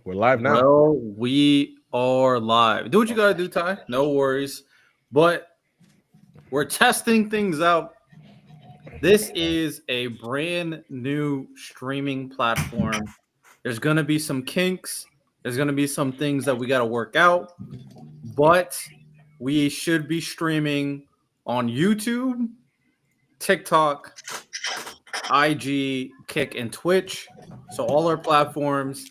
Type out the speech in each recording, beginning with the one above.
We're live now. Well, we are live. Do what you gotta do, Ty. No worries. But we're testing things out. This is a brand new streaming platform. There's gonna be some kinks. There's gonna be some things that we gotta work out. But we should be streaming on YouTube, TikTok, IG, Kick, and Twitch. So all our platforms.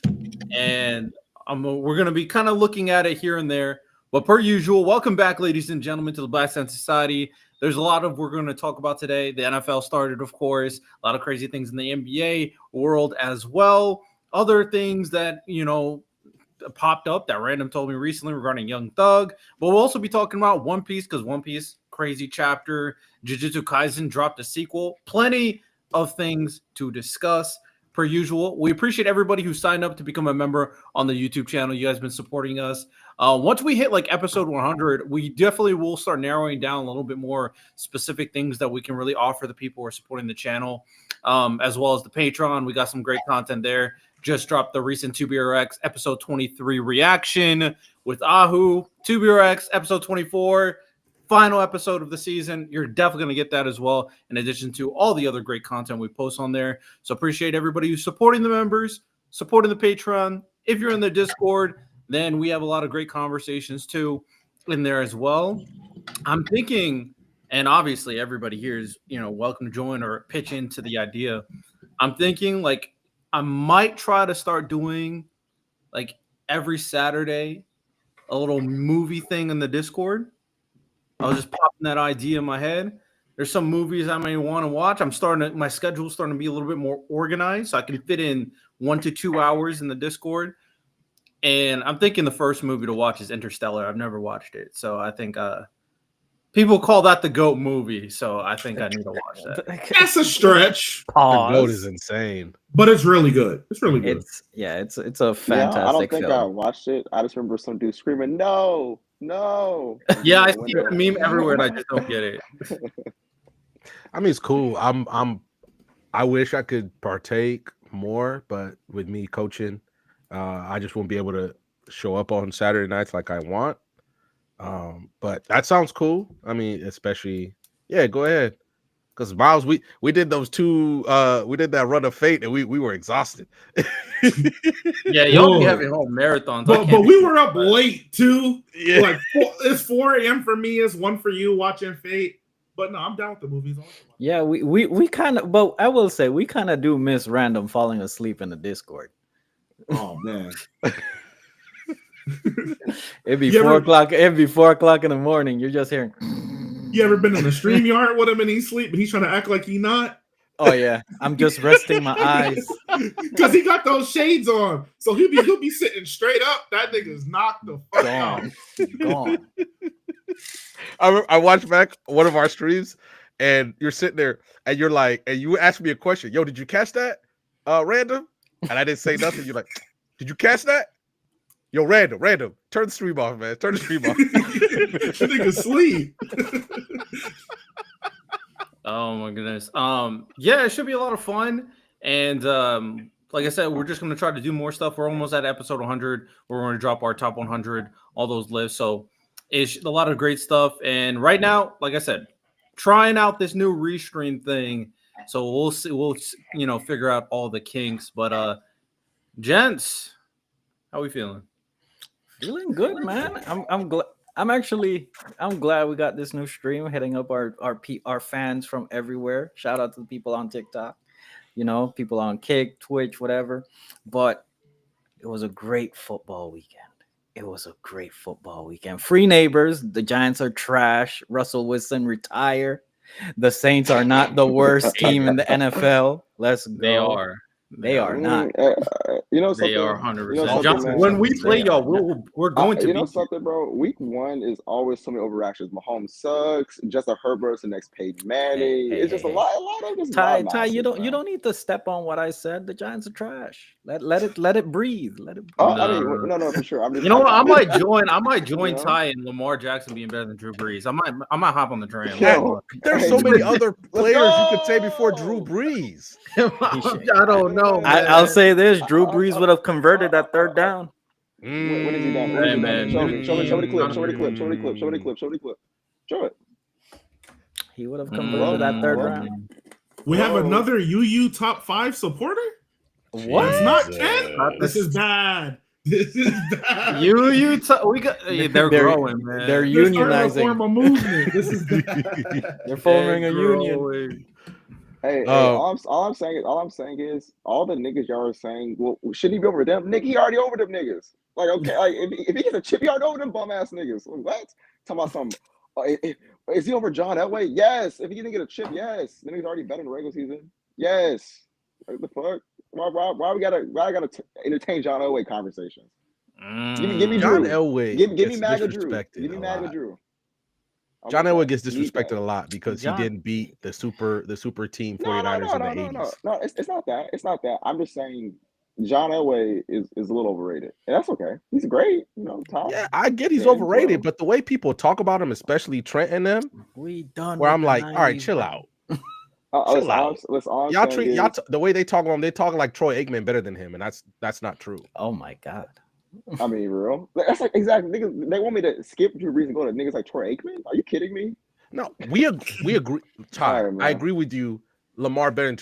And we're going to be kind of looking at it here and there. But per usual, welcome back, ladies and gentlemen, to the Black Sense Society. There's a lot of we're going to talk about today. The NFL started, of course, a lot of crazy things in the NBA world as well. Other things that, popped up that Random told me recently regarding Young Thug. But we'll also be talking about One Piece because One Piece, crazy chapter. Jujutsu Kaisen dropped a sequel. Plenty of things to discuss. Per usual, we appreciate everybody who signed up to become a member on the YouTube channel. You guys have been supporting us. Once we hit like episode 100, we definitely will start narrowing down a little bit more specific things that we can really offer the people who are supporting the channel, as well as the Patreon. We got some great content there. Just dropped the recent 2BRX episode 23 reaction with Ahu. 2BRX episode 24. Final episode of the season. You're definitely going to get that as well, in addition to all the other great content we post on there. So appreciate everybody who's supporting the members, supporting the Patreon. If you're in the Discord, then we have a lot of great conversations too in there as well. I'm thinking, and obviously everybody here is, welcome to join or pitch into the idea. I'm thinking like I might try to start doing like every Saturday a little movie thing in the Discord. I was just popping that idea in my head. There's some movies I may want to watch. My schedule's starting to be a little bit more organized, so I can fit in 1 to 2 hours in the Discord. And I'm thinking the first movie to watch is Interstellar. I've never watched it, so I think people call that the GOAT movie. So I think I need to watch that. That's a stretch. The GOAT is insane, but it's really good. It's really good. It's a fantastic. I don't think film. I watched it. I just remember some dude screaming, "No, no!" Yeah, I see the meme everywhere, and I just don't get it. I mean, it's cool. I wish I could partake more, but with me coaching, I just won't be able to show up on Saturday nights like I want. But that sounds cool. I mean, especially, go ahead. Because Miles, we did those two. We did that run of fate, and we were exhausted. Yeah, y'all be having whole marathons. But we were up late too. Yeah, like it's 4 a.m. for me. It's 1 for you watching Fate. But no, I'm down with the movies. Yeah, we kind of. But I will say we kind of do miss Random falling asleep in the Discord. Oh man. It'd be 4 o'clock. It'd be 4 o'clock in the morning. You're just hearing. You ever been in the stream yard with him and he's sleep, but he's trying to act like he not? Oh yeah, I'm just resting my eyes because he got those shades on, so he'll be sitting straight up. That nigga's knocked the fuck out. Gone. I watched back one of our streams, and you're sitting there, and you're like, and you asked me a question. Yo, did you catch that? Random? And I didn't say nothing. You're like, did you catch that? Yo, random. Turn the stream off, man. Turn the stream off. That nigga sleep. Oh my goodness. Yeah, it should be a lot of fun. And like I said, we're just gonna try to do more stuff. We're almost at episode 100. We're going to drop our top 100, all those lists. So it's a lot of great stuff. And right now, like I said, trying out this new restream thing. So we'll see. We'll figure out all the kinks. But gents, how we feeling? Feeling good, man. I'm glad. I'm glad we got this new stream hitting up our fans from everywhere. Shout out to the people on TikTok, people on Kick, Twitch, whatever. But it was a great football weekend. Free neighbors. The Giants are trash. Russell Wilson retire. The Saints are not the worst team in the NFL. Let's go. They are not. They are 100%. When we play y'all, we're going to be. Something, bro? Week 1 is always so many overreactions. Mahomes sucks. Justin Herbert's the next Peyton Manning. It's just a lot of this. Ty, you don't need to step on what I said. The Giants are trash. Let it breathe. Let it breathe. Oh, no, for sure. I might join Ty and Lamar Jackson being better than Drew Brees. I might hop on the train. There's so many other players you could say before Drew Brees. I don't know. know, man. I'll say this: Drew Brees would have converted that third down. What has he done? What has Hey, he man. done? Show the clip. Show the clip. Show the clip. Show the clip. Show the clip. Show it. He would have converted that third Well, round. We have Whoa. another UU top 5 supporter. What? It's not Jesus. Ken. This is bad. This is bad. We got. They're growing, man. They're They're starting to unionizing. form a movement. This is bad. They're forming a union. growing. Hey, all I'm saying is, all the niggas y'all are saying, well, should he be over them? Nigga, he already over them niggas. Like, okay, like if he gets a chip, he already over them bum ass niggas. What? Talking about some. Is he over John Elway? Yes. If he didn't get a chip, yes. The nigga's already better in the regular season. Yes. What the fuck? Why we gotta entertain John Elway conversations? Give me John Drew. Elway. Give me gets MAGA Drew. disrespected Give me a MAGA lot. Drew. John Elway gets Need disrespected that. a lot because John- he didn't beat the super team 49ers No. in the 80s. No, it's not that. It's not that. I'm just saying John Elway is a little overrated. And that's okay. He's great. Top. Yeah, I get he's 10, overrated, 12. but the way people talk about him, especially Trent and them, We done. where with I'm the like, all right, 90s, chill bro. out. Listen, out. all I'm Y'all saying treat is, the way they talk about him, they talk like Troy Aikman better than him, and that's not true. Oh my god. I mean, real. That's like exactly. Niggas, they want me to skip Drew Brees and go to niggas like Troy Aikman. Are you kidding me? No, we agree. Ty, All right, man. I agree with you. Lamar better.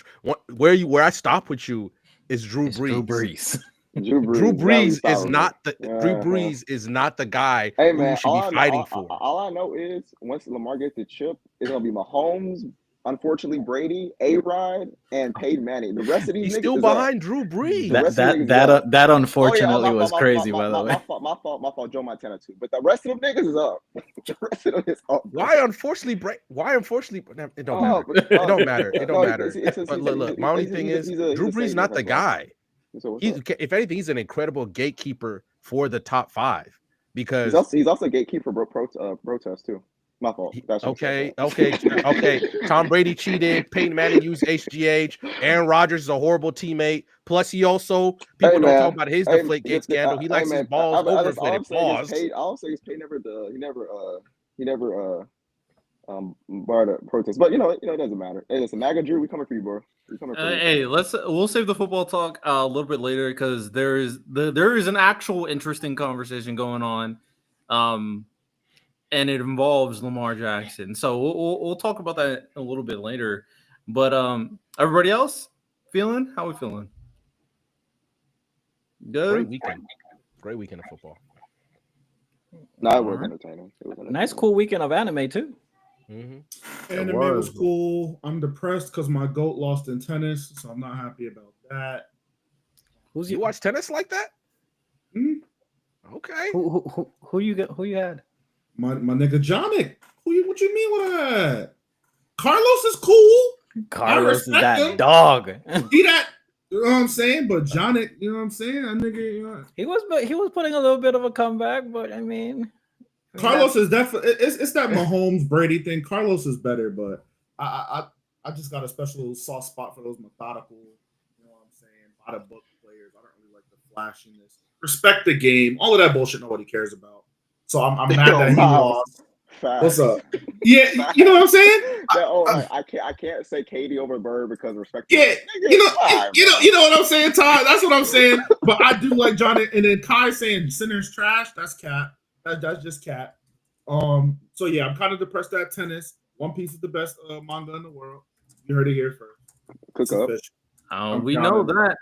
Where I stop with you is Drew It's Brees. Drew Brees. that Drew we Brees thought is was not it. the Drew Brees is not the guy Hey who man, you should be fighting for. all I know is once Lamar gets the chip, it's gonna be Mahomes, unfortunately Brady, A-Rod, and Peyton Manning. The rest of these He's niggas still is behind Drew Brees. The rest of the niggas is up. That Oh, unfortunately yeah, was crazy, by the way. my fault. Joe Montana too, but the rest of them niggas is up. The rest of them is up. Why unfortunately? It don't Oh, matter. but- It don't matter. It don't No, matter. But look. My only thing is Drew Brees not the guy. If anything, he's an incredible gatekeeper for the top 5 because he's also a gatekeeper for protest too. My fault. okay. Tom Brady cheated. Peyton Manning used HGH. Aaron Rodgers is a horrible teammate. Plus, he also people don't talk about his Deflategate scandal. He likes his balls overinflated. Pause. I'll say Peyton he never barred a protest, but it doesn't matter. Hey, listen, MAGA Drew, we coming for you, bro. We coming for you. Hey, we'll save the football talk a little bit later because there is an actual interesting conversation going on, and it involves Lamar Jackson. So we'll talk about that a little bit later. But everybody else feeling? How we feeling? Good. Great weekend of football. No, it was entertaining. Nice, cool weekend of anime too. Mm-hmm. Anime was cool. I'm depressed because my GOAT lost in tennis, so I'm not happy about that. You watch tennis like that? Mm-hmm. Okay. Who you had? My nigga Jonik. What you mean with that? Carlos is cool. Carlos is respect that him. dog. He that. You know what I'm saying? But Jonik, you know what I'm saying? That nigga, He was putting a little bit of a comeback, but I mean, Carlos is definitely it's that Mahomes Brady thing. Carlos is better, but I just got a special soft spot for those methodical, you know what I'm saying, by the book players. I don't really like the flashiness. Respect the game, all of that bullshit. Nobody cares about. So I'm mad that he lost. Facts. What's up? Yeah, you know what I'm saying? I can't say Katie over Bird because respect. Yeah, Nigga, you know what I'm saying, Todd. That's what I'm saying. But I do like Johnny, and then Kai saying Sinner's trash. That's cat. That's just cat. So yeah, I'm kind of depressed at tennis. One Piece is the best manga in the world. You heard it here first. Cook up. We know that.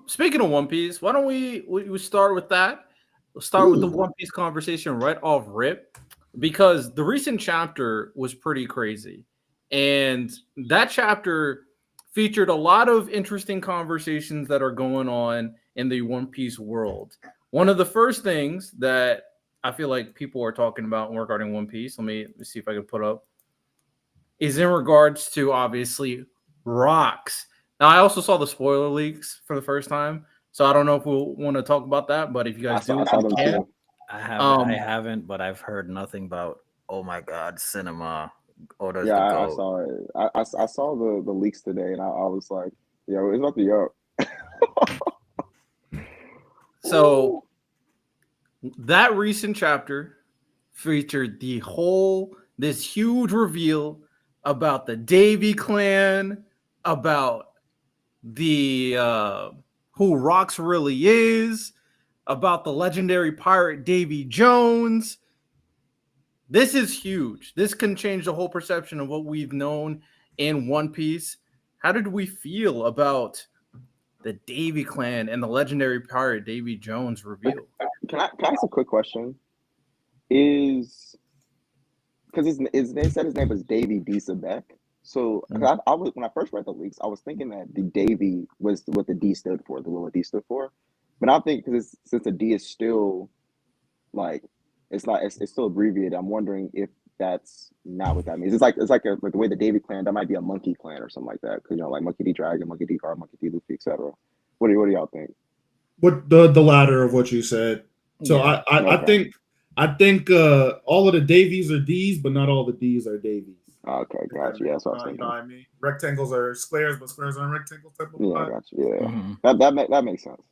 Speaking of One Piece, why don't we start with that? We'll start with the One Piece conversation right off rip, because the recent chapter was pretty crazy. And that chapter featured a lot of interesting conversations that are going on in the One Piece world. One of the first things that I feel like people are talking about regarding One Piece, let me see if I can put up, is in regards to obviously rocks. Now, I also saw the spoiler leaks for the first time, so I don't know if we'll want to talk about that, but if you guys I saw them too. I haven't, but I've heard nothing about. Oh my God, cinema. Oda's Yeah, the I GOAT. saw it. I saw the leaks today, and I was like, yo, it's about to be up. So that recent chapter featured this huge reveal about the Davy clan, about the who Rocks really is, about the legendary pirate Davy Jones. This is huge. This can change the whole perception of what we've known in One Piece. How did we feel about the Davy clan and the legendary pirate Davy Jones reveal? Can I ask a quick question? Is because they said his name was Davy D. Sebek. So 'cause I was when I first read the leaks, I was thinking that the Davy was what the D stood for, the little D stood for. But I think because since the D is still like it's still abbreviated, I'm wondering if that's not what that means. It's like the way the Davy clan, that might be a monkey clan or something like that. Because like Monkey D. Dragon, Monkey D. Gar, Monkey D. Luffy, etc. What do y'all think? What the latter of what you said. So Yeah. I think all of the Davies are D's, but not all the D's are Davies. Okay, gotcha. Yeah, that's what I was You thinking. know what I mean? Rectangles are squares, but squares aren't rectangles. Type of Yeah, vibe. gotcha. Yeah, Mhm. that makes sense.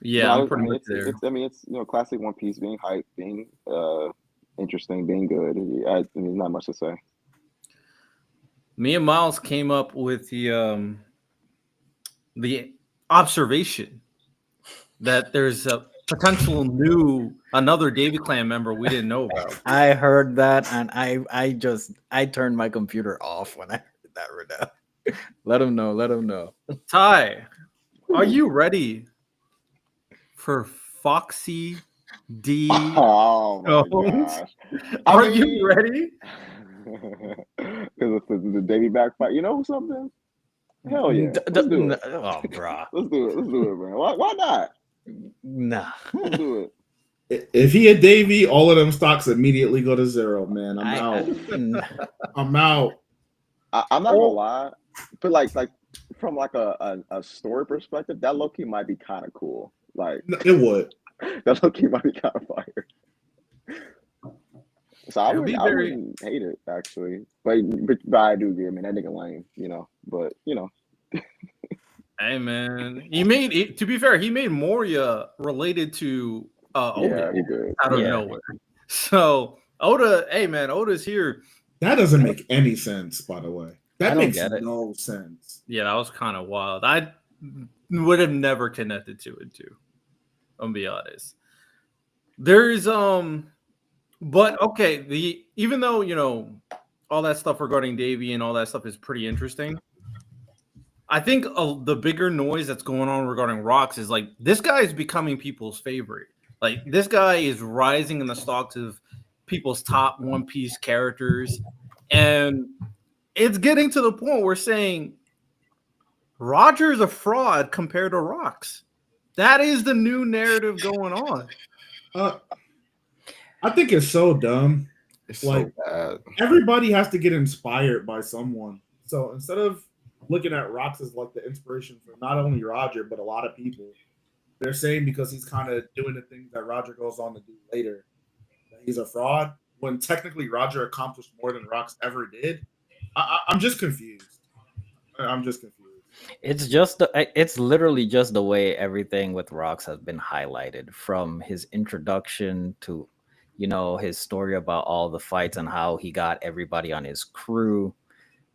Yeah, I'm pretty much there. It's classic One Piece, being hype, being interesting, being good. There's not much to say. Me and Miles came up with the observation that there's a potential another Davy clan member we didn't know about. I heard that, and I turned my computer off when I heard that right now. Let him know. Ty, are you ready for Foxy D? Oh my Jones? gosh! Are you ready? Because the Davy back fight. You know something? Hell yeah! Let's do it. Oh, bruh. Let's do it, man. Why not? Nah. Let's do it. If he had Davy, all of them stocks immediately go to zero, man. I'm out. I'm out. I'm not gonna lie, but like from like a story perspective, that low key might be kind of cool. Like It would. that low key might be kind of fire. So I It'll be wouldn't hate it actually, but I do agree. I mean that nigga lame, But Hey man, he made. To be fair, he made Moria related to Oda yeah, he did. out of nowhere. So Oda, hey man, Oda's here. That doesn't make any sense, by the way. That I don't makes get it. no sense. Yeah, that was kind of wild. I would have never connected to it too. I'm gonna be honest. There's but okay, even though all that stuff regarding Davy and all that stuff is pretty interesting. I think the bigger noise that's going on regarding Rocks is like this guy is becoming people's favorite. Like this guy is rising in the stocks of people's top One Piece characters, and it's getting to the point where saying Roger is a fraud compared to Rocks. That is the new narrative going on. I think it's so dumb. It's Like, so bad. Everybody has to get inspired by someone. So instead of looking at Rocks as like the inspiration for not only Roger but a lot of people, they're saying because he's kind of doing the things that Roger goes on to do later that he's a fraud. When technically Roger accomplished more than Rocks ever did. I'm just confused. It's literally just the way everything with Rocks has been highlighted, from his introduction to his story about all the fights and how he got everybody on his crew,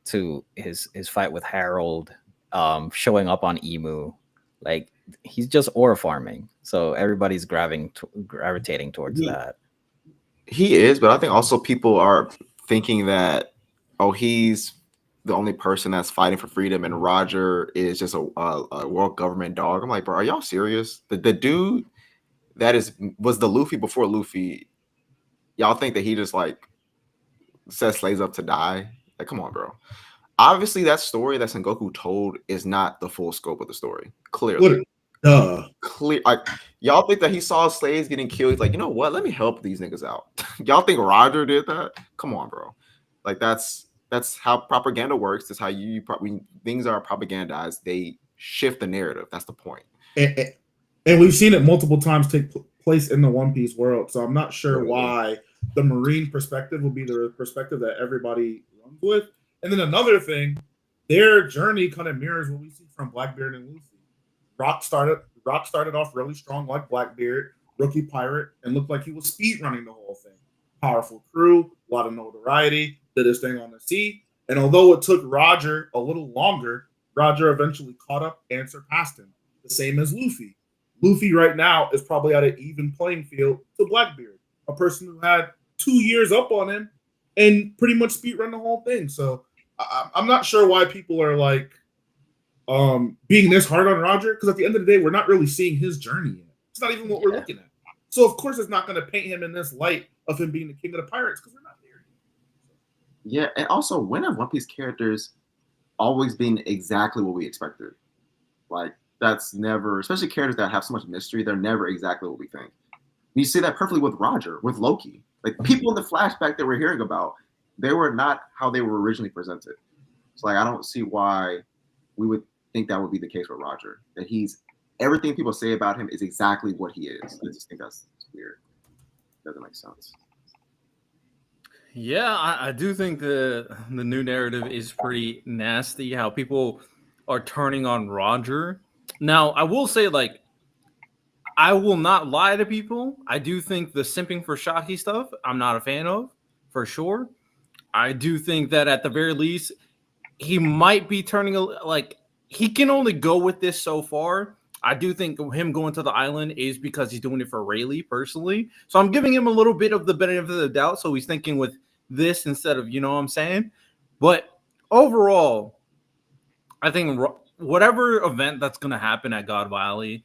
to his fight with Harold, showing up on Emu. Like, he's just ore farming, so everybody's gravitating towards that. He is, but I think also people are thinking that he's the only person that's fighting for freedom, and Roger is just a world government dog. I'm like, bro, are y'all serious? The dude that was the Luffy before Luffy. Y'all think that he just like set slaves up to die? Like, come on, bro. Obviously, that story that Sengoku told is not the full scope of the story. Clearly, clear. Like, y'all think that he saw slaves getting killed? He's like, you know what? Let me help these niggas out. Y'all think Roger did that? Come on, bro. Like, that's how propaganda works. That's how when things are propagandized, they shift the narrative. That's the point. And we've seen it multiple times take place in the One Piece world. So I'm not sure why the Marine perspective will be the perspective that everybody runs with. And then another thing, their journey kind of mirrors what we see from Blackbeard and Luffy. Rock started off really strong like Blackbeard, rookie pirate, and looked like he was speed running the whole thing. Powerful crew, a lot of notoriety, did his thing on the sea. And although it took Roger a little longer, Roger eventually caught up and surpassed him. The same as Luffy. Luffy right now is probably at an even playing field to Blackbeard, a person who had 2 years up on him and pretty much speedrun the whole thing. So I'm not sure why people are like being this hard on Roger, because at the end of the day, we're not really seeing his journey yet. It's not even what we're looking at. So of course it's not going to paint him in this light of him being the king of the pirates, because we're not there Yeah, yet. and also, when have One Piece characters always been exactly what we expected? Like, that's never, especially characters that have so much mystery, they're never exactly what we think. You see that perfectly with Roger, with Loki. Like, people in the flashback that we're hearing about, they were not how they were originally presented. So, like, I don't see why we would think that would be the case with Roger. That he's, everything people say about him is exactly what he is. I just think that's weird. Doesn't make sense. Yeah, I do think the new narrative is pretty nasty. How people are turning on Roger. Now, I will say, like, I will not lie to people. I do think the simping for Shaki stuff, I'm not a fan of, for sure. I do think that at the very least, he might be turning like he can only go with this so far. I do think him going to the island is because he's doing it for Rayleigh personally. So I'm giving him a little bit of the benefit of the doubt. So he's thinking with this instead of, you know what I'm saying? But overall, I think whatever event that's going to happen at God Valley,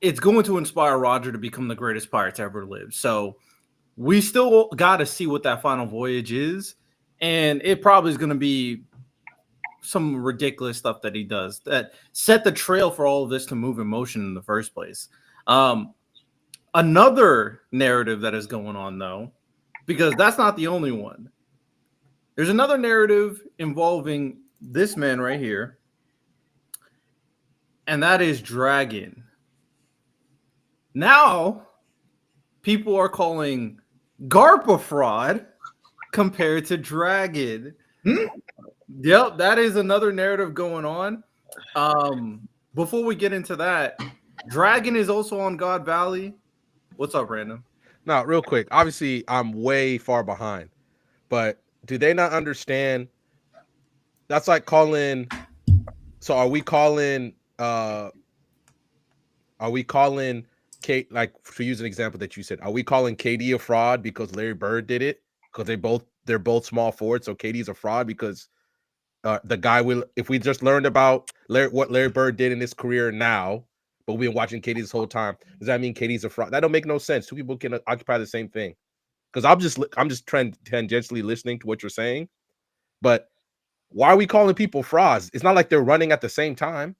it's going to inspire Roger to become the greatest pirates ever lived. So we still got to see what that final voyage is. And it probably is going to be some ridiculous stuff that he does that set the trail for all of this to move in motion in the first place. Another narrative that is going on, though, because that's not the only one. There's another narrative involving this man right here, and that is Dragon. Now, people are calling Garp a fraud compared to Dragon. Yep, that is another narrative going on. Before we get into that, Dragon is also on God Valley. What's up, Random? Now, real quick, obviously I'm way far behind, but do they not understand? That's like calling. So are we calling Kate, like, to use an example that you said, are we calling KD a fraud because Larry Bird did it? Because they're both small forwards, so KD's a fraud because the guy will. If we just learned about what Larry Bird did in his career now, but we've been watching KD this whole time, does that mean KD's a fraud? That don't make no sense. Two people can occupy the same thing. Because I'm just tangentially listening to what you're saying, but why are we calling people frauds? It's not like they're running at the same time.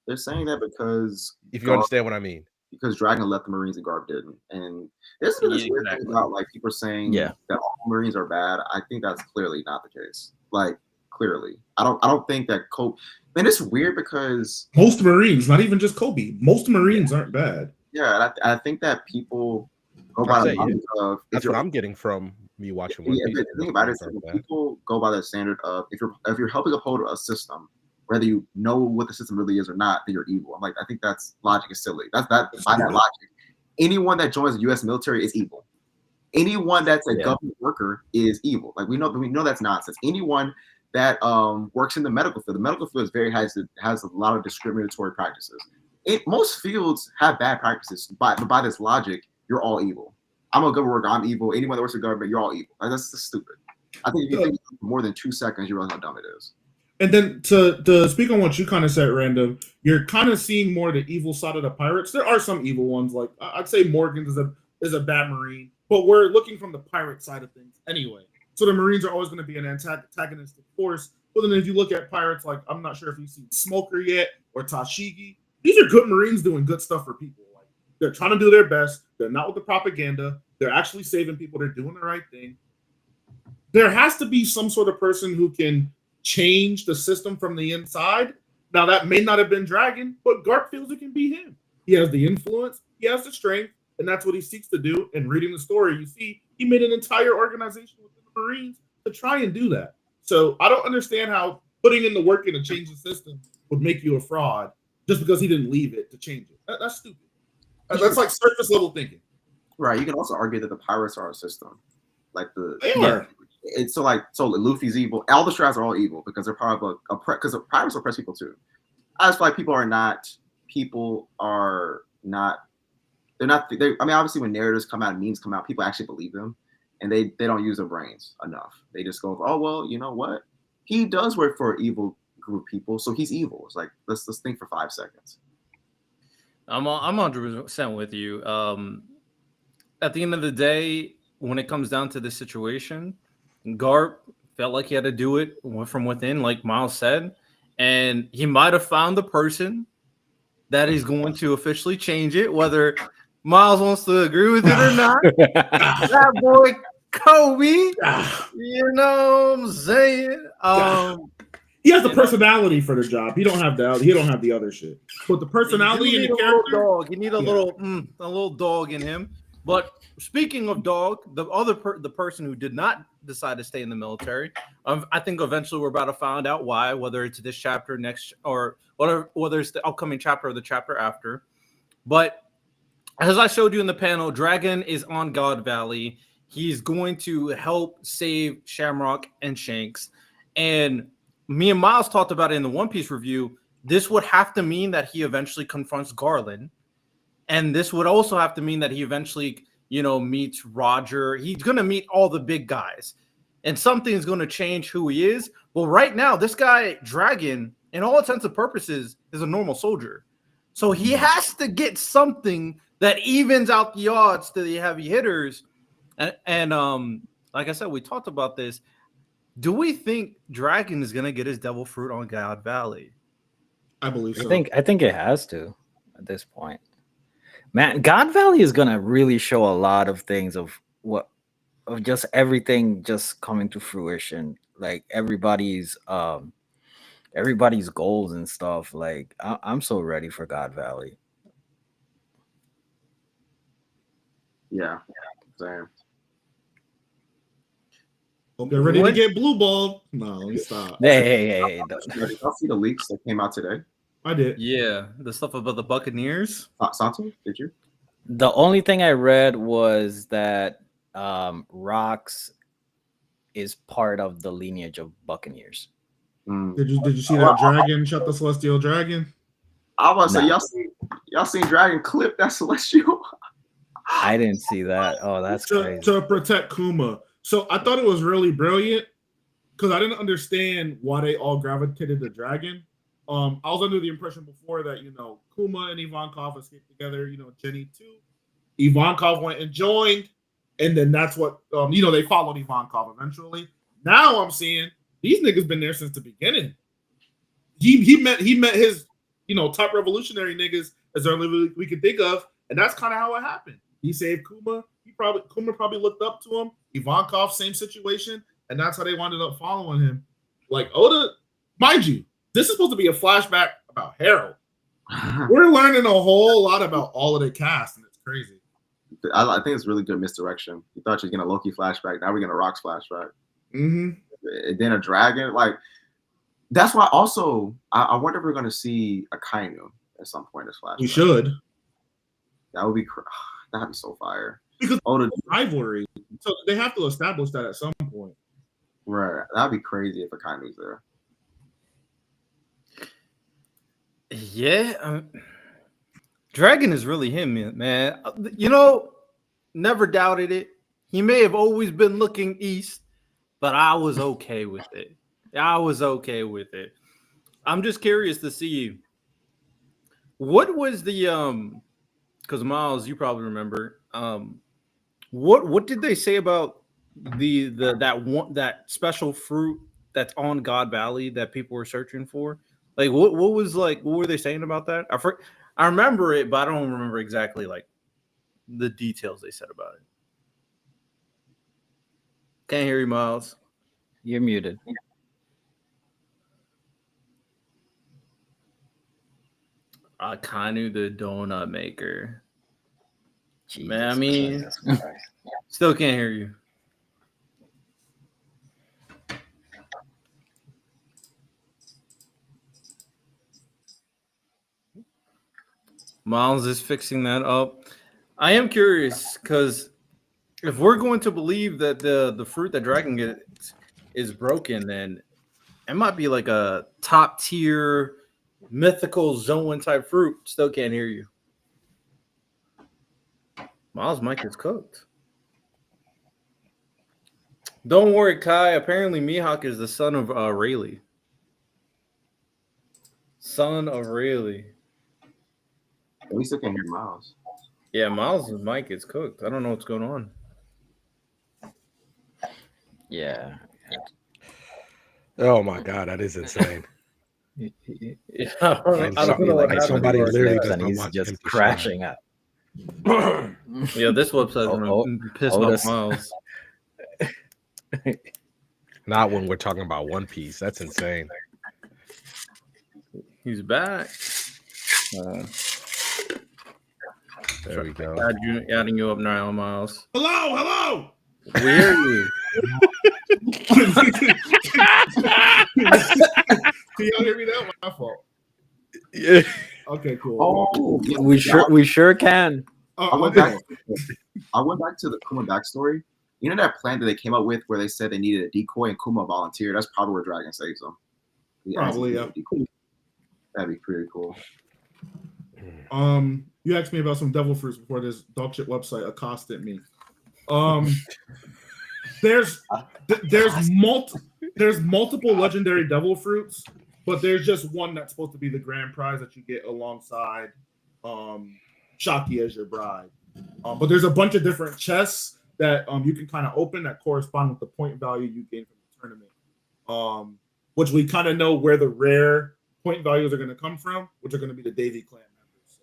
They're saying that because, if you understand what I mean, because Dragon left the Marines and Garp didn't. And this is this weird thing about, like, people saying that all Marines are bad. I think that's clearly not the case. Like, clearly, I don't think that Kobe. Man, it's weird because most Marines, not even just Kobe, most Marines aren't bad. Yeah, I think that people go by the of. That's what I'm getting from me watching One Piece. The thing about it is people go by the standard of if you're helping uphold a system, whether you know what the system really is or not, then you're evil. I'm like, I think that's logic is silly. That's by that logic. Anyone that joins the U.S. military is evil. Anyone that's a government worker is evil. Like we know that's nonsense. Anyone that works in the medical field is has a lot of discriminatory practices. Most fields have bad practices, but by this logic, you're all evil. I'm a government worker. I'm evil. Anyone that works in government, you're all evil. Like, that's just stupid. I think if you think for more than 2 seconds, you realize how dumb it is. And then to speak on what you kind of said, Random, you're kind of seeing more the evil side of the pirates. There are some evil ones. Like I'd say Morgan is a bad Marine, but we're looking from the pirate side of things anyway. So the Marines are always going to be an antagonistic force. But then if you look at pirates, like I'm not sure if you've seen Smoker yet or Tashigi, these are good Marines doing good stuff for people. Like they're trying to do their best. They're not with the propaganda. They're actually saving people. They're doing the right thing. There has to be some sort of person who can change the system from the inside. Now that may not have been Dragon, but Garp feels it can be him. He has the influence, he has the strength, and that's what he seeks to do. And reading the story, you see he made an entire organization within the Marines to try and do that. So I don't understand how putting in the work in to change the system would make you a fraud just because he didn't leave it to change it. That's stupid. That's like surface level thinking. Right. You can also argue that the pirates are a system. Like they are. it's so Luffy's evil. All the Straws are all evil because they're part of because pirates oppress people too. I just feel like people are not. They're not. I mean, obviously, when narratives come out and memes come out, people actually believe them, and they don't use their brains enough. They just go, oh well, you know what? He does work for an evil group of people, so he's evil. It's like let's think for 5 seconds. I'm 100% with you. At the end of the day, when it comes down to this situation, Garp felt like he had to do it from within, like Miles said, and he might have found the person that is going to officially change it, whether Miles wants to agree with it or not. That boy Kobe, you know what I'm saying? He has the personality for the job. He don't have the other shit. But the personality and the character, dog. You need a little dog in him. But speaking of dog, the person who did not decide to stay in the military, I think eventually we're about to find out why. Whether it's this chapter next, or whether it's the upcoming chapter or the chapter after. But as I showed you in the panel, Dragon is on God Valley. He's going to help save Shamrock and Shanks. And me and Miles talked about it in the One Piece review. This would have to mean that he eventually confronts Garland. And this would also have to mean that he eventually, meets Roger. He's going to meet all the big guys. And something's going to change who he is. Well, right now, this guy, Dragon, in all intents and purposes, is a normal soldier. So he has to get something that evens out the odds to the heavy hitters. And like I said, we talked about this. Do we think Dragon is going to get his devil fruit on God Valley? I believe so. I think it has to at this point. Man, God Valley is going to really show a lot of things of just everything just coming to fruition. Like everybody's goals and stuff. Like I'm so ready for God Valley. Yeah, same. They're ready to get blue balled. No, let me stop. Hey. Did y'all see the leaks that came out today? I did. Yeah, the stuff about the Buccaneers. Santo, did you? The only thing I read was that Rocks is part of the lineage of Buccaneers. Did you see that dragon shut the celestial dragon? I was about to say, y'all seen Dragon clip that celestial? I didn't see that. Oh, that's crazy. To protect Kuma. So I thought it was really brilliant because I didn't understand why they all gravitated to Dragon. I was under the impression before that, Kuma and Ivankov escaped together, Jenny too. Ivankov went and joined, and then that's what, they followed Ivankov eventually. Now I'm seeing these niggas been there since the beginning. He met his, top revolutionary niggas as early as we could think of, and that's kind of how it happened. He saved Kuma. Kuma probably looked up to him. Ivankov, same situation, and that's how they wound up following him. Like Oda, mind you, this is supposed to be a flashback about Harold. We're learning a whole lot about all of the cast, and it's crazy. I think it's really good misdirection. You thought you were getting a Loki flashback. Now we're getting a Rocks flashback. Mm-hmm. And then a dragon. Like, that's why also, I wonder if we're going to see a Kainu at some point in this flashback. We should. That would be that'd be so fire. Because rivalry. So they have to establish that at some point. Right. That'd be crazy if a Kainu's there. Yeah, Dragon is really him, man. Never doubted it. He may have always been looking east, but I was okay with it. I'm just curious to see what was the because Miles, you probably remember. What did they say about that special fruit that's on God Valley that people were searching for? Like what were they saying about that? I remember it, but I don't remember exactly like the details they said about it. Can't hear you, Miles. You're muted. Kainu the donut maker. Jesus Man, I mean, Christ. still can't hear you. Miles is fixing that up. I am curious because if we're going to believe that the fruit that Dragon gets is broken, then it might be like a top tier mythical zone type fruit. Still can't hear you. Miles' mic is cooked. Don't worry, Kai. Apparently, Mihawk is the son of Rayleigh. Son of Rayleigh. We still can't hear Miles. Yeah, Miles' mic is cooked. I don't know what's going on. Yeah. Oh my god, that is insane. Yeah, I don't know what Like happened. somebody to our literally chat. does and not he's want just him to crashing up. Yeah, this website's gonna piss off Otis. Miles. Not when we're talking about One Piece. That's insane. He's back. There we go. Adding you up now, Miles. Hello. We hear you. Can y'all hear me now? My fault. Yeah. Okay, cool. Oh, We sure can. I went back to the Kuma backstory. You know that plan that they came up with where they said they needed a decoy and Kuma volunteered? That's probably where Dragon saves them. Probably, yeah. That'd be pretty cool. You asked me about some devil fruits before this dog shit website accosted me. There's multiple legendary devil fruits, but there's just one that's supposed to be the grand prize that you get alongside Shaki as your bride. But there's a bunch of different chests that you can kind of open that correspond with the point value you gain from the tournament. Which we kind of know where the rare point values are going to come from, which are going to be the Davy clan members.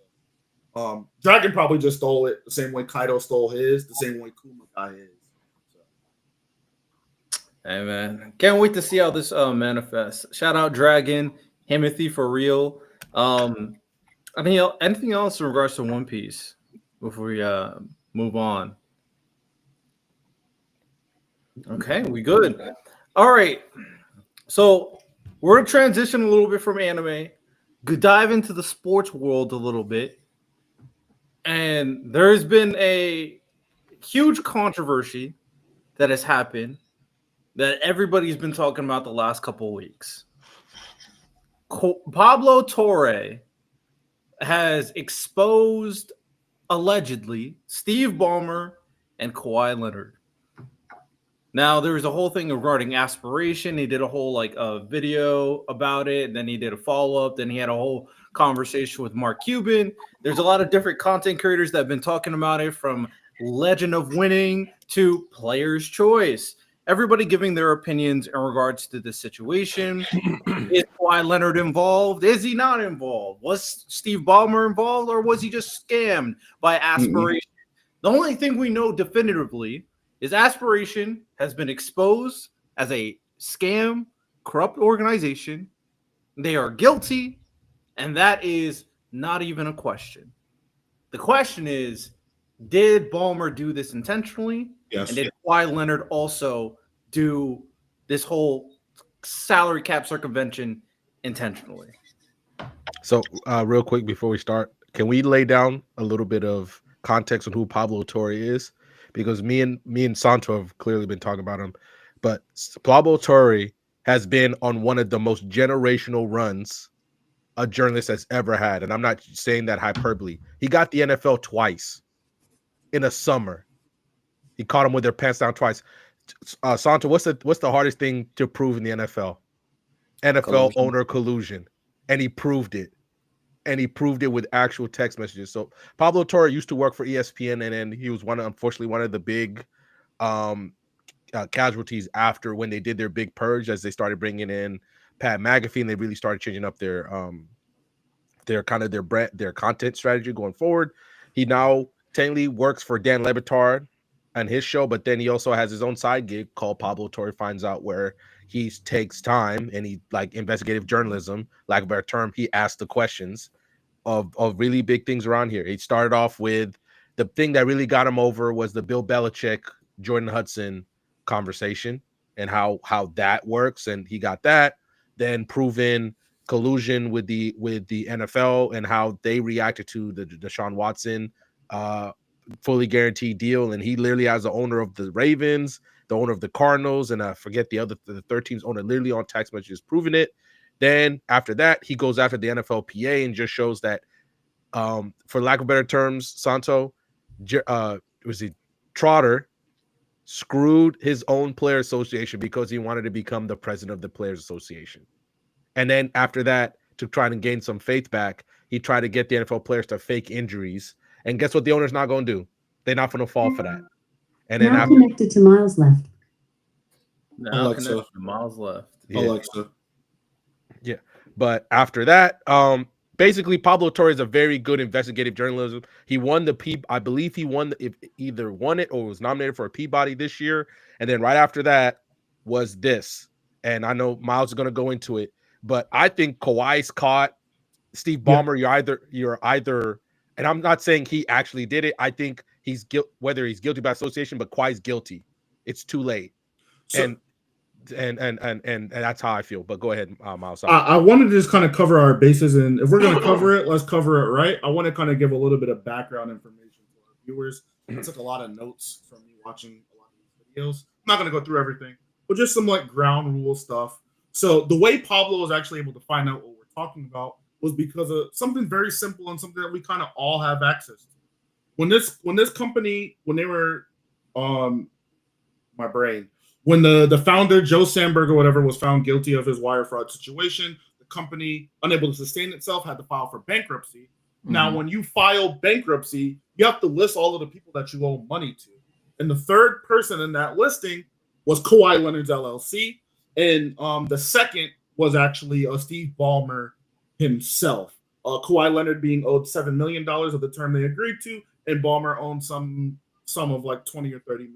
So, Dragon probably just stole it the same way Kaido stole his, the same way Kuma got his. Hey man, can't wait to see how this manifests. Shout out Dragon, Himothy for real. I mean, anything else in regards to One Piece before we move on? Okay, we good. All right, so we're gonna transition a little bit from anime, dive into the sports world a little bit, and there's been a huge controversy that has happened that everybody's been talking about the last couple of weeks. Pablo Torre has exposed, allegedly, Steve Ballmer and Kawhi Leonard. Now, there was a whole thing regarding aspiration. He did a whole video about it, and then he did a follow-up. Then he had a whole conversation with Mark Cuban. There's a lot of different content creators that have been talking about it, from Legend of Winning to Player's Choice. Everybody giving their opinions in regards to the situation. Is Kawhi Leonard involved? Is he not involved? Was Steve Ballmer involved, or was he just scammed by aspiration? The only thing we know definitively is aspiration has been exposed as a scam, corrupt organization. They are guilty, and that is not even a question. The question is, did Ballmer do this intentionally? Yes. And did Kawhi Leonard also do this whole salary cap circumvention intentionally? So, real quick before we start, can we lay down a little bit of context on who Pablo Torre is? Because me and Santo have clearly been talking about him, but Pablo Torre has been on one of the most generational runs a journalist has ever had, and I'm not saying that hyperbole. He got the NFL twice in a summer. He caught them with their pants down twice. Santo, what's the hardest thing to prove in the NFL? NFL Collusion. owner collusion, and he proved it. And he proved it with actual text messages. So Pablo Torre used to work for ESPN, and then he was unfortunately one of the big casualties after when they did their big purge, as they started bringing in Pat McAfee, and they really started changing up their content strategy going forward. He now technically works for Dan Le Batard and his show, but then he also has his own side gig called Pablo Torre Finds Out, where he takes time and he investigative journalism, lack of a better term. He asks the questions of really big things around here. He started off with the thing that really got him over was the Bill Belichick, Jordan Hudson conversation and how that works. And he got that. Then proven collusion with the NFL and how they reacted to the Deshaun Watson fully guaranteed deal, and he literally has the owner of the Ravens, the owner of the Cardinals, and I forget the third team's owner literally on text messages proving it. Then after that, he goes after the NFLPA and just shows that, for lack of better terms, Santo, was he Trotter, screwed his own player association because he wanted to become the president of the Players Association. And then after that, to try and gain some faith back, he tried to get the NFL players to fake injuries. And guess what the owner's not going to do? They're not going to fall for that. And then Now after, connected to Miles left. Now Alexa. connected to Miles left. Yeah. Alexa. Yeah. But after that, basically Pablo Torre is a very good investigative journalism. He won I believe he won either won it or was nominated for a Peabody this year. And then right after that was this. And I know Miles is going to go into it, but I think Kawhi's caught. Steve Ballmer, you're either, and I'm not saying he actually did it. I think he's whether he's guilty by association, but Kawhi's guilty. It's too late. So, and that's how I feel. But go ahead, Miles. I wanted to just kind of cover our bases, and if we're going to cover it, let's cover it right. I want to kind of give a little bit of background information to our viewers. I took a lot of notes from me watching a lot of these videos. I'm not going to go through everything, but just some like ground rule stuff. So the way Pablo was actually able to find out what we're talking about was because of something very simple and something that we kind of all have access to. When this company, when they were my brain, when the founder, Joe Sandberg or whatever, was found guilty of his wire fraud situation, the company, unable to sustain itself, had to file for bankruptcy. Mm-hmm. Now, when you file bankruptcy, you have to list all of the people that you owe money to. And the third person in that listing was Kawhi Leonard's LLC. And the second was actually Steve Ballmer himself. Kawhi Leonard being owed $7 million of the term they agreed to, and Ballmer owned some of like $20 or $30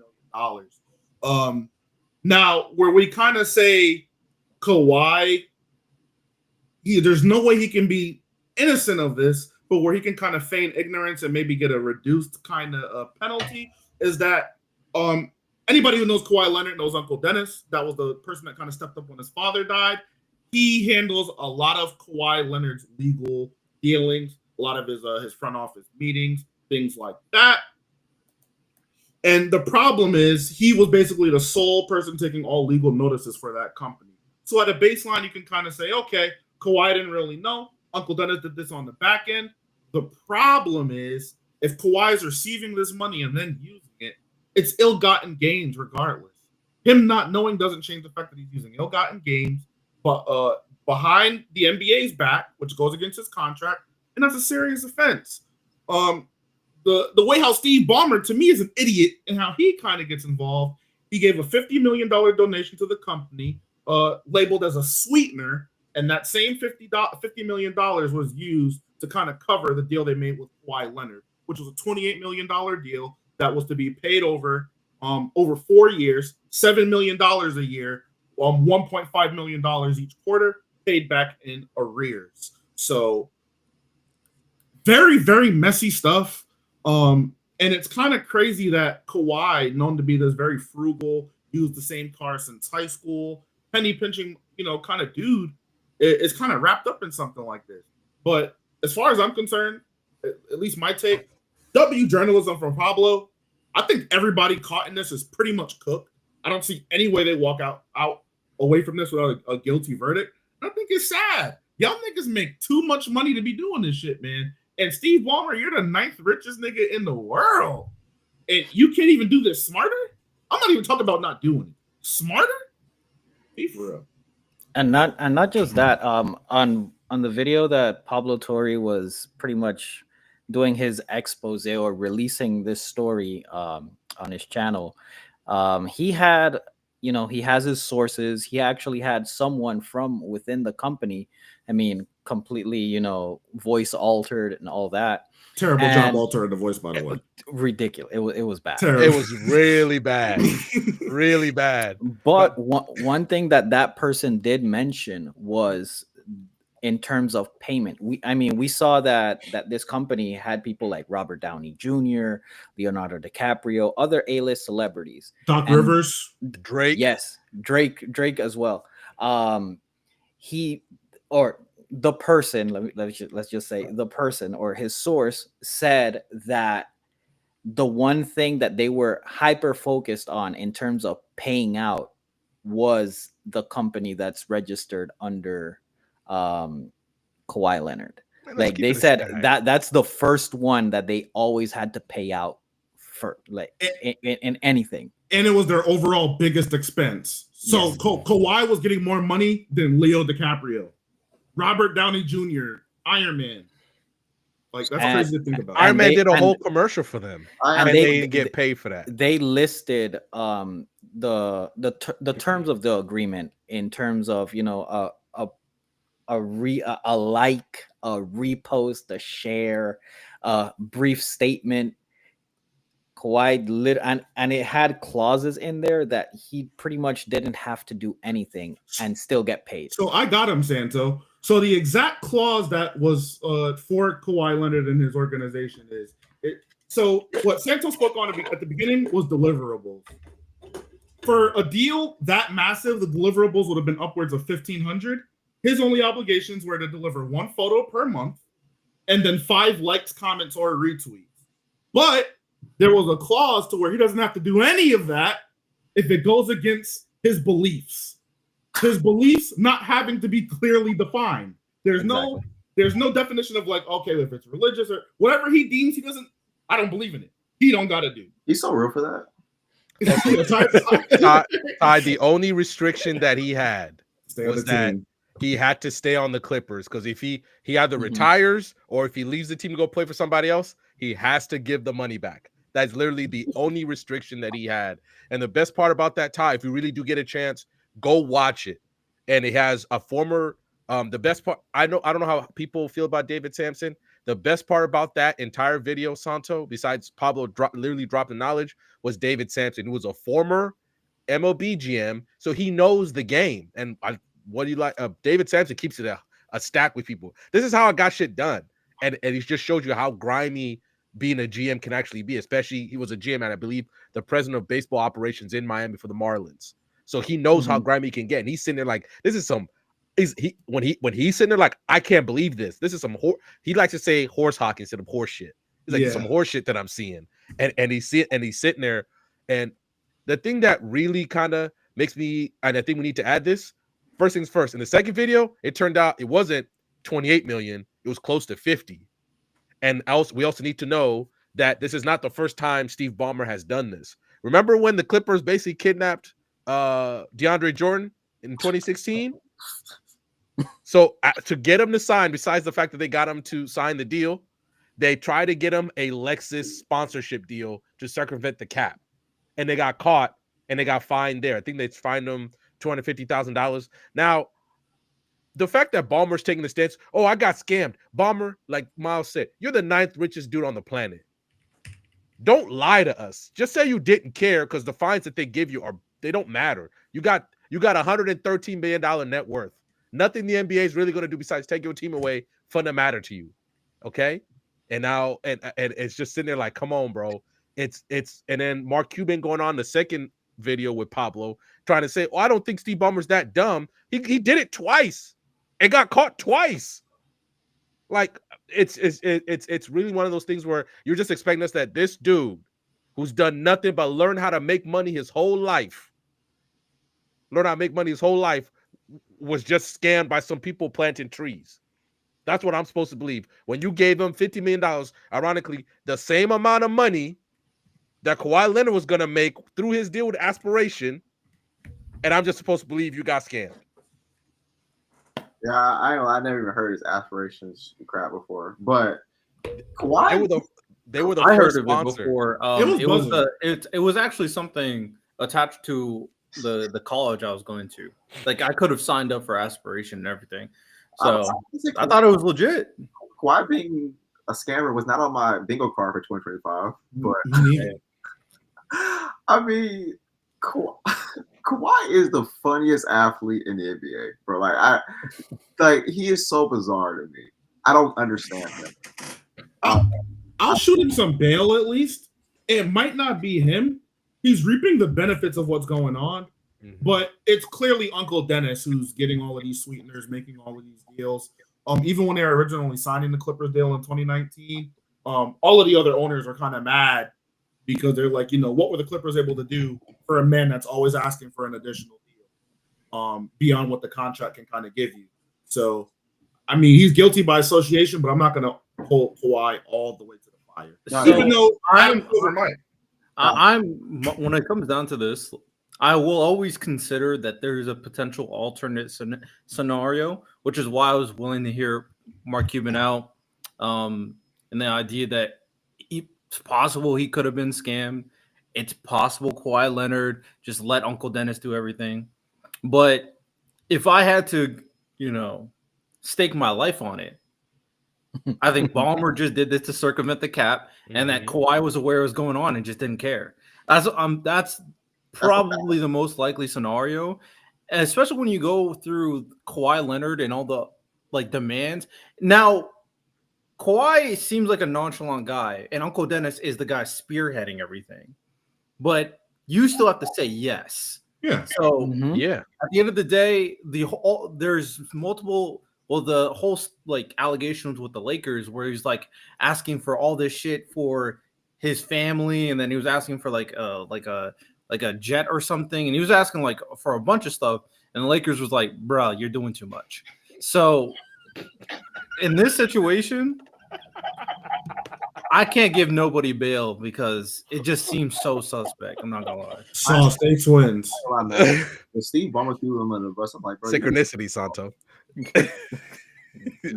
million. Now, where we kind of say Kawhi, there's no way he can be innocent of this, but where he can kind of feign ignorance and maybe get a reduced kind of penalty is that anybody who knows Kawhi Leonard knows Uncle Dennis. That was the person that kind of stepped up when his father died. He handles a lot of Kawhi Leonard's legal dealings, a lot of his front office meetings, things like that. And the problem is he was basically the sole person taking all legal notices for that company. So at a baseline, you can kind of say, okay, Kawhi didn't really know. Uncle Dennis did this on the back end. The problem is if Kawhi is receiving this money and then using it, it's ill-gotten gains regardless. Him not knowing doesn't change the fact that he's using ill-gotten gains, but behind the NBA's back, which goes against his contract, and that's a serious offense. The way how Steve Ballmer, to me, is an idiot and how he kind of gets involved. He gave a $50 million donation to the company, labeled as a sweetener, and that same $50 million was used to kind of cover the deal they made with Kawhi Leonard, which was a $28 million deal that was to be paid over 4 years, $7 million a year, $1.5 million each quarter, paid back in arrears. So very, very messy stuff. And it's kind of crazy that Kawhi, known to be this very frugal, used the same car since high school, penny pinching, kind of dude, is kind of wrapped up in something like this. But as far as I'm concerned, at least my take, W journalism from Pablo, I think everybody caught in this is pretty much cooked. I don't see any way they walk out away from this without a guilty verdict. I think it's sad. Y'all niggas make too much money to be doing this shit, man. And Steve Ballmer, you're the 9th richest nigga in the world. And you can't even do this smarter? I'm not even talking about not doing it. Smarter? Be for real. And not just that. On the video that Pablo Torre was pretty much doing his expose or releasing this story on his channel, he had, he has his sources. He actually had someone from within the company, completely, voice altered and all that. Terrible job altering the voice, by the way. Ridiculous. It was bad. Terrible. It was really bad. Really bad. But one thing that person did mention was in terms of payment. We saw that this company had people like Robert Downey Jr., Leonardo DiCaprio, other A-list celebrities. Doc Rivers. Drake. Yes, Drake as well. The person, let's just say the person or his source said that the one thing that they were hyper focused on in terms of paying out was the company that's registered under Kawhi Leonard. Man, let's Like keep they it a said stack. that's the first one that they always had to pay out for, like in anything. And it was their overall biggest expense. So Yes. Kawhi was getting more money than Leo DiCaprio, Robert Downey Jr., Iron Man. Like, that's crazy to think about. Iron Man they- did a and- whole commercial for them, And and they- they didn't get paid for that. They listed the terms of the agreement in terms of, you know, a like, a repost, a share, a brief statement. Kawhi and it had clauses in there that he pretty much didn't have to do anything and still get paid. So I got him, Santo. So the exact clause that was for Kawhi Leonard and his organization is it. So what Santo spoke on at the beginning was deliverables. For a deal that massive, the deliverables would have been upwards of 1,500. His only obligations were to deliver 1 photo per month, and then 5 likes, comments, or retweets. But there was a clause to where he doesn't have to do any of that if it goes against his beliefs. His beliefs not having to be clearly defined. There's no definition of like, okay, if it's religious or whatever he deems, I don't believe in it. He don't got to do. He's so real for that. Ty, the only restriction that he had Stay on was the that team. he had to stay on the Clippers, because if he either retires or if he leaves the team to go play for somebody else, he has to give the money back. That's literally the only restriction that he had. And the best part about that, Ty, if you really do get a chance, go watch it. And it has a former the best part. I don't know how people feel about David Sampson. The best part about that entire video, Santo, besides Pablo literally dropping knowledge, was David Sampson, who was a former MLB GM, so he knows the game. And what do you like? David Sampson keeps it a stack with people. This is how I got shit done, and he just shows you how grimy being a GM can actually be. Especially, he was a GM, and I believe the president of baseball operations in Miami for the Marlins. So he knows how grimy he can get. And he's sitting there like, this is some. When he's sitting there like, I can't believe this. This is some. He likes to say horse hockey instead of horse shit. He's like, some horse shit that I'm seeing, and he's sitting there. And the thing that really kind of makes me, and I think we need to add this. First things first. In the second video, it turned out it wasn't 28 million. It was close to 50. And we also need to know that this is not the first time Steve Ballmer has done this. Remember when the Clippers basically kidnapped DeAndre Jordan in 2016? So to get him to sign, besides the fact that they got him to sign the deal, they tried to get him a Lexus sponsorship deal to circumvent the cap. And they got caught and they got fined there. I think they fined them $250,000. Now, the fact that Ballmer's taking the stance, oh, I got scammed. Ballmer, like Miles said, you're the 9th richest dude on the planet. Don't lie to us. Just say you didn't care, because the fines that they give you they don't matter. You got $113 million net worth. Nothing the NBA is really going to do besides take your team away from the matter to you. Okay? And now and it's just sitting there like, come on, bro. It's and then Mark Cuban going on the second video with Pablo trying to say, oh, I don't think Steve Ballmer's that dumb. He did it twice and got caught twice. Like, it's really one of those things where you're just expecting us that this dude who's done nothing but learn how to make money his whole life, was just scammed by some people planting trees. That's what I'm supposed to believe. When you gave him $50 million, ironically, the same amount of money that Kawhi Leonard was going to make through his deal with Aspiration, and I'm just supposed to believe you got scammed. Yeah, I never even heard his Aspirations crap before, but Kawhi. They were the I first heard of sponsor. it before. It was actually something attached to the college I was going to. Like, I could have signed up for Aspiration and everything. So I thought it was legit. Kawhi being a scammer was not on my bingo card for 2025, but I mean, Kawhi is the funniest athlete in the NBA, bro. Like he is so bizarre to me. I don't understand him. I'll shoot him some bail at least. It might not be him. He's reaping the benefits of what's going on, but it's clearly Uncle Dennis who's getting all of these sweeteners, making all of these deals. Even when they were originally signing the Clippers deal in 2019, all of the other owners are kind of mad because they're like, what were the Clippers able to do for a man that's always asking for an additional deal, beyond what the contract can kind of give you. So, I mean, he's guilty by association, but I'm not going to hold Kawhi all the way to the fire. So Even though Adam Silver might. when it comes down to this, I will always consider that there's a potential alternate scenario, which is why I was willing to hear Mark Cuban out, and the idea that it's possible he could have been scammed. It's possible Kawhi Leonard just let Uncle Dennis do everything. But if I had to, stake my life on it, I think Ballmer just did this to circumvent the cap, and that Kawhi was aware of what was going on and just didn't care. That's probably the most likely scenario, especially when you go through Kawhi Leonard and all the demands. Now, Kawhi seems like a nonchalant guy, and Uncle Dennis is the guy spearheading everything. But you still have to say yes. Yeah. So Yeah. at the end of the day, there's multiple. Well, the whole allegations with the Lakers, where he's asking for all this shit for his family, and then he was asking for a jet or something, and he was asking for a bunch of stuff, and the Lakers was like, "Bro, you're doing too much." So in this situation, I can't give nobody bail because it just seems so suspect. I'm not gonna lie. Saw State Twins. When Steve Ballmer threw him under the bus, I'm like, bro, Synchronicity, Santo.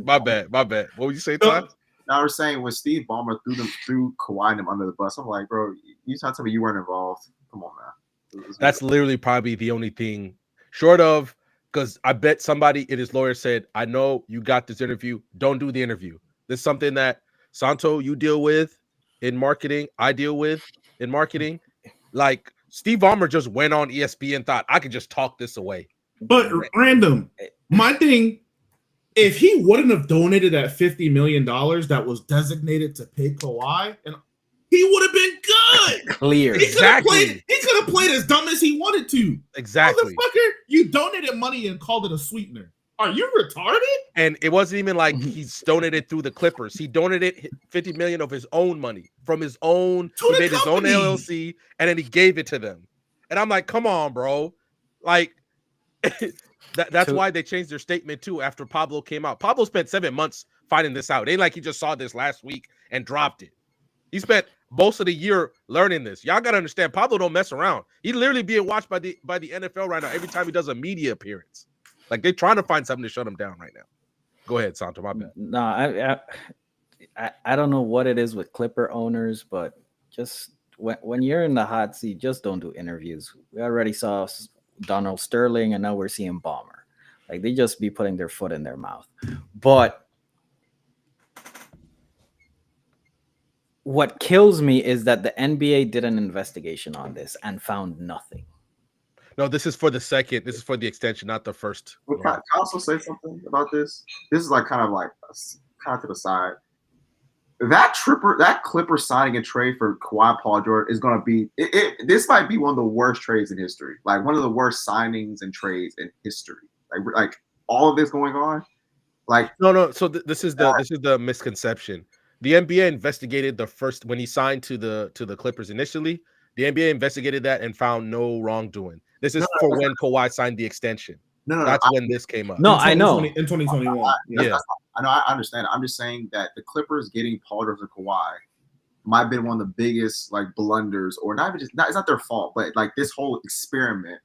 my bad. What would you say, Ty? I was saying when Steve Ballmer threw Kawhi and him under the bus, I'm like, bro, you trying to tell me you weren't involved? Come on, man. That's literally probably the only thing, short of, because I bet somebody in his lawyer said, I know you got this interview. Don't do the interview. This is something that Santo, you deal with in marketing. I deal with in marketing. Like Steve Ballmer just went on ESPN and thought I could just talk this away. But random. My thing, if he wouldn't have donated that $50 million that was designated to pay Kawhi, and he would have been good. Clear. He could have played as dumb as he wanted to. Exactly. Motherfucker, you donated money and called it a sweetener. Are you retarded? And it wasn't even like he's donated through the Clippers. He donated $50 million of his own money from his own. He made his own LLC, and then he gave it to them. And I'm like, come on, bro. Like, that's why they changed their statement too after Pablo came out. Pablo spent 7 months finding this out. It ain't like he just saw this last week and dropped it. He spent most of the year learning this. Y'all gotta understand, Pablo don't mess around. He's literally being watched by the NFL right now every time he does a media appearance. Like they're trying to find something to shut him down right now. Go ahead, Santo. My bad. No, I don't know what it is with Clipper owners, but just when you're in the hot seat, just don't do interviews. We already saw Donald Sterling, and now we're seeing Ballmer. Like they just be putting their foot in their mouth. But what kills me is that the NBA did an investigation on this and found nothing. No, this is for the second. This is for the extension, not the first. Can I also say something about this? This is kind of to the side. That Clipper signing a trade for Kawhi Paul George is going to be this might be one of the worst trades in history. Like one of the worst signings and trades in history. Like all of this going on. Like no. So this is the misconception. The NBA investigated the first when he signed to the Clippers initially. The NBA investigated that and found no wrongdoing. This is for when Kawhi signed the extension. That's when this came up. No, I know. In 2021. Yeah. I know. I understand. I'm just saying that the Clippers getting Paul George and Kawhi might have been one of the biggest blunders, or not even it's not their fault, but this whole experiment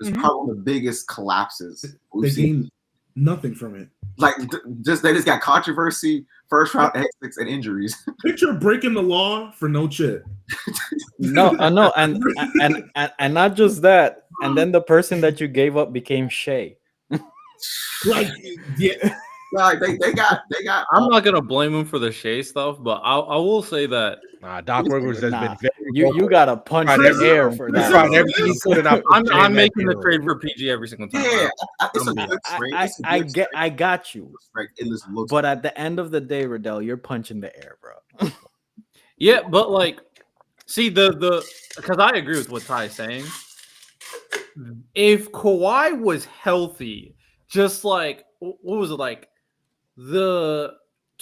is probably one of the biggest collapses we've seen. Nothing from it. They just got controversy, first round exits, and injuries. Picture breaking the law for no chip. No, and not just that. And then the person that you gave up became Shea. Yeah. They got. I'm not gonna blame him for the Shea stuff, but I will say that Doc Rivers has been very. You gotta punch the air for that. I'm making the trade for PG every single time. Yeah, it's a good trade. I got you. It but at the end of the day, Riddell, you're punching the air, bro. Yeah, but see because I agree with what Ty's saying. If Kawhi was healthy, just what was it the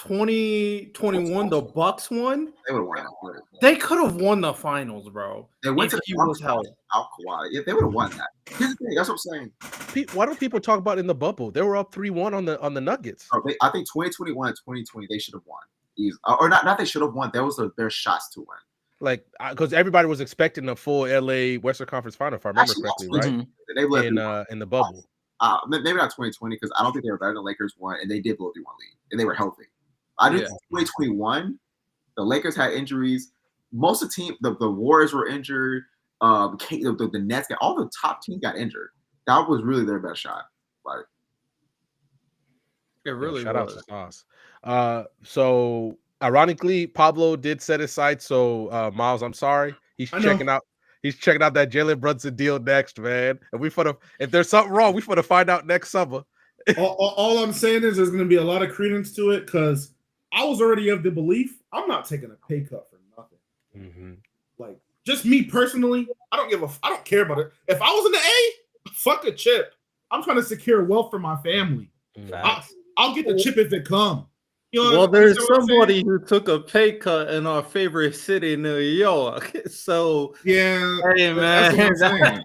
2021, the Bucks won. They would have won. They could have won the finals, bro. They went if to he the was held. Out Kawhi. Yeah, they would have won that. Here's the thing. That's what I'm saying. Why don't people talk about in the bubble? They were up 3-1 on the Nuggets. I think 2021 and 2020 they should have won. Or not they should have won. That was their shots to win. Like, because everybody was expecting a full LA Western Conference final, if I remember correctly, right? They left in the bubble. Maybe not 2020 because I don't think they were better than Lakers won, and they did blow 3-1 lead, and they were healthy. I think 2021, the Lakers had injuries. Most of the team, the Warriors were injured. The Nets got all the top teams got injured. That was really their best shot. Like, it really shout was. out to Sauce. So ironically, Pablo did set his sights. So Miles, I'm sorry. He's checking out. He's checking out that Jalen Brunson deal next, man. And if there's something wrong, we to find out next summer. all I'm saying is there's going to be a lot of credence to it because I was already of the belief I'm not taking a pay cut for nothing. Mm-hmm. Like, just me personally, I don't care about it. If I was in the A, fuck a chip. I'm trying to secure wealth for my family. I'll get the chip if it comes. You know, well, there's somebody who took a pay cut in our favorite city, New York. So yeah, hey man, that's what I'm saying.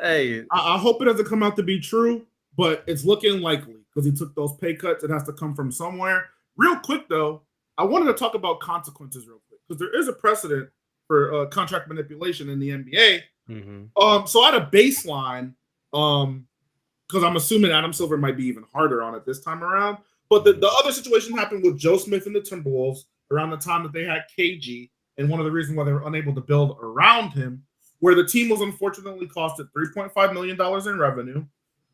Hey, I hope it doesn't come out to be true, but it's looking likely because he took those pay cuts. It has to come from somewhere. Real quick though, I wanted to talk about consequences real quick because there is a precedent for contract manipulation in the NBA. Mm-hmm. So at a baseline, because I'm assuming Adam Silver might be even harder on it this time around. But the other situation happened with Joe Smith and the Timberwolves around the time that they had KG, and one of the reasons why they were unable to build around him, where the team was unfortunately costed $3.5 million in revenue.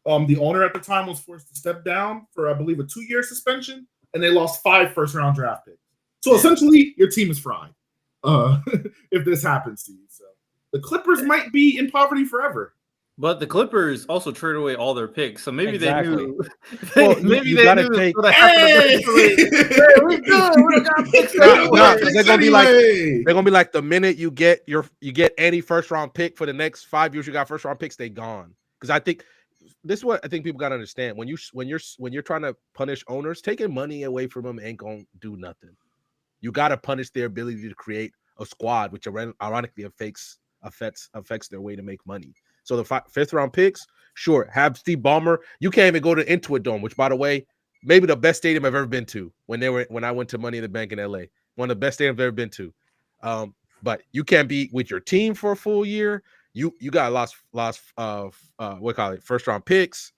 The owner at the time was forced to step down for, I believe, a 2-year suspension, and they lost 5 first-round draft picks. So essentially, your team is fried if this happens to you. So the Clippers might be in poverty forever. But the Clippers also traded away all their picks, so maybe they knew. Well, maybe they knew take. Hey, we good. We don't got picks. They're gonna be like the minute you get any first round pick for the next 5 years, you got first round picks, they gone. Because I think this is what I think people gotta understand. When you're trying to punish owners, taking money away from them ain't gonna do nothing. You gotta punish their ability to create a squad, which ironically affects their way to make money. So the 5th round picks, sure, have Steve Ballmer. You can't even go to Intuit Dome, which, by the way, maybe the best stadium I've ever been to when I went to Money in the Bank in LA. One of the best stadiums I've ever been to. But you can't be with your team for a full year. You got lost first round picks.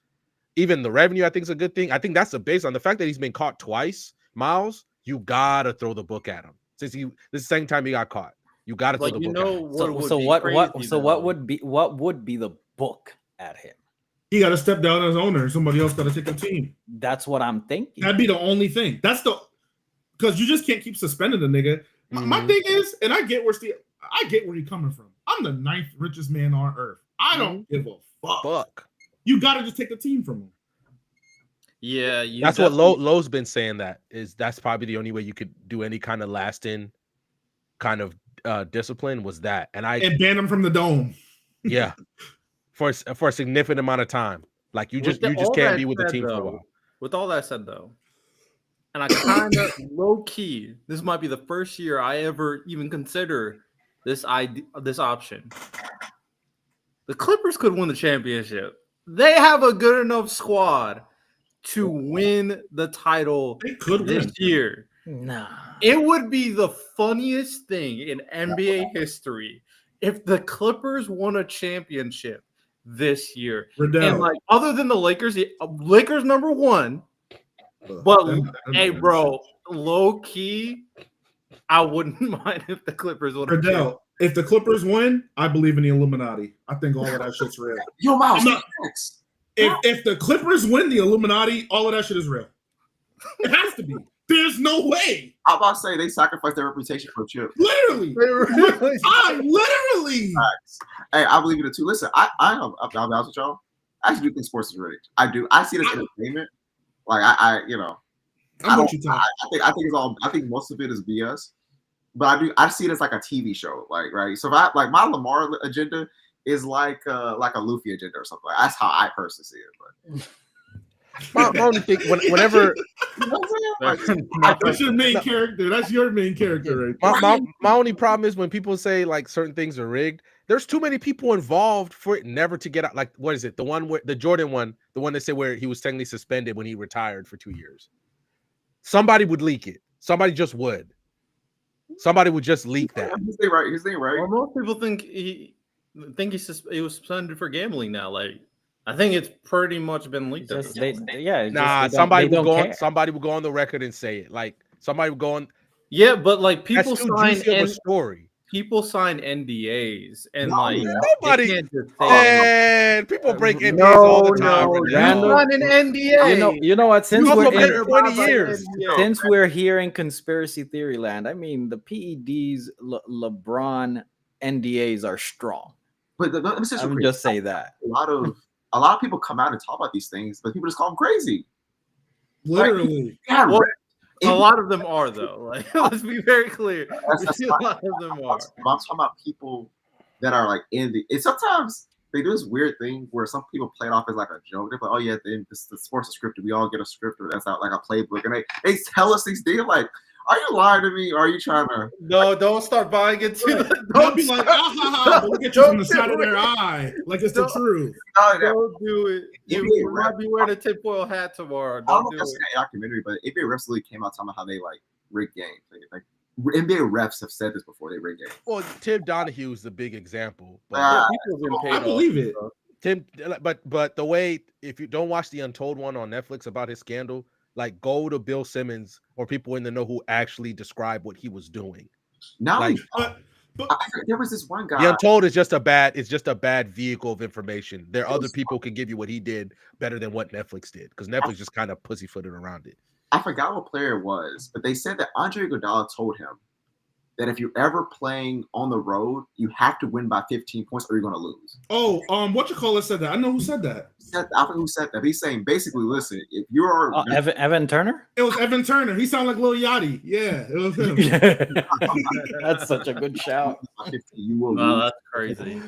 Even the revenue, I think, is a good thing. I think that's the base on the fact that he's been caught twice. Miles, you gotta throw the book at him. This is the second time he got caught. You got to throw the book at him. What would be the book at him? He got to step down as owner. Somebody else got to take the team. That's what I'm thinking. That'd be the only thing. Because you just can't keep suspending the nigga. My thing is, and I get where you're coming from. I'm the 9th richest man on earth. I don't give a fuck. You got to just take the team from him. Yeah, that's what Lowe's been saying. That's probably the only way you could do any kind of lasting kind of discipline was that, and ban him from the dome. Yeah, for a significant amount of time. Like you just can't be with the team for a while. With all that said, though, and I kind of low key, this might be the first year I ever even consider this option. The Clippers could win the championship. They have a good enough squad to win the title this year. Nah. It would be the funniest thing in NBA history if the Clippers won a championship this year. And like, other than the Lakers number 1. But hey, bro, low key, I wouldn't mind if the Clippers won. Riddell, if the Clippers win, I believe in the Illuminati. I think all of that shit's real. Yo, Miles, if the Clippers win the Illuminati, all of that shit is real. It has to be. There's no way. I'm about to say they sacrificed their reputation for a chip. Literally. Literally. Hey, I believe in it too. Listen, I'll be honest with y'all. I actually do think sports is rigged. I do. I see it as entertainment. Like I think most of it is BS. But I see it as like a TV show, like, right? So if my Lamar agenda is like a Luffy agenda or something. That's how I personally see it. But My only thing, whenever That's your main character. That's your main character right there. my only problem is when people say like certain things are rigged. There's too many people involved for it never to get out. Like, what is it? The one where the Jordan one, the one that said where he was technically suspended when he retired for 2 years. Somebody would leak it. Somebody just would. Somebody would just leak that. He's right. He's right. Well, most people think he was suspended for gambling now. Like, I think it's pretty much been leaked. Just, Somebody would go on the record and say it. Like somebody would go on. Yeah, but like people That's too sign juicy of a story. People sign NDAs and nobody. can't just say And people break NDAs all the time. You sign an NDA. You know what? Since You we're also in, been 20 years. since we're here in conspiracy theory land, I mean the PEDs LeBron NDAs are strong. But let me just say that a lot of people come out and talk about these things, but people just call them crazy. Literally. Yeah, Well, a lot of them are though. Like, let's be very clear. A lot of them are. I'm talking about people that are like sometimes they do this weird thing where some people play it off as like a joke. They're like, "Oh yeah, the sports is scripted. We all get a script that's not like a playbook." And they tell us these things like, "Are you lying to me? Or are you trying to?" No, don't start buying into it. They'll be like, look at you from the side of their eye, like it's the truth. Don't do it. You might be wearing a tinfoil hat tomorrow. I don't know Don't if do that's it. a documentary, but NBA refs really came out talking about how they like rig games. Like NBA refs have said this before. They rig games. Well, Tim Donahue is the big example. But People have been paid I believe it. Tim, but the way, if you don't watch the Untold one on Netflix about his scandal, like go to Bill Simmons or people in the know who actually describe what he was doing. Now, Like, there was this one guy. The Untold is just a bad vehicle of information. There are other people can give you what he did better than what Netflix did, because Netflix just kind of pussyfooted around it. I forgot what player it was, but they said that Andre Iguodala told him that if you're ever playing on the road, you have to win by 15 points or you're going to lose. Oh, what you call it said that. I know who said that. I forget who said that. He's saying basically, listen, if you're Evan Turner. It was Evan Turner. He sounded like Lil Yachty. Yeah, it was him. That's such a good shout. You will Wow, lose. that's crazy.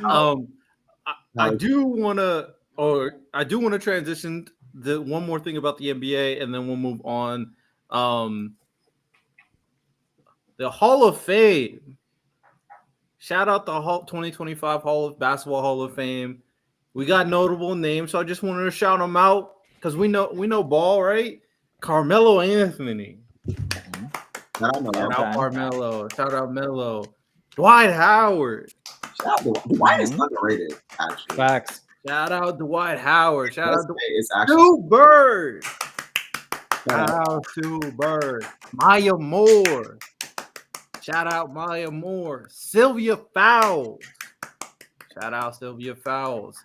I do want to transition the one more thing about the NBA, and then we'll move on. The Hall of Fame. Shout out the 2025 Basketball Hall of Fame. We got notable names, so I just wanted to shout them out because we know ball, right? Carmelo Anthony. Shout out Carmelo. Shout out Melo. Dwight Howard. Dwight is underrated, actually. Facts. Shout out Dwight Howard. Shout out it's actually Sue Bird. Shout out Sue Bird. Maya Moore. Shout out Maya Moore. Sylvia Fowles. Shout out Sylvia Fowles.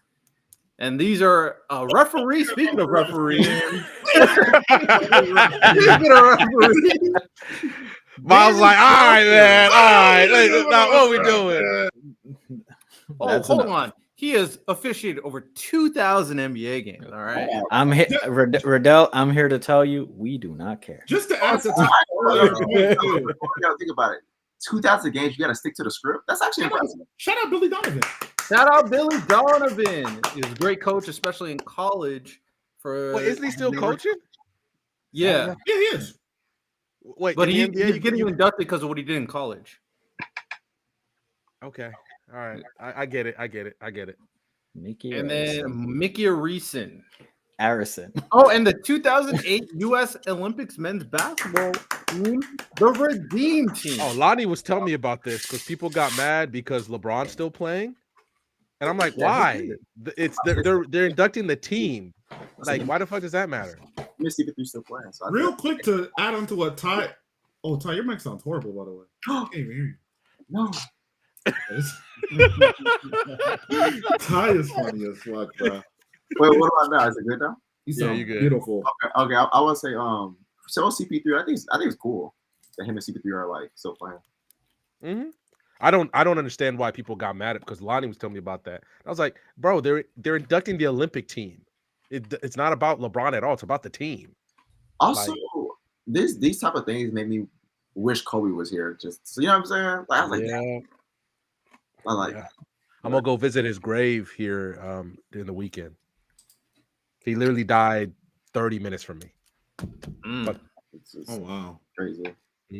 And these are referees. Speaking of referees. Miles like, all right, man. All right. Now, what are we doing? Hold on. He has officiated over 2,000 NBA games. All right. I'm here, Riddell. I'm here to tell you, we do not care. Just to add to you gotta think about it. 2,000 games, you gotta stick to the script. That's actually impressive. Shout out Billy Donovan. Shout out Billy Donovan. He's a great coach, especially in college. Wait, isn't he still coaching? Yeah. Yeah, he is. Wait, But he's getting inducted because of what he did in college. Okay. All right. I get it. Mickey and then Mickey Arison. Oh, and the 2008 U.S. Olympics men's basketball team, the Redeem team. Oh, Lonnie was telling me about this because people got mad because LeBron's still playing, and I'm like, why? They're inducting the team. Like, why the fuck does that matter? Let me see if they're still playing. So Real quick to add on to what Ty. Oh, Ty, your mic sounds horrible, by the way. I can't even hear you. No. Ty is funny as fuck, bro. Wait, what about now? Is it good now? You sound you good. beautiful. Okay. I want to say, so CP3. I think it's cool that him and CP3 are like still playing. Mm-hmm. I don't understand why people got mad at because Lonnie was telling me about that. I was like, bro, they're inducting the Olympic team. It's not about LeBron at all. It's about the team. Also, these type of things made me wish Kobe was here. Just so you know what I'm saying? Like, I was like, yeah. I like. Yeah. I'm gonna go visit his grave here during the weekend. He literally died 30 minutes from me. Mm. It's just Oh wow. crazy.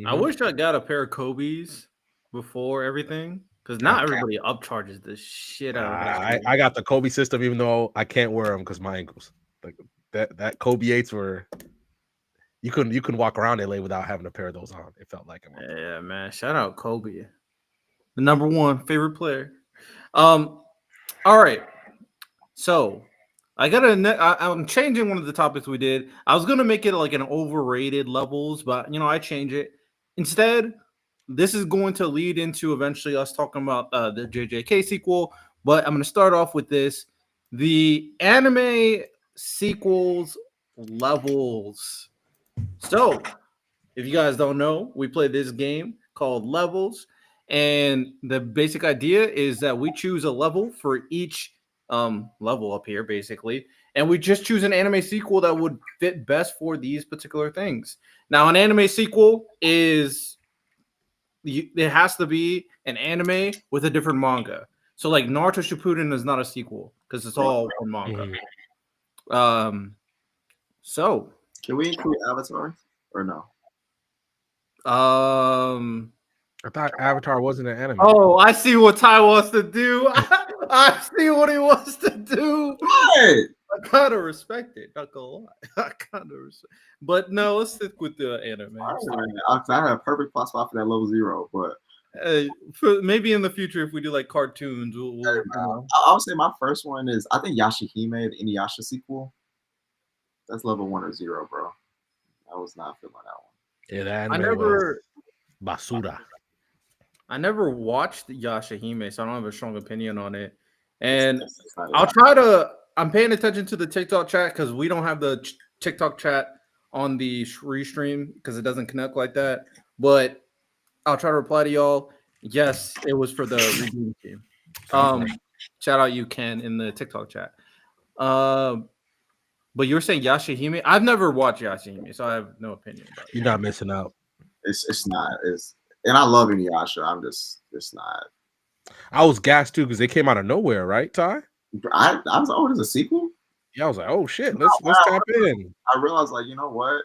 I wish I got a pair of Kobe's before everything, because not everybody upcharges the shit out of that. I got the Kobe system, even though I can't wear them because my ankles. Like that Kobe 8s were you couldn't walk around LA without having a pair of those on. It felt like it. Yeah, man. Shout out Kobe, the number one favorite player. All right. So I'm changing one of the topics we did. I was gonna make it like an overrated levels, but I change it. Instead, this is going to lead into eventually us talking about the JJK sequel. But I'm gonna start off with this: the anime sequels levels. So, if you guys don't know, we play this game called Levels, and the basic idea is that we choose a level for each level up here, basically, and we just choose an anime sequel that would fit best for these particular things. Now, an anime sequel is it has to be an anime with a different manga. So, like Naruto Shippuden is not a sequel because it's all one manga. So Can we include Avatar or no? I thought Avatar wasn't an anime. Oh, I see what Ty wants to do. I see what he wants to do. What? I kind of respect it. Not gonna lie. I kind of respect. But no, let's stick with the anime. I have a perfect spot for that level 0, but Maybe in the future, if we do like cartoons, I would say my first one is I think Yashahime, the Inuyasha sequel. That's level 1 or 0, bro. I was not feeling that one. Yeah, that anime was basura. I never watched Yashahime, so I don't have a strong opinion on it. And I'm paying attention to the TikTok chat because we don't have the TikTok chat on the restream because it doesn't connect like that. But I'll try to reply to y'all. Yes, it was for the redeem team. Shout out you, Ken, in the TikTok chat. But you were saying Yashahime? I've never watched Yashahime, so I have no opinion about it. You're not missing out. It's not. And I love Inuyasha. I'm just not. I was gassed too because they came out of nowhere, right, Ty? I was like, oh, there's a sequel? Yeah, I was like, oh shit, let's tap in. I realized, like, you know what?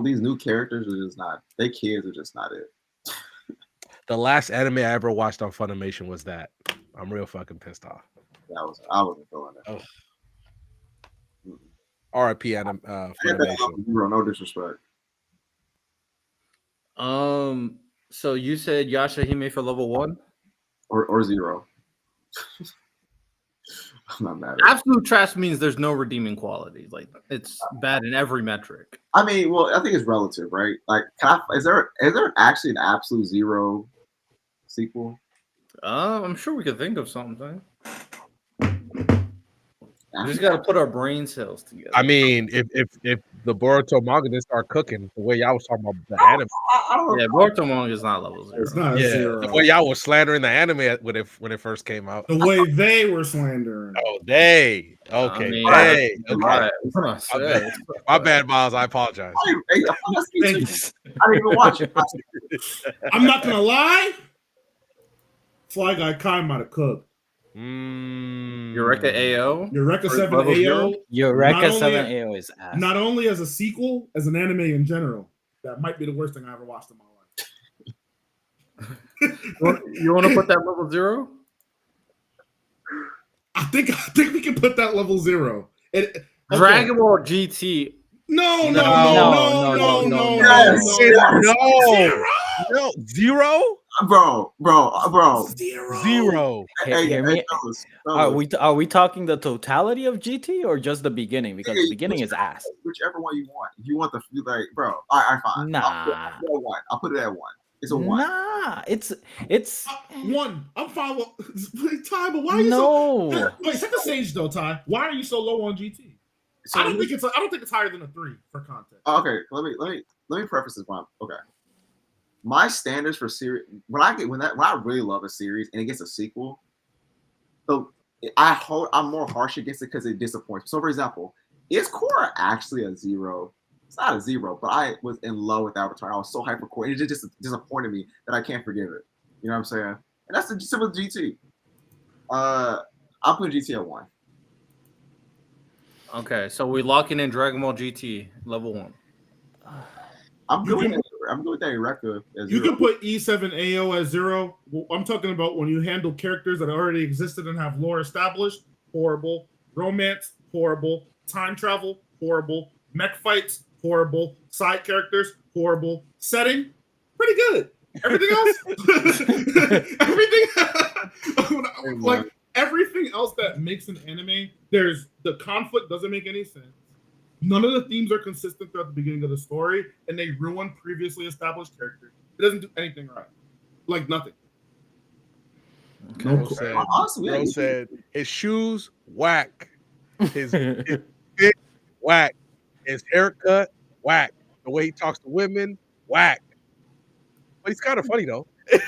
These new characters are just not, they kids are just not it. The last anime I ever watched on Funimation was that. I'm real fucking pissed off. I wasn't feeling it. RIP Funimation. No disrespect. So you said Yashahime for level 1? Or 0. I'm not mad. Absolute trash means there's no redeeming quality. Like it's bad in every metric. I mean, well, I think it's relative, right? Like, is there actually an absolute 0 sequel? I'm sure we could think of something. We just got to put our brain cells together. I mean, if the Boruto manga didn't start cooking the way y'all was talking about the anime, yeah, Boruto manga is not level 0. It's not a 0. The way y'all was slandering the anime when it first came out. The way they were slandering. Oh, they. Okay, I mean, they. Okay. Right. My bad, Miles. I apologize. Thanks. I didn't even watch it. I'm not gonna lie. Fly Guy Kai might have cooked. Eureka AO? Eureka 7 AO. Eureka 7 AO is ass. Not only as a sequel, as an anime in general. That might be the worst thing I ever watched in my life. You want to put that level 0? I think we can put that level 0. Dragon Ball GT. No. Zero? Bro. Zero. Are we talking the totality of GT or just the beginning? Because the beginning is ass. Whichever one you want. If you want bro. All right, fine. Nah. I'll put it at 1. It's a 1. Nah, it's 1. I'm fine with Ty, but why are you no. Wait, set the stage though, Ty. Why are you so low on GT? So I don't think it's higher than a 3 for context. Okay, let me preface this one. Okay. My standards for series when I really love a series and it gets a sequel, so I'm more harsh against it because it disappoints. So for example, is Korra actually a 0? It's not a 0, but I was in love with Avatar. I was so hyped for Korra, and it just disappointed me that I can't forgive it. You know what I'm saying? And that's the simple GT. I'll put GT at 1. Okay, so we locking in Dragon Ball GT level 1. I'm You good. can- I'm good with that Eureka. You can put E7AO as 0. I'm talking about when you handle characters that already existed and have lore established. Horrible. Romance, horrible. Time travel, horrible. Mech fights, horrible. Side characters, horrible. Setting, pretty good. Everything else, everything like everything else that makes an anime. There's the conflict doesn't make any sense. None of the themes are consistent throughout the beginning of the story, and they ruin previously established characters. It doesn't do anything right. Like nothing. Bro said, Honestly, bro said his shoes whack, his dick whack, his haircut whack, the way he talks to women whack. But he's kind of funny though. we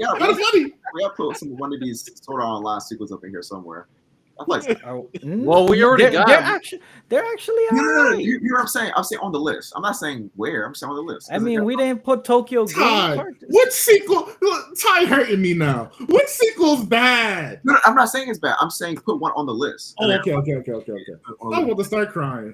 gotta put one of these Sword Art Online sequels up in here somewhere. I like. Well, we already got. They're actually. No. You know what I'm saying? I'm saying on the list. I'm not saying where. I'm saying on the list. I mean, we didn't put Tokyo Ty, what sequel? Ty hurting me now. What sequel's bad? No, I'm not saying it's bad. I'm saying put one on the list. Oh, okay. I want to start crying.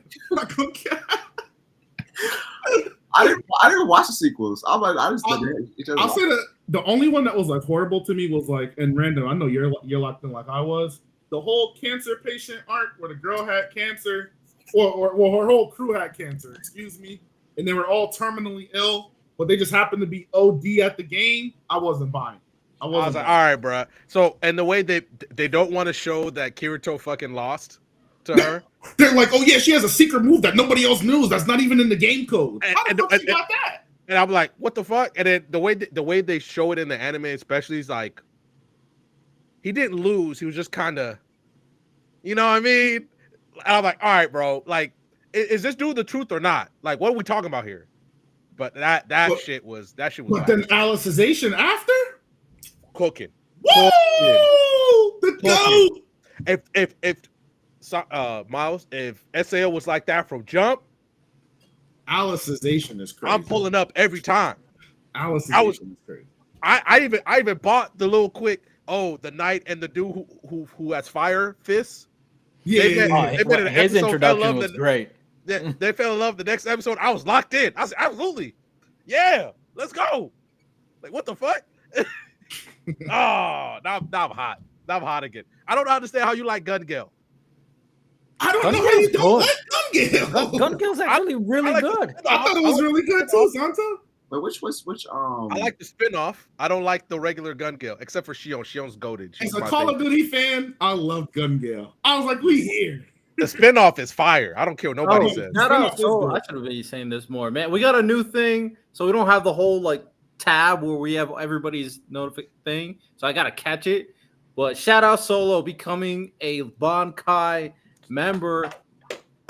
I didn't watch the sequels. I'll say that the only one that was like horrible to me was like, and random. I know you're locked in like I was. The whole cancer patient arc where the girl had cancer, or her whole crew had cancer. Excuse me, and they were all terminally ill, but they just happened to be OD at the game. I wasn't buying. I was like, all right, bro. So, and the way they don't want to show that Kirito fucking lost to her. They're like, oh yeah, she has a secret move that nobody else knows. That's not even in the game code. How the fuck she got that? And I'm like, what the fuck? And then the way they show it in the anime, especially, is like he didn't lose. He was just kind of, you know what I mean? And I'm like, all right, bro. Like, is this dude the truth or not? Like, what are we talking about here? But that shit was. But bad. Then Alicization after cooking. Woo! The goat. If Miles, if SAO was like that from jump, Alicization is crazy. I'm pulling up every time. Alicization is crazy. I even bought the little quick. Oh, the knight and the dude who has fire fists. Yeah, his introduction was great. They fell in love. The next episode, I was locked in. I said, absolutely, yeah, let's go. Like, what the fuck? Now I'm hot. Now I'm hot again. I don't understand how you like Gun Gale. I don't know how you don't like Gun Gale. Gun Gale's actually really good. I thought it was really good too, Santa. But which I like the spinoff. I don't like the regular Gun Gale, except for Shion. Shion's goated. As a Call of Duty fan, I love Gun Gale. I was like, we here. The spinoff is fire. I don't care what nobody says. I should have been saying this more, man. We got a new thing, so we don't have the whole like tab where we have everybody's notification thing. So I gotta catch it. But shout out Solo becoming a Bankai member.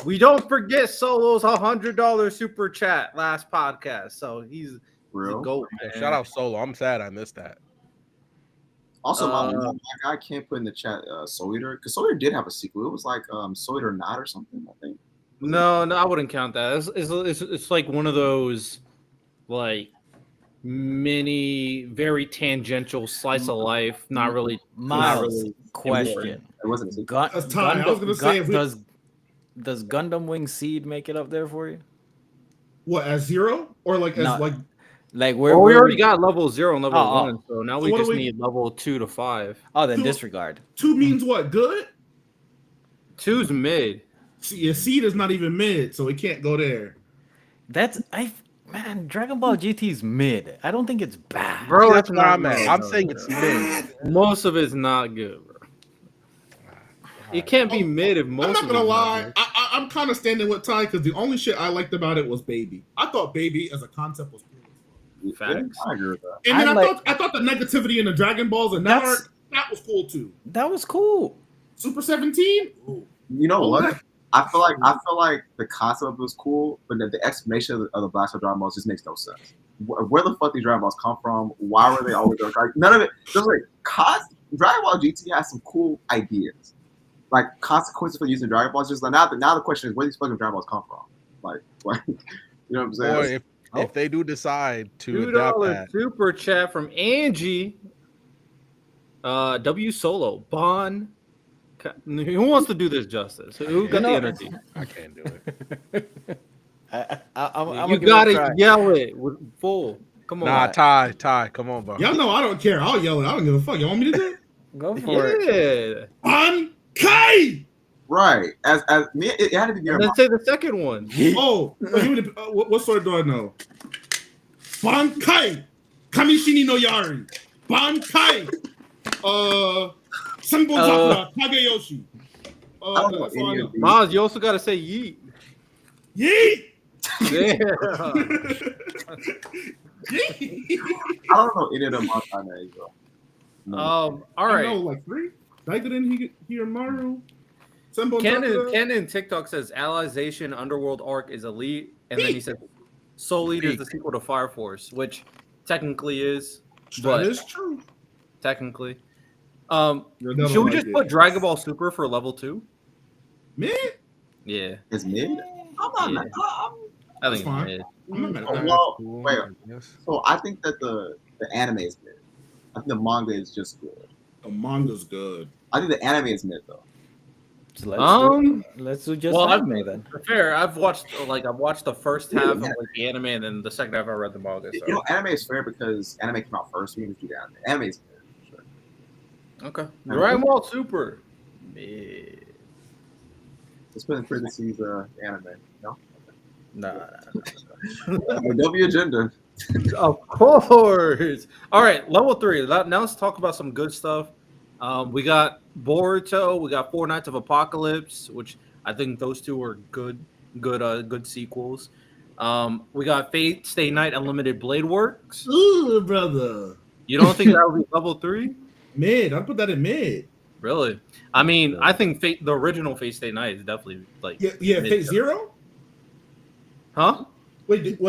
We don't forget Solo's $100 super chat last podcast. So he's real. GOAT, shout out Solo. I'm sad I missed that. Also, my guy can't put in the chat Soul Eater, because Soul Eater did have a sequel. It was like Soul Eater Not or something, I think. No, I wouldn't count that. It's like one of those like mini, very tangential slice of life. Not really. Question. It wasn't. Does Gundam Wing Seed make it up there for you? What, as 0 or like as like we already got level 0 and level 1, so now we just need level 2 to 5. Oh, then disregard. 2 means what? Good. 2's mid. See, Seed is not even mid, so it can't go there. Man, Dragon Ball GT's mid. I don't think it's bad, bro. That's where I'm at. I'm saying it's mid. Most of it's not good, bro. It can't be mid if most. I'm not gonna lie. I'm kind of standing with Ty because the only shit I liked about it was Baby. I thought Baby as a concept was cool. Facts. I agree with that. And then I thought the negativity in the Dragon Balls and that was cool too. That was cool. Super 17. Ooh. You know what? I feel like the concept of it was cool, but the explanation of the Black Star Dragon Balls just makes no sense. Where the fuck these Dragon Balls come from? Why were they always like none of it? Just like Dragon Ball GT has some cool ideas, like consequences for using Dragon Balls. Just like now the question is where these fucking Dragon Balls come from? Like you know what I'm saying? Or if they do decide to adapt that. Super chat from Angie. W Solo Bon Who wants to do this justice? Who got the energy? I can't do it. I'm You gotta yell it with full. Come on. Nah, Ty, come on, bro. Y'all know I don't care. I'll yell it. I don't give a fuck. Y'all want me to do it? Go for it. Yeah. Bankai! Right. As me, it had to be And then say the second one. Oh, what sword do I know? Bankai! Kamishini no Yari. Bankai! Senbon Kageyoshi. I don't know That's all I any know. of these. Miles, you also gotta say yeet. Yeet! Yeah. I don't know any of them on names, bro. No. All I right. know like 3. Daigoden Hiyamaru. Senbon Canon TikTok says Alliization Underworld arc is elite, and then he said Soul Eater is the sequel to Fire Force, which technically is. That is true. Technically. Should Should we just put Dragon Ball Super for level 2? Mid? Yeah. It's mid. I'm not. I think it's fine. mid. I'm not mad at that. Well, Cool, wait. yes. So I think that the anime is mid. I think the manga is just good. The manga's good. I think the anime is mid though. So let's do just I've anime then. fair. I've watched the first half of the anime, and then the second half I read the manga. So. You know, anime is fair because anime came out first. We need to do anime. Anime is mid. Sure. Okay. Dragon Ball Super. Mid. Let's put in parentheses anime. No. Nah. W agenda. Of course. All right, level 3. Now let's talk about some good stuff. We got Boruto. We got Four Nights of Apocalypse, which I think those two are good sequels. We got Fate Stay Night Unlimited Blade Works. Ooh, brother. You don't think that would be level 3? Mid. I'd put that in mid. Really? I mean, I think the original Fate Stay Night is definitely like Yeah, Fate Zero? Huh? Wait.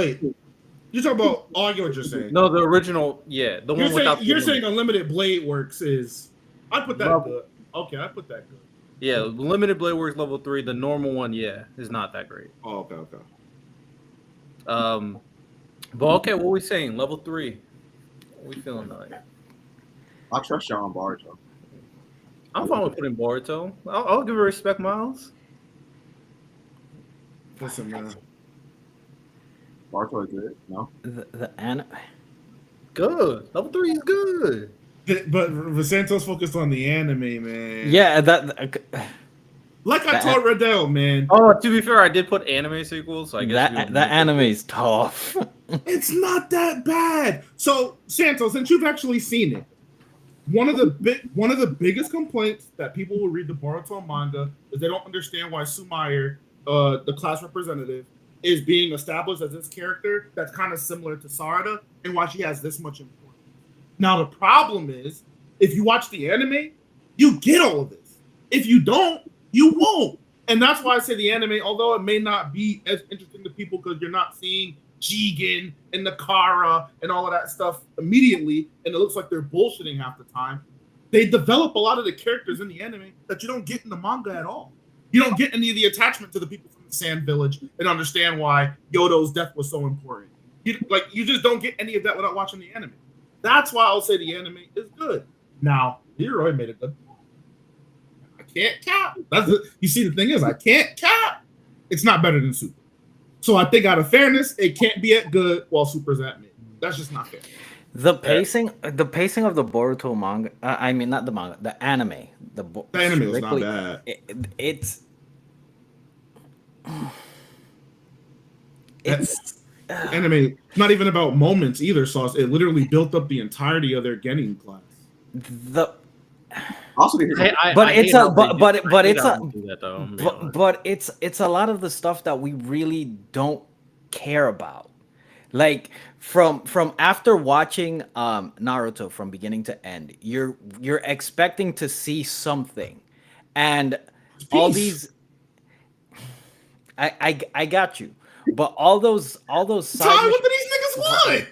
You're talking about I get what you're saying. No, the original, yeah. The one without You're saying Unlimited Blade Works is I'd put that good. Okay, I put that good. Yeah, Limited Blade Works level 3. The normal one, yeah, is not that great. Oh, okay. But okay, what are we saying? Level 3. What we feeling like? I trust y'all on Boruto. I'm fine with putting Boruto. I'll give it respect, Miles. Listen, man. Boruto is good. No. The anime. Good. Level 3 is good. But Santos focused on the anime, man. Yeah, Like I told Riddell, man. Oh, to be fair, I did put anime sequels. So I guess that anime is tough. It's not that bad. So, Santos, since you've actually seen it, one of the biggest complaints that people who read the Boruto manga is they don't understand why Sumair, the class representative, is being established as this character that's kind of similar to Sarada, and why she has this much importance. Now, the problem is, if you watch the anime, you get all of this. If you don't, you won't. And that's why I say the anime, although it may not be as interesting to people because you're not seeing Jigen and Nakara and all of that stuff immediately, and it looks like they're bullshitting half the time, they develop a lot of the characters in the anime that you don't get in the manga at all. You don't get any of the attachment to the people from the Sand Village and understand why Yodo's death was so important. You just don't get any of that without watching the anime. That's why I'll say the anime is good. Now, Leroy made a good point. I can't cap. You see, the thing is, I can't cap. It's not better than Super. So I think out of fairness, it can't be at good while Super's at mid. That's just not fair. The pacing of the Boruto manga. I mean, not the manga, the anime. The anime was not bad. It's anime. Not even about moments either. Sauce. It literally built up the entirety of their Genin class. Also, it's a lot of the stuff that we really don't care about. Like from after watching Naruto from beginning to end, you're expecting to see something, and all these. I got you, but all those side. Ty, what do these niggas want?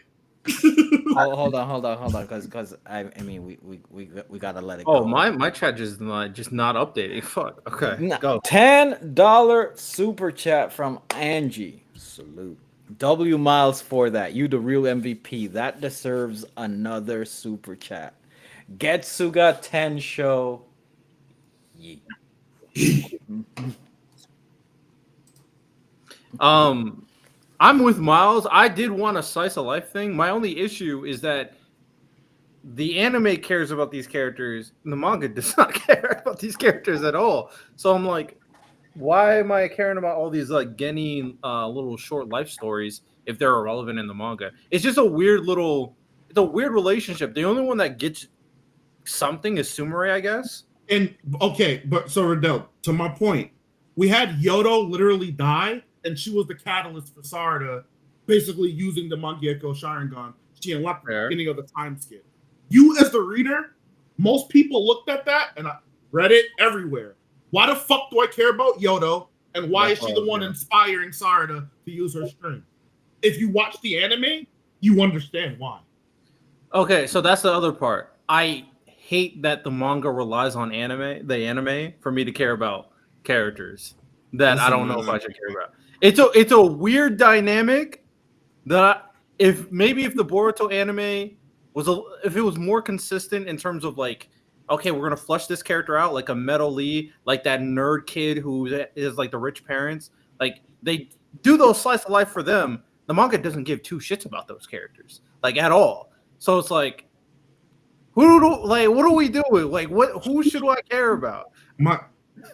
Hold on, because I mean we gotta let it go. Oh, my chat just not updating. Fuck. Okay, go. $10 super chat from Angie. Salute. W Miles for that. You the real MVP. That deserves another super chat. Getsuga 10 show. Yeah. I'm with Miles. I did want a slice of life thing. My only issue is that the anime cares about these characters, and the manga does not care about these characters at all. So I'm like, why am I caring about all these like Geni little short life stories if they're irrelevant in the manga? It's just a weird relationship. The only one that gets something is Sumire, I guess. And okay, but so Riddell, to my point, we had Yodo literally die, and she was the catalyst for Sarada basically using the Mangekyou Sharingan. She unlocked the beginning of the time skip. You, as the reader, most people looked at that and I read it everywhere. Why the fuck do I care about Yodo? And why is she the one inspiring Sarada to use her strength? If you watch the anime, you understand why. Okay, so that's the other part. I hate that the manga relies on the anime, for me to care about characters that I don't know if I should care about. It's a weird dynamic that if the Boruto anime if it was more consistent in terms of like, okay, we're gonna flush this character out like a Metal Lee, like that nerd kid who is like the rich parents, like they do those slice of life for them. The manga doesn't give two shits about those characters like at all. So it's like, what are we doing? Like, who should I care about?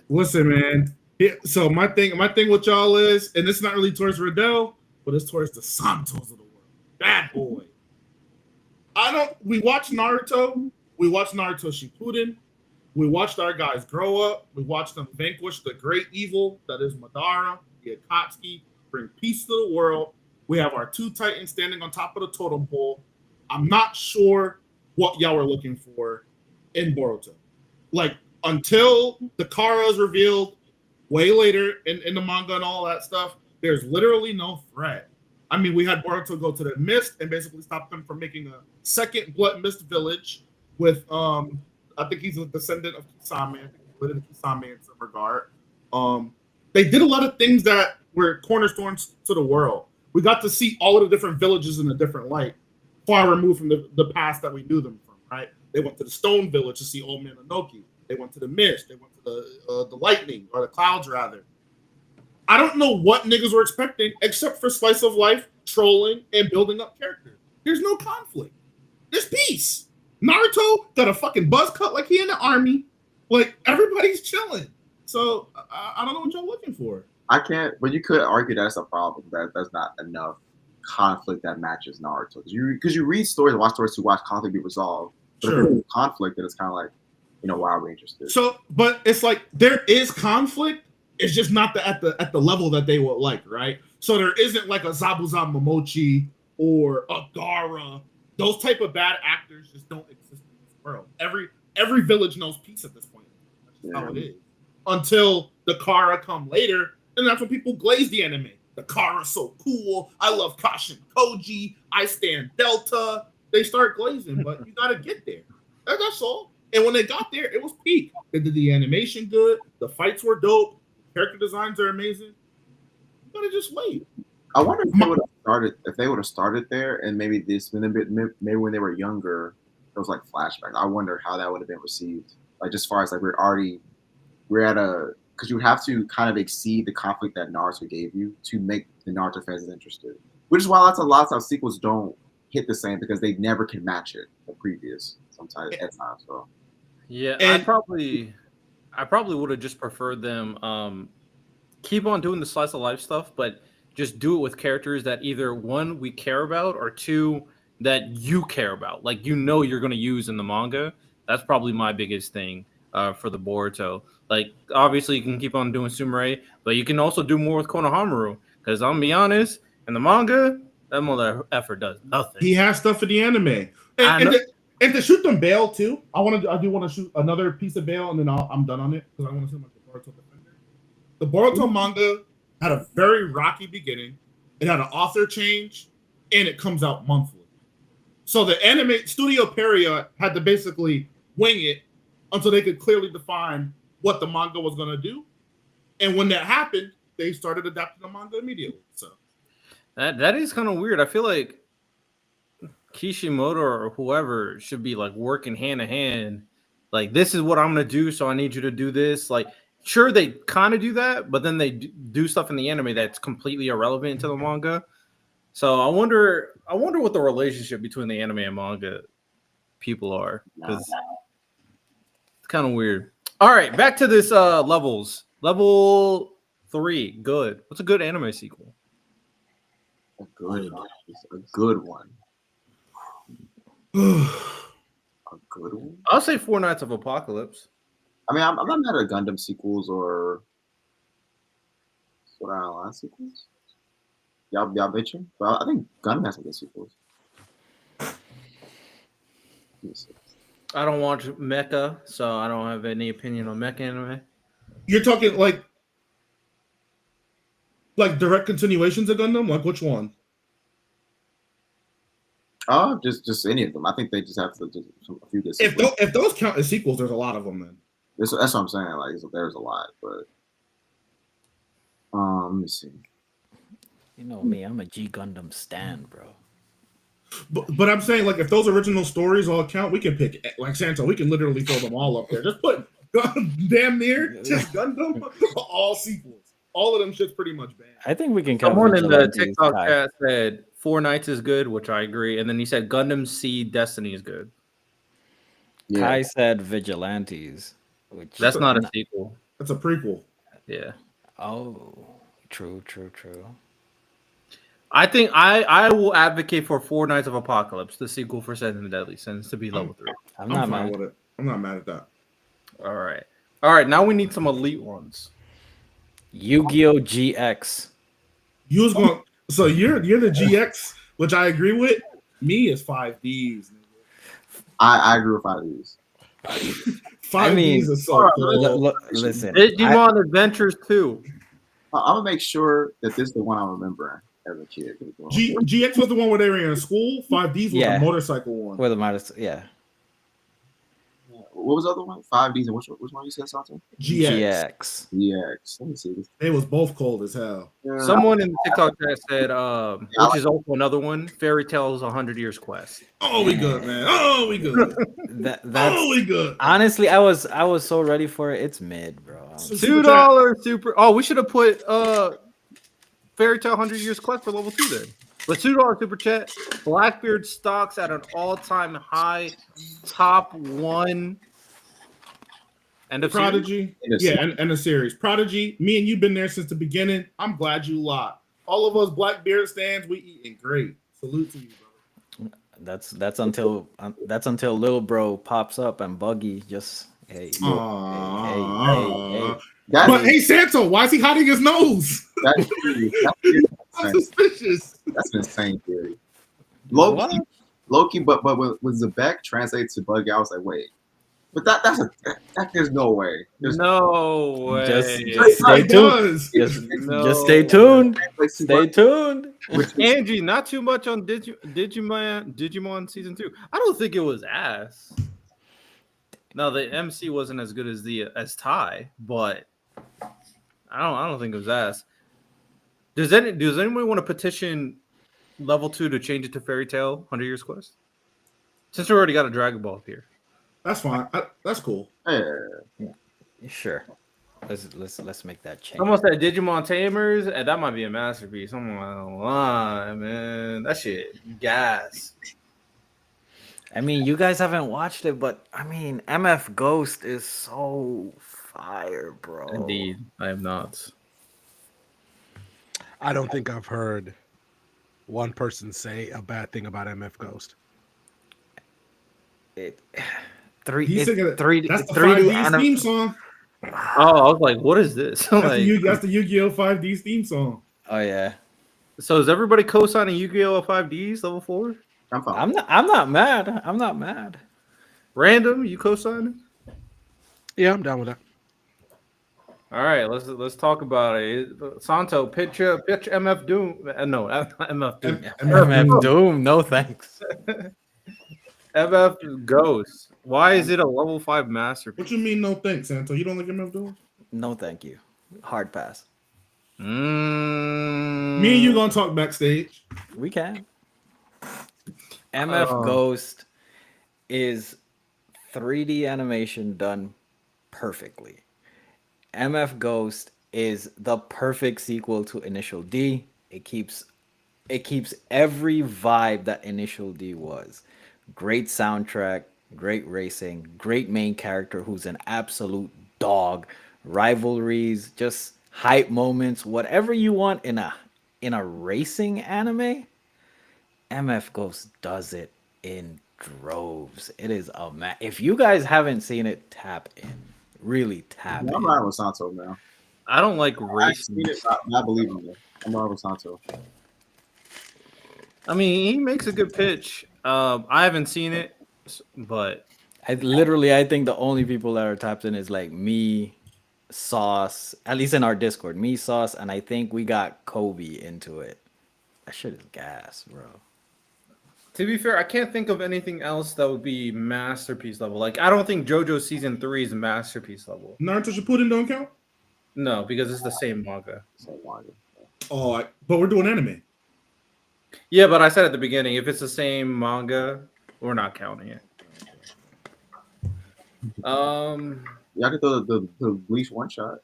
Listen, man. So my thing with y'all is, and it's not really towards Riddell, but it's towards the Santos of the world. Bad boy. We watched Naruto. We watched Naruto Shippuden. We watched our guys grow up. We watched them vanquish the great evil that is Madara, the Akatsuki, bring peace to the world. We have our two titans standing on top of the totem pole. I'm not sure what y'all were looking for in Boruto. Like, until the Kara is revealed way later in the manga and all that stuff, there's literally no threat. I mean, we had Boruto go to the Mist and basically stop them from making a second Blood Mist village with, I think he's a descendant of Kisame. I think he lived in Kisame in some regard. They did a lot of things that were cornerstones to the world. We got to see all of the different villages in a different light, far removed from the past that we knew them from, right? They went to the Stone Village to see Old Man Inoki. They went to the Mist. They went to the Lightning, or the Clouds, rather. I don't know what niggas were expecting, except for slice of life, trolling, and building up characters. There's no conflict. There's peace. Naruto got a fucking buzz cut like he in the army. Like, everybody's chilling. So, I don't know what y'all looking for. I can't, but you could argue that's a problem. That's not enough conflict that matches Naruto. Because you read stories and watch stories to watch conflict be resolved. But if there's conflict, then it's kind of like, why are we interested? So, but it's like there is conflict. It's just not at the level that they would like, right? So there isn't like a Zabuza Momochi or a Gaara. Those type of bad actors just don't exist in this world. Every village knows peace at this point. That's just how it is. Until the Kara come later, and that's when people glaze the anime. The Kara's so cool. I love Kashin Koji. I stand Delta. They start glazing, but you gotta get there. That's all. And when they got there, it was peak. They did the animation good. The fights were dope. Character designs are amazing. You gotta just wait. I wonder if they would have started there, and maybe when they were younger, it was like flashbacks. I wonder how that would have been received. Like, just as far as like we're at a, because you would have to kind of exceed the conflict that Naruto gave you to make the Naruto fans interested. Which is why lots of sequels don't hit the same, because they never can match it the previous sometimes at times. So yeah, I probably would have just preferred them keep on doing the slice of life stuff, but just do it with characters that either one we care about or two that you care about, like you're going to use in the manga. That's probably my biggest thing for the Boruto. Like, obviously you can keep on doing Sumire, but you can also do more with Konohamaru, because I'm gonna be honest, in the manga, that mother effer does nothing. He has stuff for the anime, and to shoot them bail too. I do want to shoot another piece of bail, and then I'm done on it, because I want to see the Boruto defender. The Boruto manga had a very rocky beginning. It had an author change, and it comes out monthly. So the anime Studio Peria had to basically wing it until they could clearly define what the manga was going to do. And when that happened, they started adapting the manga immediately. So that is kind of weird. I feel like Kishimoto or whoever should be like working hand in hand. Like, this is what I'm going to do, so I need you to do this. Like, sure they kind of do that, but then they do stuff in the anime that's completely irrelevant to the manga. So I wonder what the relationship between the anime and manga people are, because it's kind of weird. All right, back to this levels. Level 3, good. What's a good anime sequel? A good one. A good one. I'll say Four Nights of Apocalypse. I mean, I'm not mad at Gundam sequels or Sword Art Online sequels. Y'all bitching? But I think Gundam has some good sequels. I don't watch mecha, so I don't have any opinion on mecha anime. You're talking like direct continuations of Gundam? Like which one? Just any of them. I think they just have to just a few good If sequels. if those count as sequels, there's a lot of them then. That's what I'm saying. Like there's a lot, but let me see. You know me, I'm a G Gundam stan, bro. But I'm saying, like, if those original stories all count, we can pick, like Santo, we can literally throw them all up there. Just put damn near just Gundam, all sequels. All of them shit's pretty much banned. I think we can count. Someone in the Vigilantes TikTok high. chat said Four Nights is good, which I agree, and then he said Gundam Seed Destiny is good. Yeah. Kai said Vigilantes, which That's not a sequel. That's a prequel. Yeah. Oh, true. I think I will advocate for Four Nights of Apocalypse, the sequel for Seven of the Deadly Sins, to be level 3. I'm I'm not fine mad. with it. I'm not mad at that. All right. Now we need some elite ones. Yu-Gi-Oh GX. You was going, so you're the GX, which I agree with. Me is 5Ds. I agree with 5 Ds. 5Ds is so cool. Listen, Digimon Adventures 2. I'm gonna make sure that this is the one I'm remembering as a kid. GX was the one where they were in school. 5Ds was Yeah. the motorcycle one. where the minus, yeah, What was the other one? 5 Ds and which one you said something? GX. EX. Let me see this. They was both cold as hell. Someone in the TikTok chat said, which is also another one, Fairy Tales 100 Years Quest. Oh, we good, man. Oh, we good. that's We good. honestly, I was so ready for it. It's mid, bro. $2 super. Oh, we should have put Fairy Tale 100 Years Quest for level 2 then. But $2 super chat. Blackbeard stocks at an all-time high, top 1. End of series? Prodigy, and a series. Prodigy, me and you've been there since the beginning. I'm glad you lot. All of us Blackbeard stands, we eating great. Salute to you, brother. That's until little bro pops up and Buggy just hey. But hey, Santo, why is he hiding his nose? That's I'm suspicious. That's an insane theory. Loki, but when Zebek translates to Buggy, I was like, wait. But there's no way. No way. Just stay tuned. Just stay tuned. Stay tuned. Angie, not too much on Digimon season 2. I don't think it was ass. No, the MC wasn't as good as Ty, but I don't think it was ass. Does anyone want to petition level 2 to change it to Fairy Tale 100 Years Quest? Since we already got a Dragon Ball here. That's fine. That's cool. Yeah. Sure. Let's make that change. Almost at Digimon Tamers, and that might be a masterpiece. I'm not lying, man. That shit gas. I mean, you guys haven't watched it, but I mean, MF Ghost is so fire, bro. Indeed, I have not. I don't think I've heard one person say a bad thing about MF Ghost. He's singing it. That's the 3D 5Ds theme song. Oh, I was like, what is this? That's the Yu-Gi-Oh 5Ds theme song. Oh yeah. So is everybody co-signing Yu-Gi-Oh 5Ds level 4? I'm fine. I'm not mad. I'm not mad. Random, you co-signing? Yeah, I'm down with that. All right, let's talk about it. Santo, pitch MF Doom. No, MF Doom. MF Doom, no thanks. MF Ghost. Why is it a level 5 masterpiece? What you mean no thanks, Santo? You don't like MF Doom? No, thank you. Hard pass. Me and you gonna talk backstage. We can. MF Ghost is 3D animation done perfectly. MF Ghost is the perfect sequel to Initial D. It keeps every vibe that Initial D was. Great soundtrack, great racing, great main character who's an absolute dog. Rivalries, just hype moments, whatever you want in a racing anime. MF Ghost does it in droves. It is a if you guys haven't seen it, tap in. Really tap I'm in. riding with Santo, man. I don't like I've racing. seen it. I believe in it. I'm riding with Santo. I mean, he makes a good pitch. I haven't seen it, but I think the only people that are tapped in is like me, Sauce, at least in our Discord, me, Sauce, and I think we got Kobe into it. That shit is gas, bro. to be fair, I can't think of anything else that would be masterpiece level. Like, I don't think JoJo season 3 is masterpiece level. Naruto Shippuden don't count. No, because it's the same manga. Oh, but we're doing anime. Yeah, but I said at the beginning, if it's the same manga, we're not counting it. Y'all get the Bleach one shot.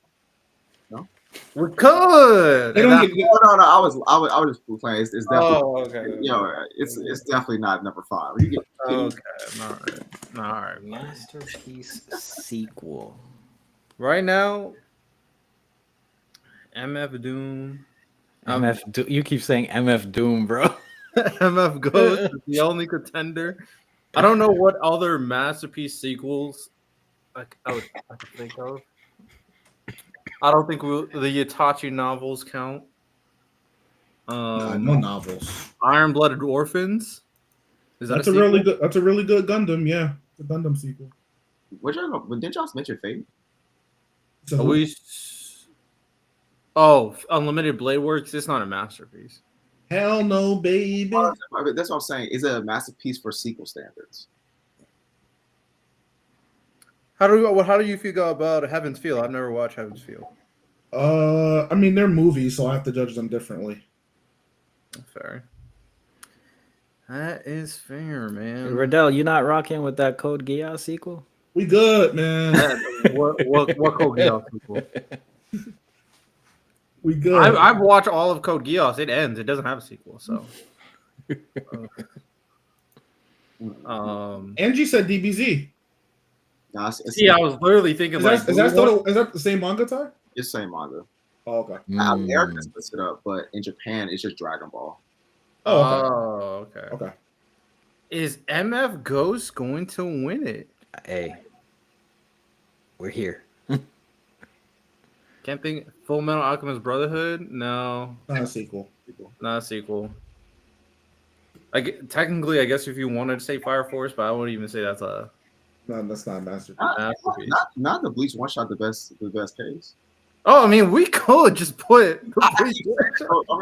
We could. They don't get, No. I was just playing. It's definitely. Oh, okay. You know, it's definitely not number 5. You get, Okay. All right. Masterpiece sequel. Right now, MF Doom. You keep saying MF Doom, bro. MF Ghost is the only contender. I don't know what other masterpiece sequels I could think of. I don't think the Itachi novels count. no novels. Iron-Blooded Orphans. Is that That's a a sequel? really good. That's a really good Gundam. Yeah, the Gundam sequel. didn't y'all mention Fate? So Unlimited Blade Works. It's not a masterpiece. hell no, baby. That's what I'm saying. Is it a masterpiece for sequel standards? How do you feel about Heaven's Feel? I've never watched Heaven's Feel. I mean they're movies, so I have to judge them differently. Fair. That is fair, man. Riddell, you not rocking with that Code Geass sequel? We good, man. what Code Geass sequel? We good. I've watched all of Code Geass. It ends. It doesn't have a sequel, so. Angie said DBZ. Nah, I was literally thinking Is like, that the same manga type? it's the same manga. Oh, okay. America splits it up, but in Japan it's just Dragon Ball. Oh, okay. okay. Okay. Is MF Ghost going to win it? Hey, we're here. Can't think. Full Metal Alchemist Brotherhood? No, Not a sequel. not a sequel. Technically, I guess if you wanted to say Fire Force, but I wouldn't even say that's a No, that's not a masterpiece. masterpiece. Not the Bleach one shot the best case. Oh, I mean, we could just put.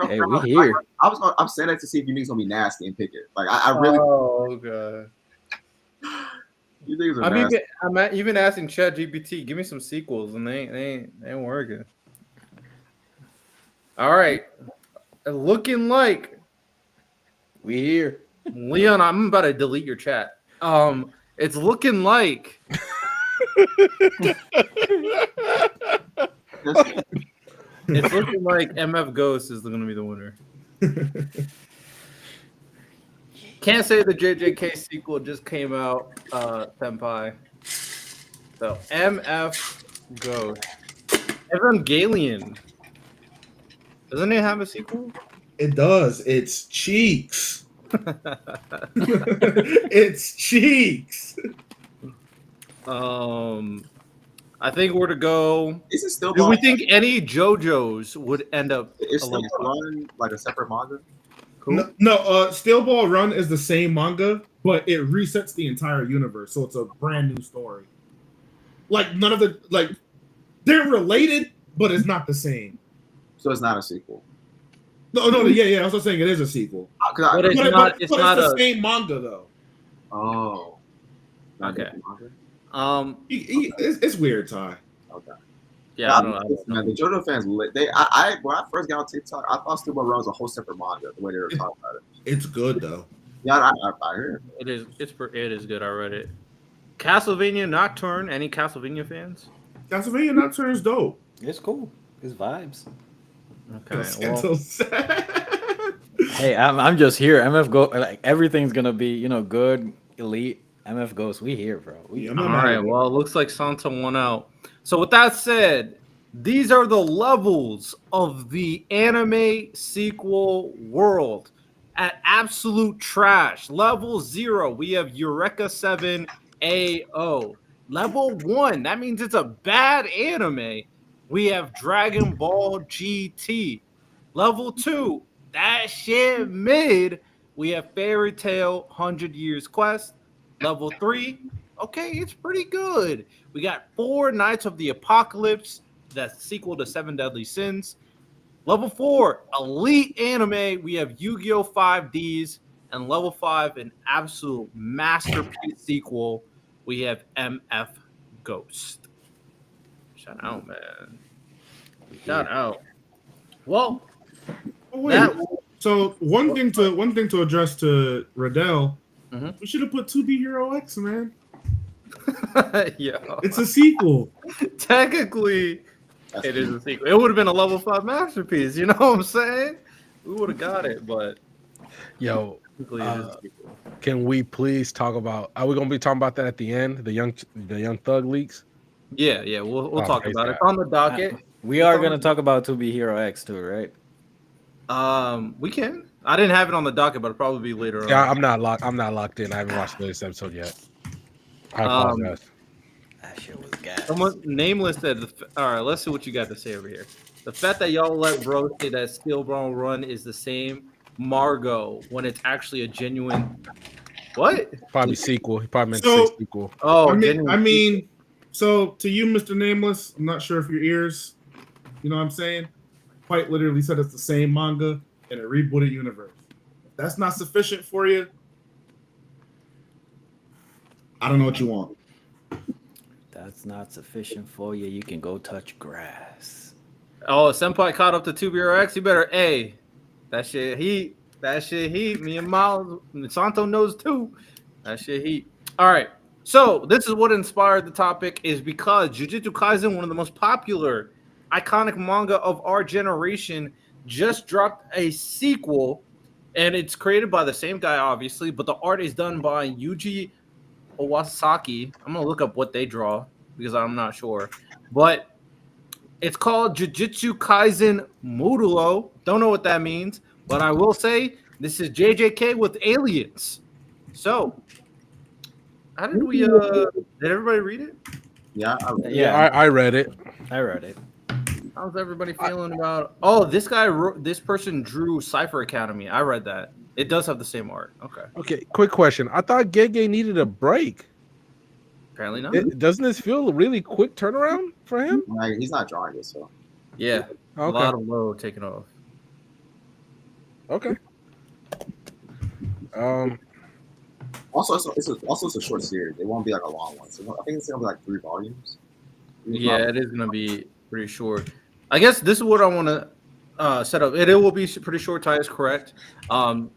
Hey, we here. I'm saying that to see if you niggas gonna be nasty and pick it. Like I really. Oh god. You niggas are nasty. I'm even asking ChatGPT, give me some sequels, and they ain't working. All right, looking like We here. Leon. I'm about to delete your chat. It's looking like. It's looking like MF Ghost is going to be the winner. Can't say the JJK sequel just came out, Senpai. So MF Ghost. Evangelion. Doesn't it have a sequel? It does. It's Cheeks. It's Cheeks. I think we're to go. Is it still? Do we think any JoJo's would end up? It's still run like a separate manga? Cool. No, Steel Ball Run is the same manga, but it resets the entire universe, so it's a brand new story. Like none of the they're related, but it's not the same. So it's not a sequel. No, yeah. I was just saying it is a sequel. But it's not the same manga though. Oh. Okay. It's weird, Ty. Okay. Yeah, I don't know. Man, the JoJo fans, when I first got on TikTok, I thought Steel Ball Run was a whole separate manga. The way they were talking about it. It's good though. Yeah, I heard. It is good. I read it. Castlevania Nocturne. Any Castlevania fans? Castlevania Nocturne is dope. It's cool. It's vibes. Okay. Well, So sad. Hey, I'm just here. MF Go, like everything's gonna be, good, elite. MF Ghost, we here, bro. We Yeah, all I'm not mad right. at it. Well, it looks like Santa won out. So with that said, these are the levels of the anime sequel world. At absolute trash, level 0, we have Eureka 7 AO. Level 1, that means it's a bad anime. We have Dragon Ball GT. Level 2, that shit mid. We have Fairy Tail 100 Years Quest. Level 3, okay, it's pretty good. We got 4 Knights of the Apocalypse, that's sequel to 7 Deadly Sins. Level 4, Elite Anime, we have Yu-Gi-Oh! 5Ds. And level 5, an absolute masterpiece sequel, we have MF Ghost. Shout out, man. Shout out. Well, Oh, wait. that So one thing to address to Riddell, Mhm. we should have put 2B Hero X, man. yeah, It's a sequel. technically it is a sequel. It would have been a level 5 masterpiece. You know what I'm saying? We would have got it, but Yo, technically it is a sequel. can we please talk about? Are we gonna be talking about that at the end? The young Thug leaks. Yeah, we'll talk praise about it. God. It's on the docket. We are gonna talk about 2B Hero X too, right? We can. I didn't have it on the docket, but it'll probably be later Yeah, on. I'm not locked in. I haven't watched the latest episode yet. I Um, apologize. That shit was gas. Someone nameless said, all right, let's see what you got to say over here. The fact that y'all let bro say that Skill Bro Run is the same Margot when it's actually a genuine. What? Probably sequel. He probably meant to So- say sequel. Oh, I mean, so to you, Mr. Nameless, I'm not sure if your ears, you know what I'm saying? Quite literally said it's the same manga in a rebooted universe. If that's not sufficient for you, I don't know what you want. That's not sufficient for you. You can go touch grass. Oh, Senpai caught up to 2BRX. You better, hey, that shit heat. That shit heat. Me and Miles, Santo knows too. That shit heat. All right. So this is what inspired the topic is because Jujutsu Kaisen, one of the most popular, iconic manga of our generation, just dropped a sequel, and it's created by the same guy, obviously, but the art is done by Yuji Owasaki. I'm gonna look up what they draw because I'm not sure, but it's called Jujutsu Kaisen Murulo. Don't know what that means, but I will say this is JJK with aliens. So, how did we? Did everybody read it? Yeah, Yeah, I read it. I read it. How's everybody feeling about? Oh, this guy wrote. This person drew Cypher Academy. I read that. It does have the same art. Okay, Okay, quick question. I thought Gege needed a break. apparently not. Doesn't this feel a really quick turnaround for him? like, he's not drawing it, so Yeah, a Okay. lot of load taken off. Okay. also it's a short series. It won't be like a long one. So I think it's gonna be like 3 volumes. Yeah, it is gonna be pretty short. I guess this is what I want to set up. It will be pretty short. Ty is correct. Don't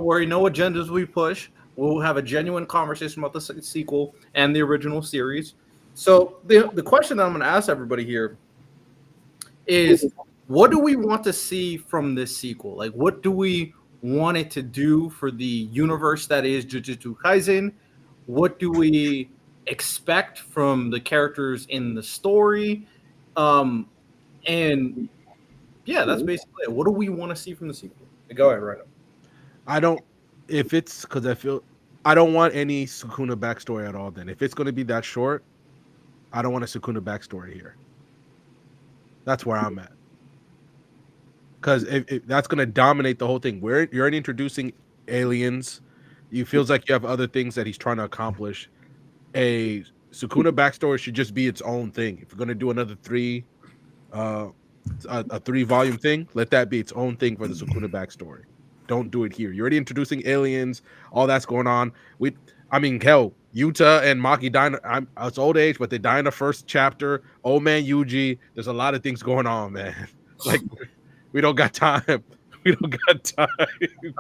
worry, no agendas we push. We'll have a genuine conversation about the sequel and the original series. So the question that I'm going to ask everybody here is, what do we want to see from this sequel? Like, what do we want it to do for the universe that is Jujutsu Kaisen? What do we expect from the characters in the story? And yeah, that's basically it. What do we want to see from the sequel? Go ahead, Rhino. I don't. If it's because I don't want any Sukuna backstory at all. Then if it's going to be that short, I don't want a Sukuna backstory here. That's where I'm at. Because if that's going to dominate the whole thing, where you're already introducing aliens, it feels like you have other things that he's trying to accomplish. A Sukuna backstory should just be its own thing. If you're going to do another 3 volume thing, let that be its own thing for the Sukuna backstory. Don't do it here. You're already introducing aliens, all that's going on. Hell, Yuta and Maki die. It's old age, but they die in the first chapter. Old man Yuji. There's a lot of things going on, man. Like, we don't got time. We don't got time.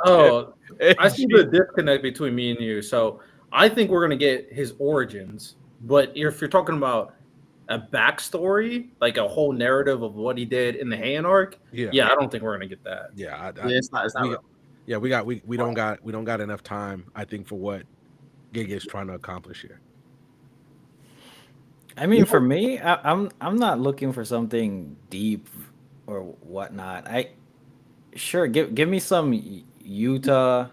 Oh, I see the disconnect between me and you. So I think we're gonna get his origins, but if you're talking about a backstory, like a whole narrative of what he did in the Heian arc, Yeah. I don't think we're gonna get that. Yeah, Yeah, it's not we, real. yeah, we don't got enough time, I think, for what Giga is trying to accomplish here. I mean, for me, I'm not looking for something deep or whatnot. Sure give me some Utah.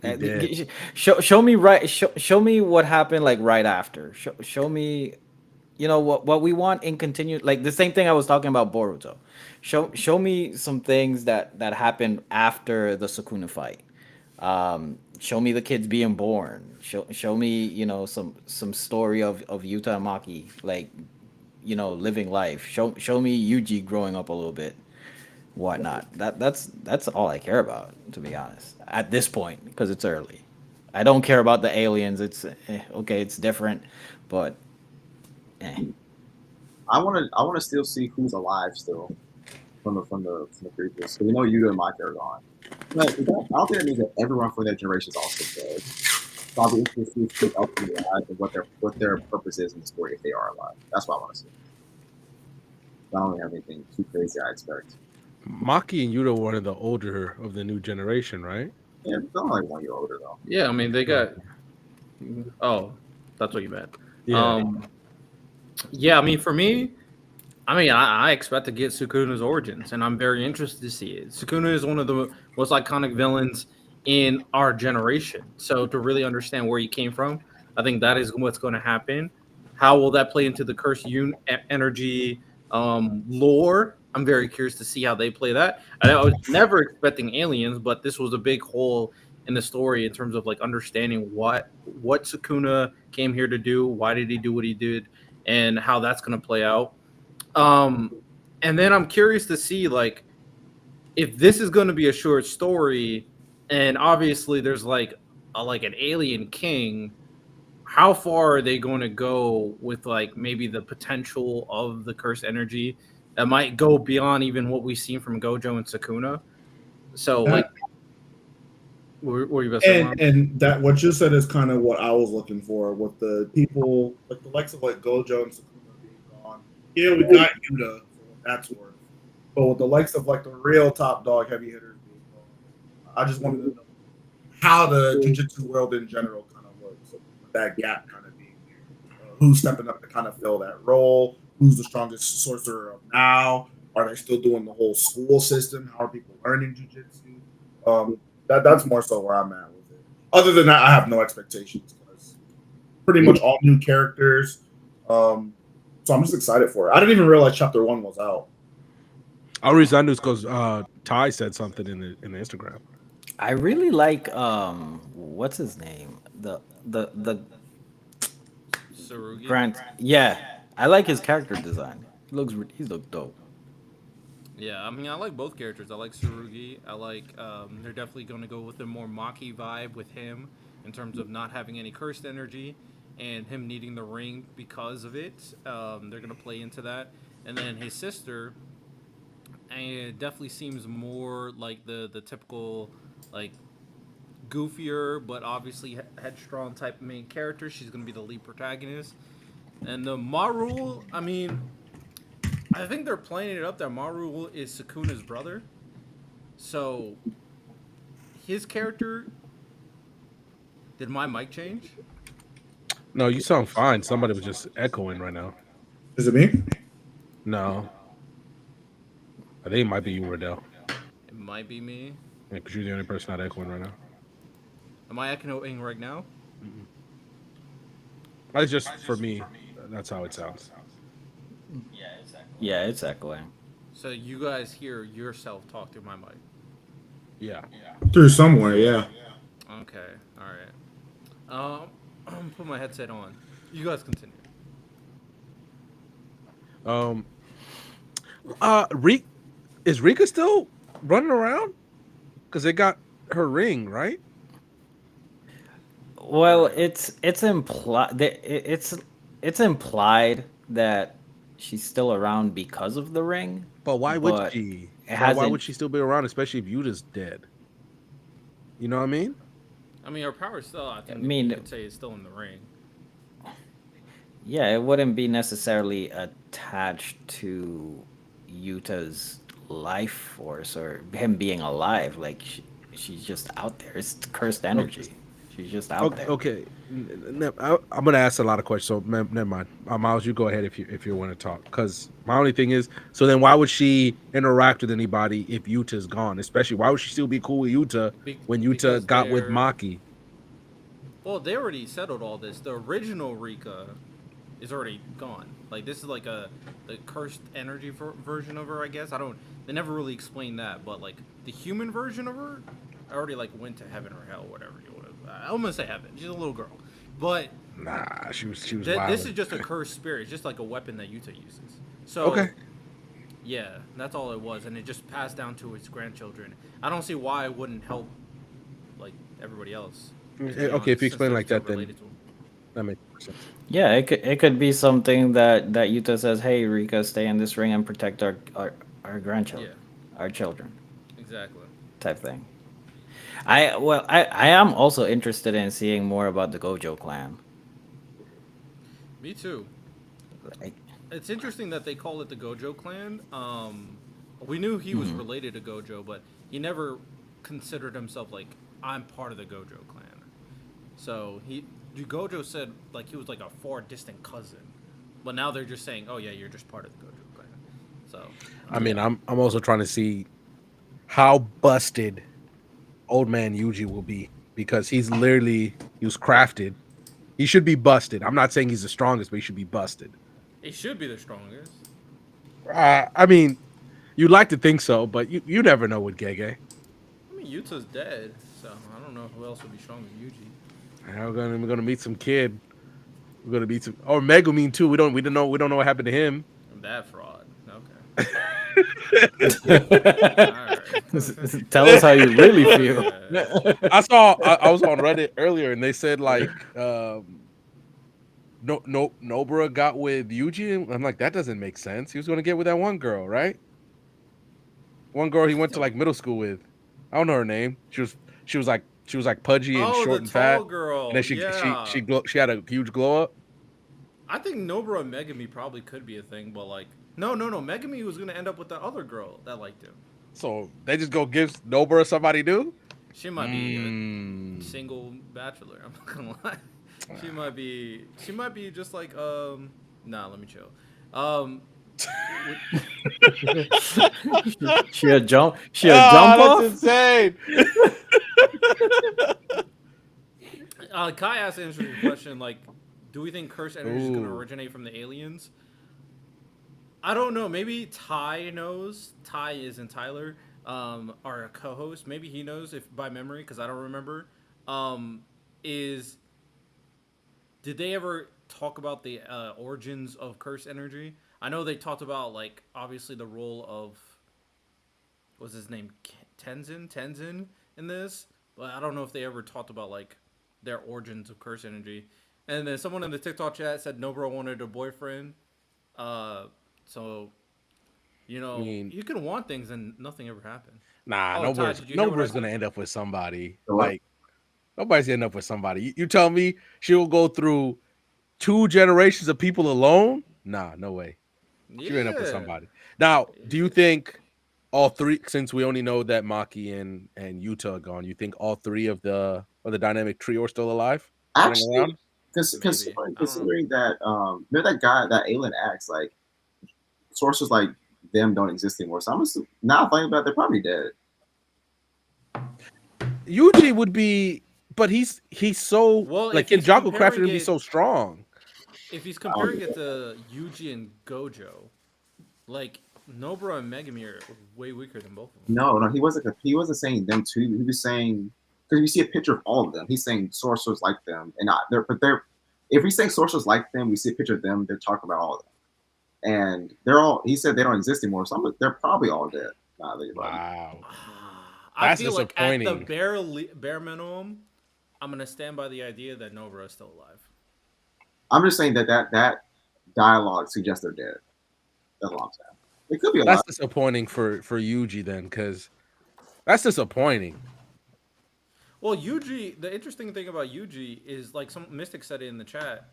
He did. Show me show me what happened like right after. Show me, what we want in continue, like the same thing I was talking about Boruto. Show me some things that happened after the Sukuna fight. Show me the kids being born. Show me, some story of Yuta and Maki, like, living life. Show me Yuji growing up a little bit, whatnot. That's all I care about, to be honest, at this point, because it's early. I don't care about the aliens. It's okay, it's different, but I want to still see who's alive still from the previous. So we know Yuta and Maki are gone. But I don't think that means that everyone from that generation is also dead. So I'll be interested to see who else is alive and what their purpose is in the story if they are alive. That's what I want to see. I don't have anything too crazy. I expect. Maki and Yuta were one of the older of the new generation, right? Yeah, they're only 1 year older though. Yeah, I mean they got. Oh, that's what you meant. Yeah. Yeah, I mean for me, I expect to get Sukuna's origins, and I'm very interested to see it. Sukuna is one of the most iconic villains in our generation. So to really understand where he came from, I think that is what's going to happen. How will that play into the cursed energy lore? I'm very curious to see how they play that. I was never expecting aliens, but this was a big hole in the story in terms of like understanding what Sukuna came here to do, why did he do what he did, and how that's going to play out. And then I'm curious to see like if this is going to be a short story, and obviously there's like an alien king. How far are they going to go with like maybe the potential of the cursed energy that might go beyond even what we've seen from Gojo and Sukuna? So like, were you about to say, Lamar? And that what you said is kind of what I was looking for with the people like the likes of like Gojo and Sukuna being gone. Yeah, we got Yuta for what that's worth, but with the likes of like the real top dog heavy hitters being gone, I just wanted to know how the Jujutsu world in general kind of works. With that gap kind of being there, who's stepping up to kind of fill that role? Who's the strongest sorcerer of now? Are they still doing the whole school system? How are people learning Jujutsu? That's more so where I'm at with it. Other than that, I have no expectations because pretty much all new characters. So I'm just excited for it. I didn't even realize Chapter 1 was out. I'll reason I knew is because Ty said something in the Instagram. I really like what's his name, the Tsurugi? Grant. Yeah, I like his character design. He looks dope. Yeah, I mean, I like both characters. I like Tsurugi. I like they're definitely going to go with a more Maki vibe with him in terms of not having any cursed energy and him needing the ring because of it. They're going to play into that. And then his sister, it definitely seems more like the typical, like, goofier but obviously headstrong type of main character. She's going to be the lead protagonist. And the Maru, I mean, I think they're playing it up that Maru is Sukuna's brother. So, his character... Did my mic change? No, you sound fine. Somebody was just echoing right now. Is it me? No. I think it might be you, Riddell. It might be me. Yeah, because you're the only person not echoing right now. Am I echoing right now? It's just for me. That's how it sounds. Yeah, it's echoing. So you guys hear yourself talk through my mic? Yeah. Through somewhere, yeah. Okay, all right. I'm gonna put my headset on. You guys continue. Is Rika still running around? Because they got her ring, right? Well, it's implied it's implied that she's still around because of the ring. But why would But she? it Why hasn't- would she still be around, especially if Yuta's dead? You know what I mean? I mean, her power still, I think I mean- you could say, is still in the ring. Yeah, it wouldn't be necessarily attached to Yuta's life force or him being alive. Like she's just out there. It's cursed Okay, energy. She's just out okay. there. okay. I'm gonna ask a lot of questions, so never mind. Miles, you go ahead if you want to talk. Because my only thing is, so then why would she interact with anybody if Yuta's gone? Especially, why would she still be cool with Yuta when Yuta Because got with they're Maki? well, they already settled all this. The original Rika is already gone. Like this is like the cursed energy version of her, I guess. I don't. They never really explained that, but like the human version of her, already like went to heaven or hell, whatever you want. I'm gonna say heaven. She's a little girl, but Nah, she was this is wild. just a cursed spirit. It's just like a weapon that Yuta uses. Okay. So yeah, that's all it was, and it just passed down to its grandchildren. I don't see why it wouldn't help like everybody else. To be Okay, if you honest, since explain they're like still that, then related to them. that makes more sense. Yeah, it could be something that Yuta says, "Hey, Rika, stay in this ring and protect our Yeah, grandchildren, our children," exactly. type thing. I am also interested in seeing more about the Gojo clan. Me too. Like, It's interesting that they call it the Gojo clan. We knew he was mhm. related to Gojo, but he never considered himself like I'm part of the Gojo clan. So Gojo said like he was like a far distant cousin, but now they're just saying, oh yeah, you're just part of the Gojo clan. So I mean, Yeah. I'm also trying to see how busted old man Yuji will be because he was crafted. He should be busted. I'm not saying he's the strongest, but he should be busted. he should be the strongest. I mean, you'd like to think so, but you never know with Gege. I mean, Yuta's dead, so I don't know who else would be stronger than Yuji. We're gonna meet some kid. We're gonna meet some or Megumin too. We don't know what happened to him. That fraud. Okay. All right. Tell us how you really feel. Yeah. I was on Reddit earlier and they said like no Nobara got with Yuji. And I'm like, that doesn't make sense. He was gonna get with that one girl, right? One girl he went to like middle school with. I don't know her name. She was like pudgy and Oh, the short and fat. tall And then girl. Yeah. she had a huge glow up. I think Nobara and Megami probably could be a thing, but like, no. Megami was gonna end up with the other girl that liked him. So they just go give Nobara somebody new. She might be a Mm. single bachelor. I'm not gonna lie. She might be. She might be just like Nah, let me chill. She a jump That's off. insane. Kai asked an interesting question. Like, do we think cursed energy is gonna Ooh. originate from the aliens? I don't know. Maybe Ty knows. Ty is in Tyler, our co-host. Maybe he knows if by memory, because I don't remember. Is did they ever talk about the origins of curse energy? I know they talked about like obviously the role of what's his name Tenzin in this, but I don't know if they ever talked about like their origins of curse energy. And then someone in the TikTok chat said Nobra wanted a boyfriend. Uh, so I mean, you can want things and nothing ever happened. nah, Oh, Ty, did you hear what I Nobara's said? gonna end up with somebody. What? Like nobody's gonna end up with somebody. You tell me she'll go through 2 generations of people alone? Nah, no way. She'll end up with Yeah. somebody. Now, do you think all three? Since we only know that Maki and Yuta are gone, you think all three of the dynamic trio are still alive, running Actually, around? Maybe. I don't know. considering that remember that guy that alien acts like sources like them don't exist anymore. So I'm assuming, now thinking about it, they're probably dead. Yuji would be, but he's so Well, if like he's Kenjaku crafted him comparing to be it, so strong. if he's I don't comparing it know. to Yuji and Gojo, like Nobra and Megami are way weaker than both of them. No, he wasn't. He wasn't saying them too. He was saying because we see a picture of all of them. He's saying sorcerers like them, and not they're. But they're. If we say sorcerers like them, we see a picture of them. They're talking about all of them, and they're all. He said they don't exist anymore. So they're probably all dead. Nah, they probably. Wow, I that's feel like at the disappointing. bare minimum, I'm gonna stand by the idea that Nobra is still alive. I'm just saying that dialogue suggests they're dead. That's all I'm saying. It could be a That's lot. disappointing for Yuji then, because that's disappointing. Well, Yuji, the interesting thing about Yuji is like some Mystic said it in the chat.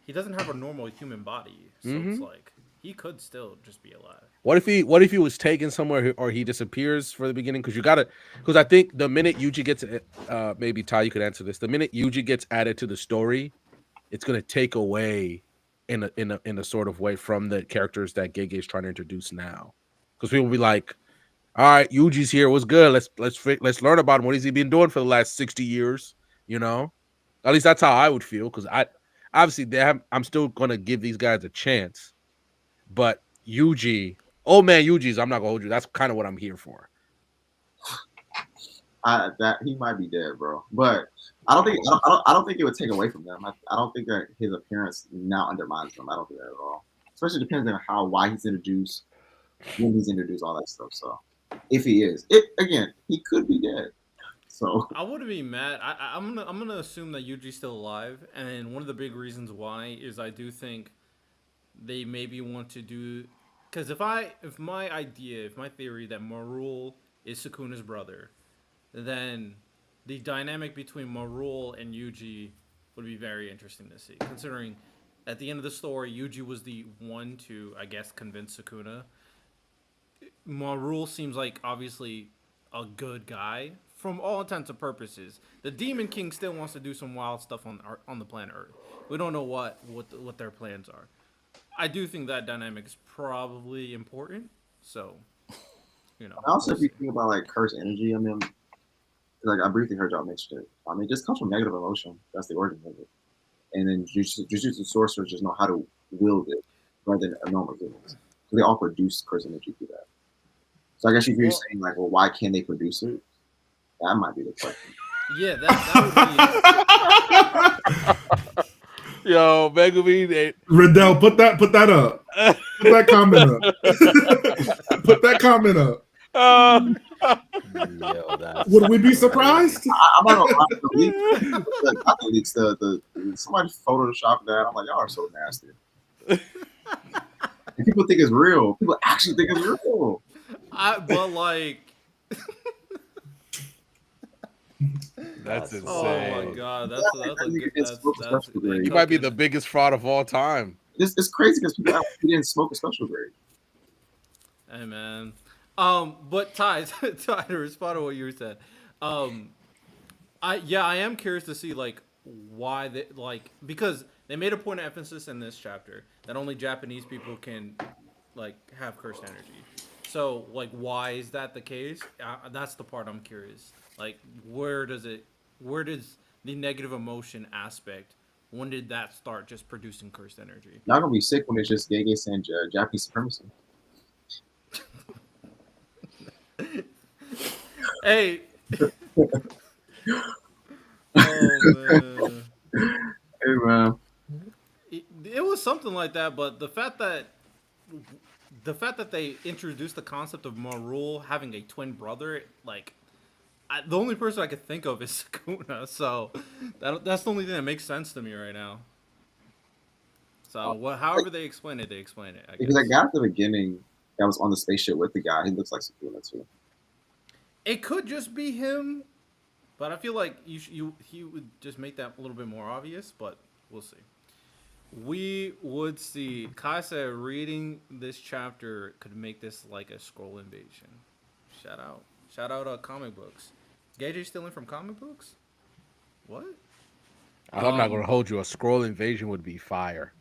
he doesn't have a normal human body, so it's like he could still just be alive. What if he was taken somewhere or he disappears for the beginning? Because I think the minute Yuji gets maybe Ty, you could answer this. The minute Yuji gets added to the story, it's gonna take away in a sort of way from the characters that Gege is trying to introduce now. Because people will be like, all right, Yuji's here. What's good? Let's learn about him. What has he been doing for the last 60 years? You know, at least that's how I would feel. Because I'm still gonna give these guys a chance, but Yuji, old man Yuji's, I'm not gonna hold you. That's kind of what I'm here for. That he might be dead, bro. But I don't think it would take away from them. I don't think that his appearance now undermines them. I don't think that at all. Especially depends on why he's introduced, when he's introduced, all that stuff. So if he is, he could be dead. So I wouldn't be mad. I'm gonna assume that Yuji's still alive, and one of the big reasons why is I do think they maybe want to do, because if my theory that Marul is Sukuna's brother, then the dynamic between Marul and Yuji would be very interesting to see, considering at the end of the story Yuji was the one to, I guess, convince Sukuna. Marul seems like obviously a good guy from all intents and purposes. The Demon King still wants to do some wild stuff on the planet Earth. We don't know what their plans are. I do think that dynamic is probably important. So, also, if you think about like cursed energy, I mean, like I briefly heard y'all mention it. I mean, it just comes from negative emotion. That's the origin of it. And then Jujutsu sorcerers just know how to wield it rather than normal humans. So they all produce cursed energy through that. So I guess if you're saying like, well, why can't they produce it? That might be the question. Yeah, that would be. Yo, Megumi, Riddell, put that up. Put that comment up. Put that comment up. Yo, would we be surprised? I'm not gonna lie. I think it's the somebody photoshopped that. I'm like, y'all are so nasty. And people think it's real. People actually think it's real. But like. That's insane. Oh my god, that's you might be the biggest fraud of all time. It's crazy because people didn't smoke a special grade. Hey man, but Ty, to respond to what you said, I am curious to see like why they because they made a point of emphasis in this chapter that only Japanese people can like have cursed energy. So like, why is that the case? That's the part I'm curious. Like, where does the negative emotion aspect, when did that start just producing cursed energy? Y'all gonna be sick when it's just Gege saying Japanese supremacy. Hey. Oh, man. Hey, man. It was something like that, but the fact that they introduced the concept of Marul having a twin brother, like, the only person I could think of is Sukuna, so that's the only thing that makes sense to me right now. So however they explain it, I guess. Because that guy at the beginning that was on the spaceship with the guy, he looks like Sukuna too. It could just be him, but I feel like he would just make that a little bit more obvious, but we'll see. We would see. Kai said reading this chapter could make this like a scroll invasion. Shout out comic books. Gage still in from comic books? What? I'm not gonna hold you. A scroll invasion would be fire.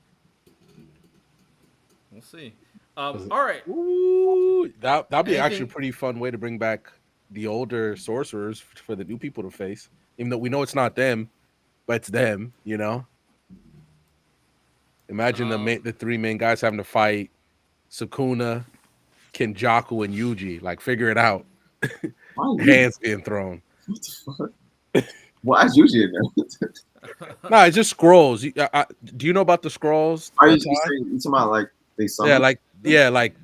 We'll see. All right. Ooh, that'd be actually a pretty fun way to bring back the older sorcerers for the new people to face. Even though we know it's not them, but it's them. You know. Imagine the three main guys having to fight Sukuna, Kenjaku, and Yuji. Like, figure it out. Hands being thrown. What the fuck? Why is Yuji in there? Nah, it's just scrolls. Do you know about the scrolls? Are you talking about like they summon? like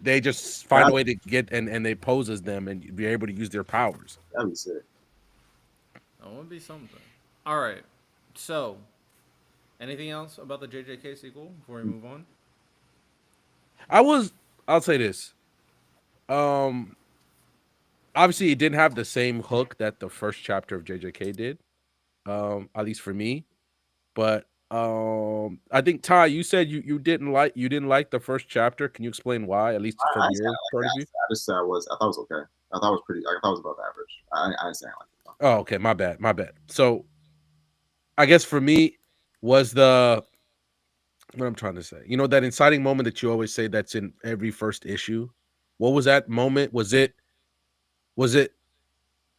they just find a way to get and they pose as them and be able to use their powers. That'd be sick. That would be something. All right. So, anything else about the JJK sequel before we move on? I'll say this. Obviously, it didn't have the same hook that the first chapter of JJK did, at least for me. But I think Ty, you said you didn't like the first chapter. Can you explain why? At least from I your point of view. I just said I thought it was okay. I thought it was pretty. I thought it was above average. I didn't say I liked it. Oh, okay, my bad. So I guess for me was what I'm trying to say. You know that inciting moment that you always say that's in every first issue. What was that moment? Was it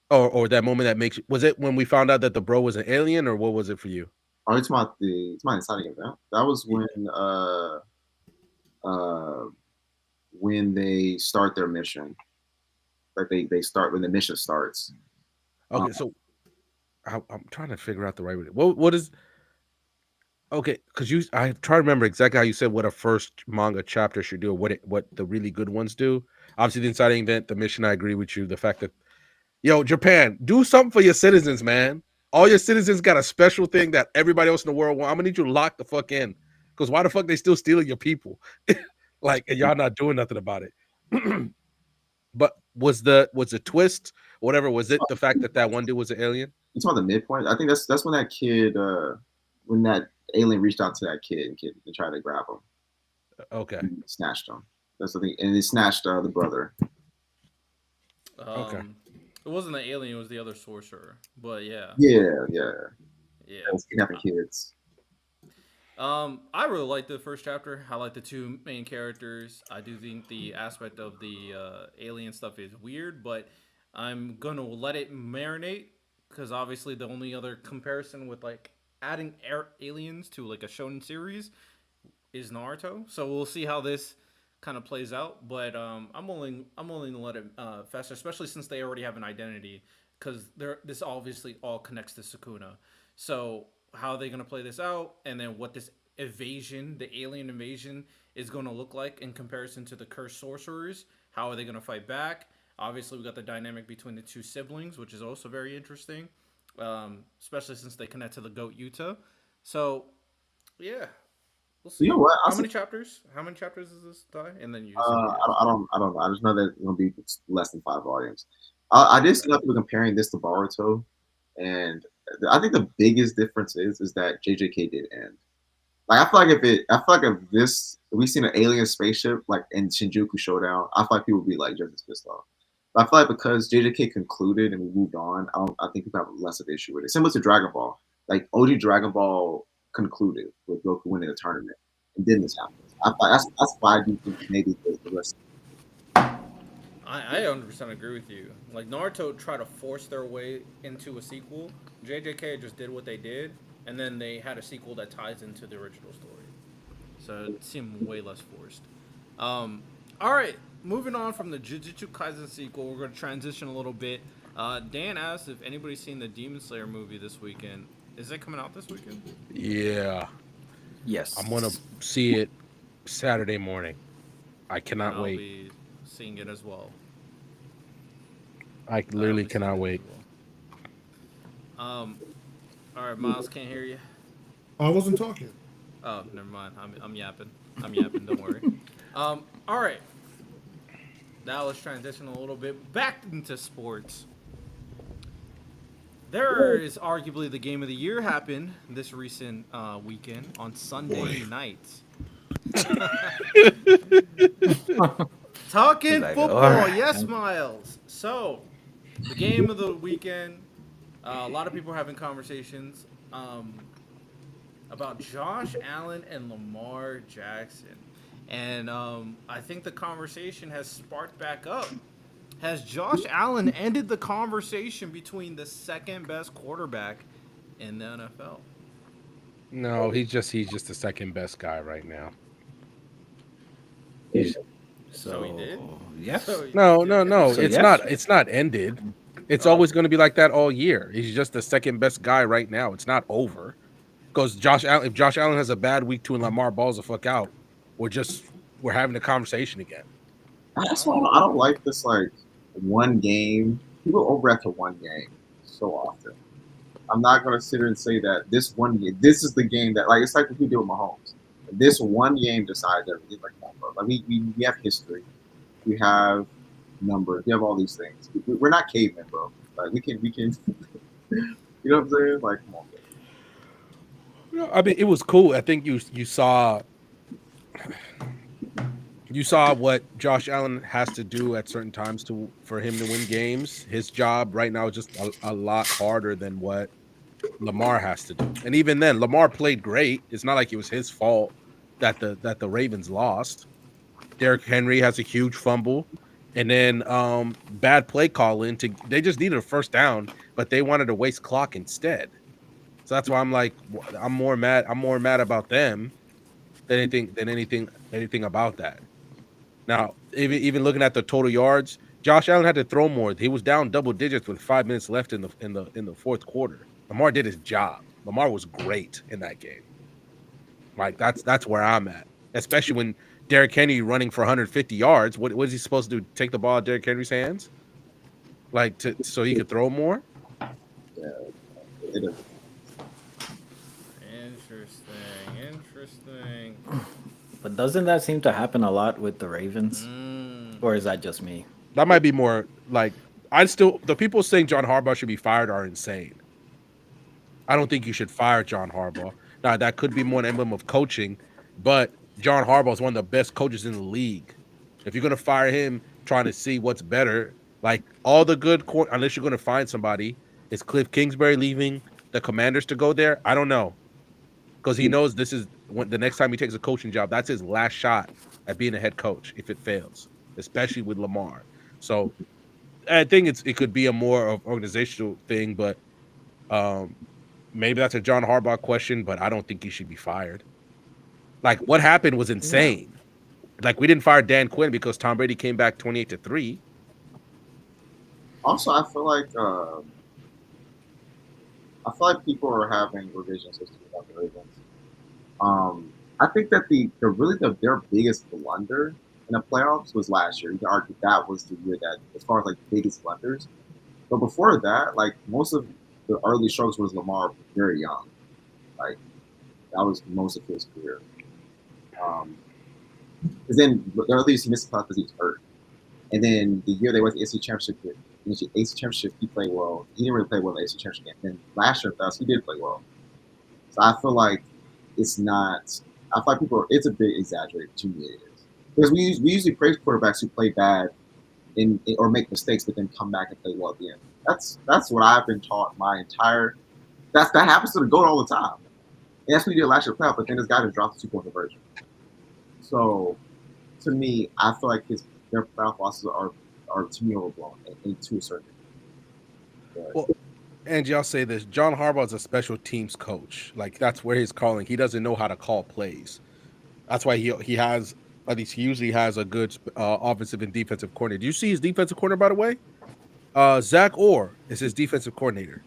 or that moment that makes was it when we found out that the bro was an alien, or what was it for you? Oh, it's my inciting event. That was when they start their mission. Like they start when the mission starts. Okay, so I'm trying to figure out the right way. What is okay? Because I try to remember exactly how you said what a first manga chapter should do, or what the really good ones do. Obviously, the inciting event, the mission. I agree with you. The fact that Japan, do something for your citizens, man. All your citizens got a special thing that everybody else in the world want. I'm gonna need you to lock the fuck in. Because why the fuck they still stealing your people? Like, and y'all not doing nothing about it. But was the twist, whatever, was it the fact that one dude was an alien? You talking about the midpoint? I think that's when that kid, when that alien reached out to that kid and tried to grab him. Okay. And snatched him. That's the thing, and he snatched the brother. Okay. It wasn't the alien; it was the other sorcerer. But yeah. Yeah. It's kidnapping kids. I really like the first chapter. I like the two main characters. I do think the aspect of the alien stuff is weird, but I'm gonna let it marinate because obviously the only other comparison with like adding aliens to like a shonen series is Naruto. So we'll see how this kind of plays out. But I'm willing to let it fester, especially since they already have an identity because this obviously all connects to Sukuna. So how are they going to play this out, and then what this invasion, the alien invasion, is going to look like in comparison to the cursed sorcerers. How are they going to fight back? Obviously, we got the dynamic between the two siblings, which is also very interesting, especially since they connect to the goat Yuta. So, yeah, we'll see. You know what? How many chapters? How many chapters is this, Ty? And then you. I don't know. I just know that it's gonna be less than 5 volumes. I did see people comparing this to Boruto, and I think the biggest difference is that JJK did end. Like I feel like if we seen an alien spaceship like in Shinjuku Showdown, I feel like people would be like just as pissed off. But I feel like because JJK concluded and we moved on, I think people have less of an issue with it. Similar to Dragon Ball, like OG Dragon Ball concluded with Goku winning the tournament, and then this happened. I thought that's why I do think maybe the rest. I 100% agree with you. Like Naruto tried to force their way into a sequel. JJK just did what they did, and then they had a sequel that ties into the original story. So it seemed way less forced. All right, moving on from the Jujutsu Kaisen sequel, we're going to transition a little bit. Dan asked if anybody's seen the Demon Slayer movie this weekend. Is it coming out this weekend? Yeah. Yes. I'm gonna see it Saturday morning. I cannot I'll wait. be seeing it as well. I literally cannot wait. All right, Miles, can't hear you. I wasn't talking. Oh, never mind. I'm yapping. Don't worry. All right. Now let's transition a little bit back into sports. There is arguably the game of the year happened this recent weekend on Sunday night. Talking football, yes, Miles. So, the game of the weekend. A lot of people are having conversations about Josh Allen and Lamar Jackson. And I think the conversation has sparked back up. Has Josh Allen ended the conversation between the second best quarterback in the NFL? No, he's just the second best guy right now. So he did? Yes. No. So It's yes. not. It's not ended. It's always going to be like that all year. He's just the second best guy right now. It's not over. Because if Josh Allen has a bad week 2 and Lamar balls the fuck out, we're having a conversation again. That's why I don't like this like one game. People overreact to one game so often. I'm not gonna sit here and say that this one game, this is the game that like it's like what we did with Mahomes. This one game decides everything. Like, bro. Like we have history, we have numbers, we have all these things. We're not cavemen, bro. Like we can. You know what I'm saying? Like, come on. No, I mean, it was cool. I think you saw what Josh Allen has to do at certain times for him to win games. His job right now is just a lot harder than what Lamar has to do. And even then, Lamar played great. It's not like it was his fault that the Ravens lost. Derrick Henry has a huge fumble. And then bad play calling they just needed a first down, but they wanted to waste clock instead. So that's why I'm like, I'm more mad. I'm more mad about them than anything about that. Now, even looking at the total yards, Josh Allen had to throw more. He was down double digits with 5 minutes left in the fourth quarter. Lamar did his job. Lamar was great in that game. Like that's where I'm at, especially when Derrick Henry running for 150 yards. What is he supposed to do? Take the ball out of Derrick Henry's hands, like so he could throw more? It is. Interesting. But doesn't that seem to happen a lot with the Ravens? Or is that just me? That might be more like the people saying John Harbaugh should be fired are insane. I don't think you should fire John Harbaugh. Now that could be more an emblem of coaching, but John Harbaugh is one of the best coaches in the league. If you're gonna fire him, trying to see what's better, like all the good unless you're gonna find somebody, is Cliff Kingsbury leaving the Commanders to go there? I don't know, because he knows this is when the next time he takes a coaching job, that's his last shot at being a head coach if it fails, especially with Lamar. So I think it could be a more of organizational thing, but maybe that's a John Harbaugh question, but I don't think he should be fired. Like what happened was insane. Yeah. Like we didn't fire Dan Quinn because Tom Brady came back 28-3. Also, I feel like people are having revision systems about the Ravens. I think that their biggest blunder in the playoffs was last year. You can argue that was the year that, as far as like biggest blunders. But before that, like most of the early struggles was Lamar very young. Like that was most of his career. Because then the earliest he missed the playoffs because he was hurt. And then the year they went to the AFC Championship, he played well. He didn't really play well in the AFC Championship game. Then last year, he did play well. So I feel like it's not. I feel like it's a bit exaggerated. To me, it is because we usually praise quarterbacks who play bad or make mistakes, but then come back and play well at the end. That's what I've been taught my entire. That happens to the GOAT all the time. And that's what he did last year playoff. But then this guy just dropped the 2-point conversion. So to me, I feel like their playoff losses are to me overblown and to a certain degree. Well, Angie, I'll say this: John Harbaugh is a special teams coach. Like that's where he's calling. He doesn't know how to call plays. That's why he has at least he usually has a good offensive and defensive coordinator. Do you see his defensive coordinator, by the way? Zach Orr is his defensive coordinator.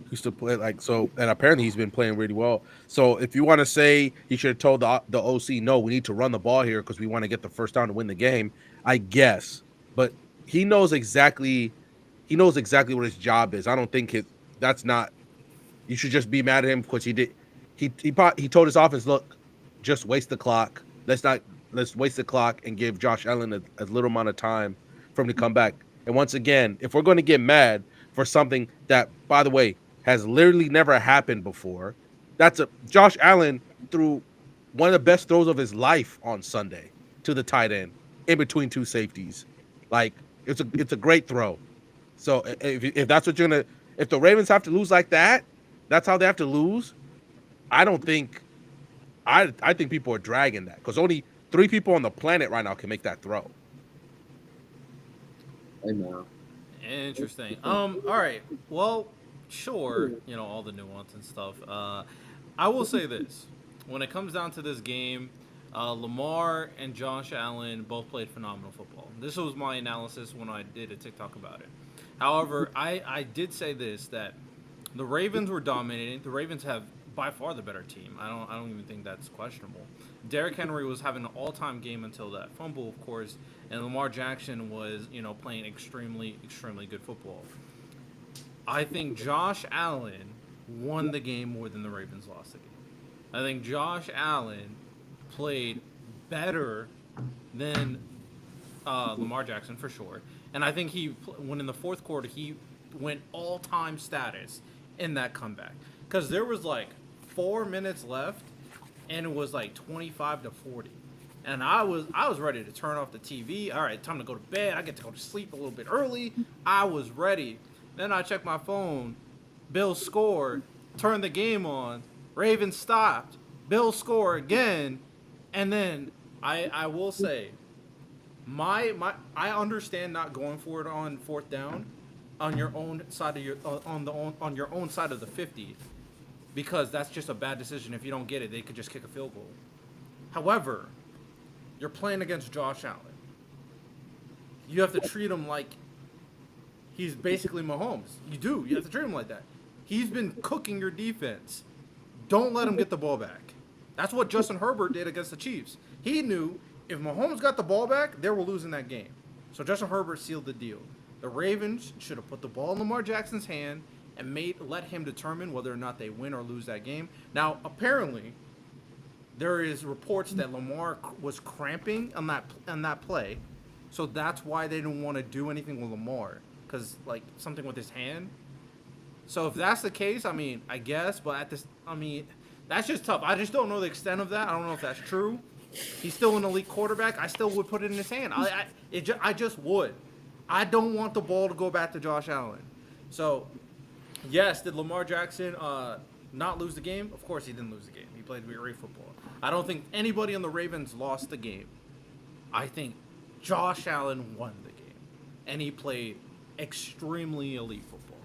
He used to play like so, and apparently he's been playing really well. So if you want to say he should have told the OC, no, we need to run the ball here because we want to get the first down to win the game, I guess. But he knows exactly what his job is. I don't think that's not. You should just be mad at him because he did. He told his offense, look, just waste the clock. Let's waste the clock and give Josh Allen a little amount of time for him to come back. And once again, if we're going to get mad for something that, by the way, has literally never happened before, Josh Allen threw one of the best throws of his life on Sunday to the tight end in between two safeties. Like it's a great throw. So if that's what if the Ravens have to lose like that, that's how they have to lose. I don't think. I think people are dragging that because only 3 people on the planet right now can make that throw. I know. Interesting. All right. Well, sure. All the nuance and stuff. I will say this: when it comes down to this game, Lamar and Josh Allen both played phenomenal football. This was my analysis when I did a TikTok about it. However, I did say this, that the Ravens were dominating. The Ravens have by far the better team. I don't even think that's questionable. Derrick Henry was having an all-time game until that fumble, of course, and Lamar Jackson was, playing extremely, extremely good football. I think Josh Allen won the game more than the Ravens lost the game. I think Josh Allen played better than Lamar Jackson for sure. And I think when in the fourth quarter, he went all-time status in that comeback. Because there was like 4 minutes left, and it was like 25-40. And I was ready to turn off the TV. All right, time to go to bed. I get to go to sleep a little bit early. I was ready. Then I checked my phone. Bills scored. Turned the game on. Ravens stopped. Bills score again. And then I will say, I understand not going for it on fourth down on your own side of on your own side of the 50, because that's just a bad decision. If you don't get it, they could just kick a field goal. However, you're playing against Josh Allen. You have to treat him like he's basically Mahomes. You do. You have to treat him like that. He's been cooking your defense. Don't let him get the ball back. That's what Justin Herbert did against the Chiefs. He knew if Mahomes got the ball back, they were losing that game. So Justin Herbert sealed the deal. The Ravens should have put the ball in Lamar Jackson's hand and let him determine whether or not they win or lose that game. Now, apparently, there is reports that Lamar was cramping on that play, so that's why they didn't want to do anything with Lamar, because like something with his hand. So if that's the case, I mean, I guess, but that's just tough. I just don't know the extent of that. I don't know if that's true. He's still an elite quarterback. I still would put it in his hand. I just would. I don't want the ball to go back to Josh Allen. So, yes, did Lamar Jackson not lose the game? Of course he didn't lose the game. He played great football. I don't think anybody on the Ravens lost the game. I think Josh Allen won the game, and he played extremely elite football.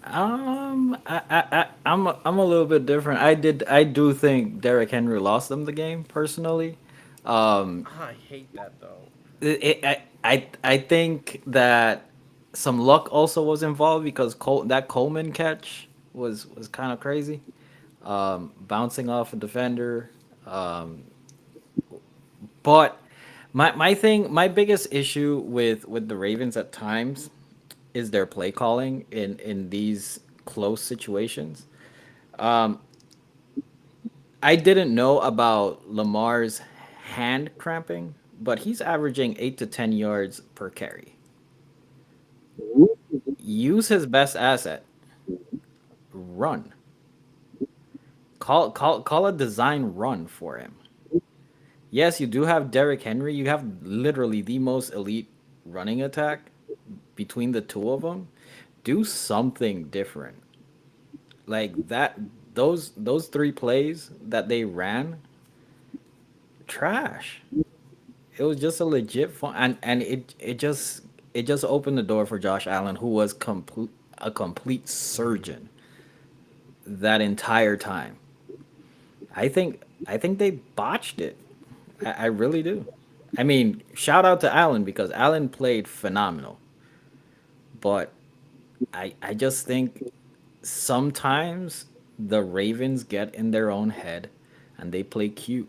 I'm a little bit different. I do think Derrick Henry lost them the game personally. I hate that though. I think that some luck also was involved because that Coleman catch was kind of crazy, bouncing off a defender. But my biggest issue with the Ravens at times is their play calling in these close situations. Um, I didn't know about Lamar's hand cramping, but he's averaging 8 to 10 yards per carry. Use his best asset. Run. Call a design run for him. Yes, you do have Derrick Henry. You have literally the most elite running attack between the two of them. Do something different. Like that those three plays that they ran, trash. It was just a legit fun, and it just opened the door for Josh Allen, who was a complete surgeon that entire time. I think they botched it. I really do. I mean, shout out to Allen because Allen played phenomenal. But I just think sometimes the Ravens get in their own head and they play cute.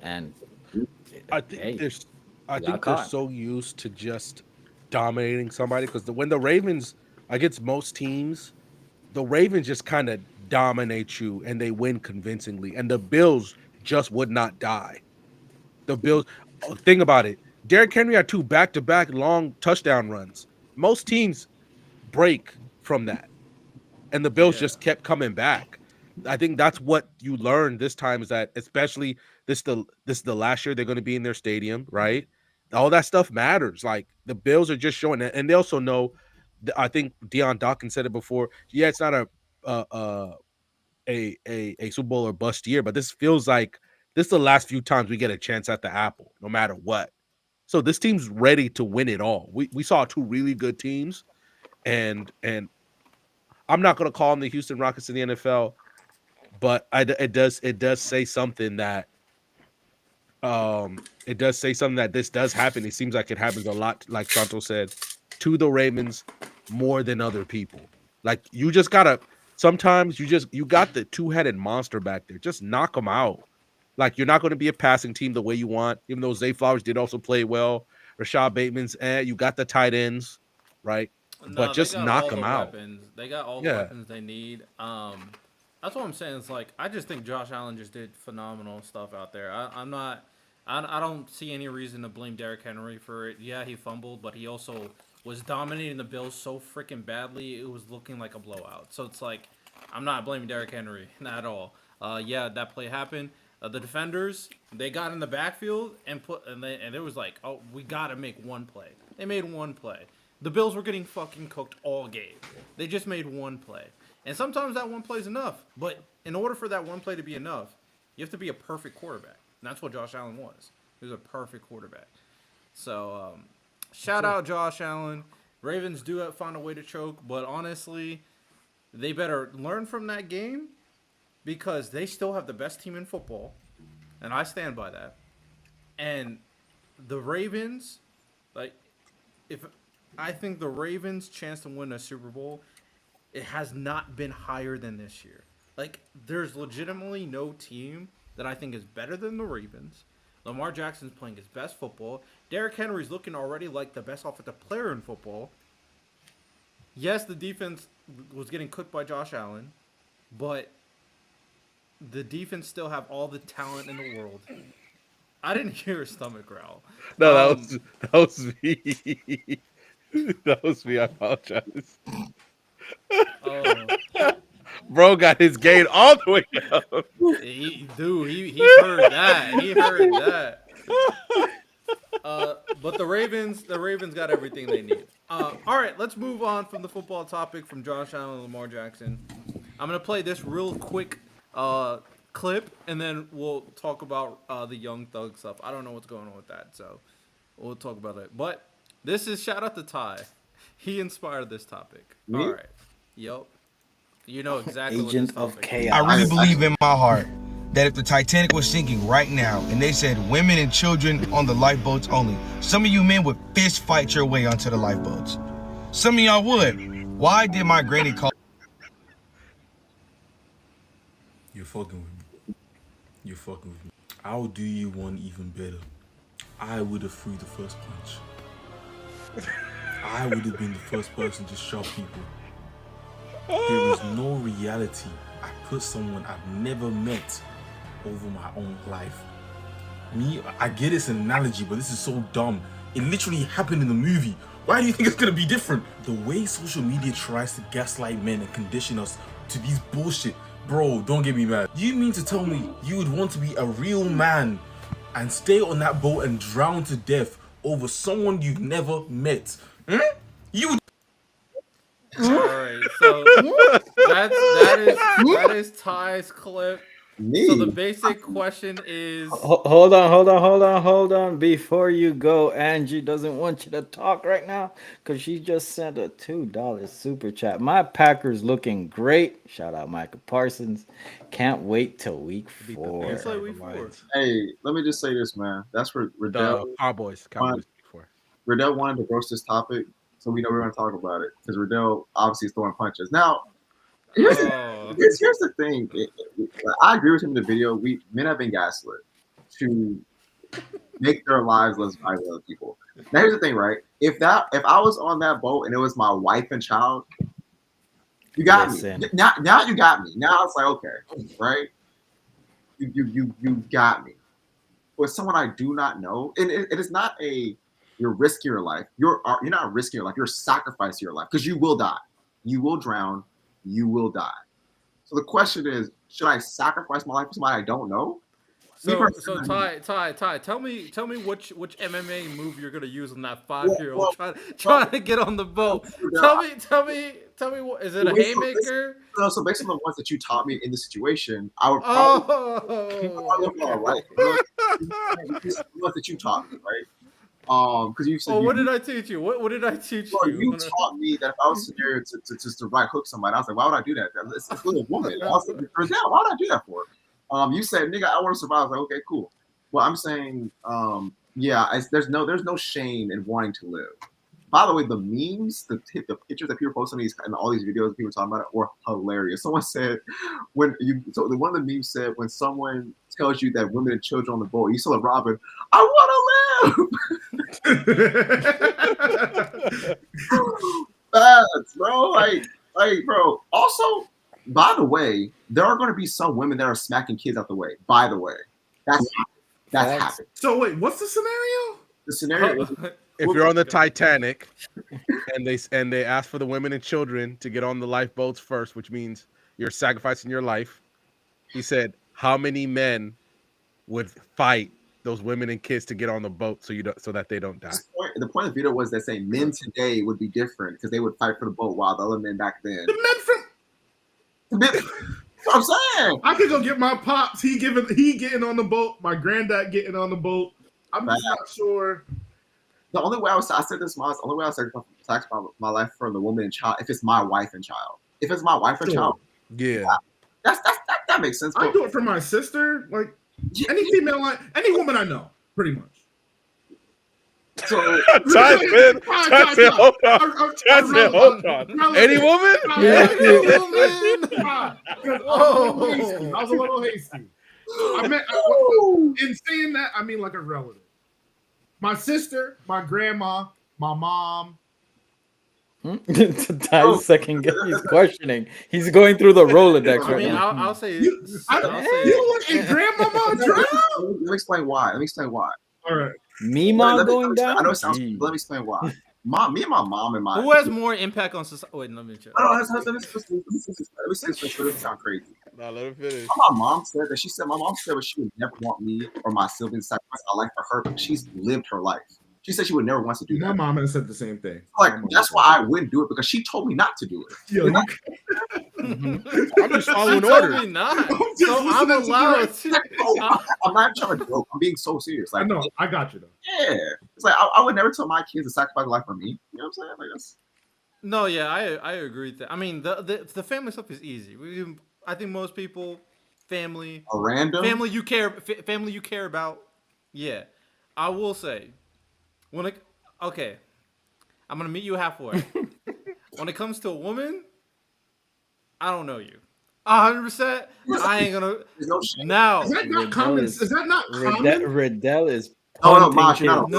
And I think hey, there's, I you got think they're caught. so used to just dominating somebody because when the Ravens against most teams, the Ravens just kind of dominate you and they win convincingly, and the Bills just would not die. The Bills, think about it. Derrick Henry had two back-to-back long touchdown runs. Most teams break from that, and the Bills Yeah. just kept coming back. I think that's what you learn this time is that especially this is the last year they're going to be in their stadium, right? All that stuff matters. Like the Bills are just showing that, and they also know. I think Deion Dawkins said it before. Yeah, it's not a a a Super Bowl or bust year, but this feels like this is the last few times we get a chance at the apple, no matter what. So this team's ready to win it all. We saw two really good teams, and I'm not going to call them the Houston Rockets in the NFL, but it does say something that it does say something that this does happen. It seems like it happens a lot, like Santos said, to the Ravens more than other people. Like you just gotta sometimes you got the two-headed monster back there. Just knock them out. Like you're not going to be a passing team the way you want, even though Zay Flowers did also play well. Rashad Bateman's, you got the tight ends, right? But No, they just got knock all them the out. weapons. They got all the Yeah. weapons they need. That's what I'm saying. It's like I just think Josh Allen just did phenomenal stuff out there. I'm not. I don't see any reason to blame Derrick Henry for it. Yeah, he fumbled, but he also was dominating the Bills so freaking badly. It was looking like a blowout. So it's like I'm not blaming Derrick Henry, not at all. Yeah, that play happened. The defenders, they got in the backfield and it was like, oh, we gotta make one play. They made one play. The Bills were getting fucking cooked all game. They just made one play, and sometimes that one play is enough. But in order for that one play to be enough, you have to be a perfect quarterback. And that's what Josh Allen was. He was a perfect quarterback. So, shout out Josh Allen. Ravens do find a way to choke, but honestly, they better learn from that game because they still have the best team in football, and I stand by that. And the Ravens, I think the Ravens' chance to win a Super Bowl, it has not been higher than this year. Like, there's legitimately no team that I think is better than the Ravens. Lamar Jackson's playing his best football. Derrick Henry's looking already like the best offensive player in football. Yes, the defense was getting cooked by Josh Allen, but the defense still have all the talent in the world. I didn't hear a stomach growl. No, that was me. That was me. I apologize. Oh, Bro got his gain all the way up. he heard that. He heard that. But the Ravens got everything they need. All right, let's move on from the football topic from Josh Allen and Lamar Jackson. I'm gonna play this real quick clip, and then we'll talk about the Young Thug stuff. I don't know what's going on with that, so we'll talk about it. But this is shout out to Ty. He inspired this topic. Me? All right. Yup. You know exactly Agent what of this topic chaos. is. I really believe in my heart that if the Titanic was sinking right now and they said women and children on the lifeboats only, some of you men would fist fight your way onto the lifeboats. Some of y'all would. Why did my granny call? You're fucking with me. You're fucking with me. I'll do you one even better. I would have threw the first punch. I would have been the first person to shove people. There is no reality. I put someone I've never met over my own life. Me, I get it's an analogy, but this is so dumb. It literally happened in the movie. Why do you think it's gonna be different? The way social media tries to gaslight men and condition us to these bullshit. Bro, don't get me mad. You mean to tell me you would want to be a real man and stay on that boat and drown to death over someone you've never met? You would. All right, so that is Ty's clip. Me. So the basic question is, Hold on. Before you go, Angie doesn't want you to talk right now because she just sent a $2 super chat. My Packers looking great. Shout out Micah Parsons. Can't wait till week 4. it's like week 4. Hey, let me just say this, man. That's where Riddell Cowboys before. wanted to broach this topic, so we know we're going to talk about it because Riddell obviously is throwing punches. Now, here's the thing. I agree with him in the video. Men have been gaslit to make their lives less valuable to other people. Now, here's the thing, right? If I was on that boat and it was my wife and child, you got me. Now you got me. Now it's like, okay, right? You got me. With someone I do not know, and it is not you're risking your life. You're not risking your life. You're sacrificing your life because you will die. You will drown. You will die. So the question is, should I sacrifice my life for somebody I don't know? So Ty, tell me which MMA move you're gonna use on that 5-year-old trying to get on the boat. Tell me what is it, a haymaker? So based on the ones that you taught me in the situation, I would probably the ones that you taught me, right? Because you said. What did I teach you? What did I teach you? You taught me that if I was scenario to right hook somebody, I was like, why would I do that? It's a little woman. I was like, why would I do that for? You said, nigga, I want to survive. I was like, okay, cool. Well, I'm saying, there's no shame in wanting to live. By the way, the memes, the pictures that people post on and all these videos people talking about it were hilarious. Someone said one of the memes said when someone tells you that women and children on the boat, you saw Robin, I want to live. That's bro, bro. Also, by the way, there are going to be some women that are smacking kids out the way. By the way, that's happening. So wait, what's the scenario? The scenario is, If you're on the Titanic and they ask for the women and children to get on the lifeboats first, which means you're sacrificing your life. He said, how many men would fight those women and kids to get on the boat so that they don't die? The point of the video was that saying men today would be different because they would fight for the boat while the other men back then. The men from That's what I'm saying. I could go get my pops. He getting on the boat. My granddad getting on the boat. I'm just not sure. The only way I said this, Miles, the only way I sacrifice my life for the woman and child, if it's my wife and child. If it's my wife and child, Yeah. That makes sense. I do it for my sister. Like any female, any woman I know, pretty much. So, Hold on. Any woman? I was a little hasty. In saying that, I mean like a relative. My sister, my grandma, my mom. Ty's second guess. He's questioning. He's going through the Rolodex right now. I'll say You want a grandmama drown? Let me explain why. All right. Mima going down? I know it sounds. Let me explain why. Me and my mom and my. Who has more impact on society? Wait, let me check. Let me sound crazy. No, let him finish. My mom said that she would never want me or my siblings to sacrifice our life for her because she's lived her life. She said she would never want to do that. My mom has said the same thing. Like that's why I wouldn't do it because she told me not to do it. Yo, I'm just following orders. Not. So I'm allowed to. I'm not trying to joke. I'm being so serious. Like, I know. I got you though. Yeah, it's like I would never tell my kids to sacrifice their life for me. You know what I'm saying? Like that's. No, yeah, I agree with that. I mean, the family stuff is easy. I think most people, family you care about. Yeah, I will say, okay, I'm gonna meet you halfway. When it comes to a woman, I don't know you. 100%. I ain't gonna. No shit. Now, Is that not common? Is that not common? Riddell is. No, Mosh, you're not.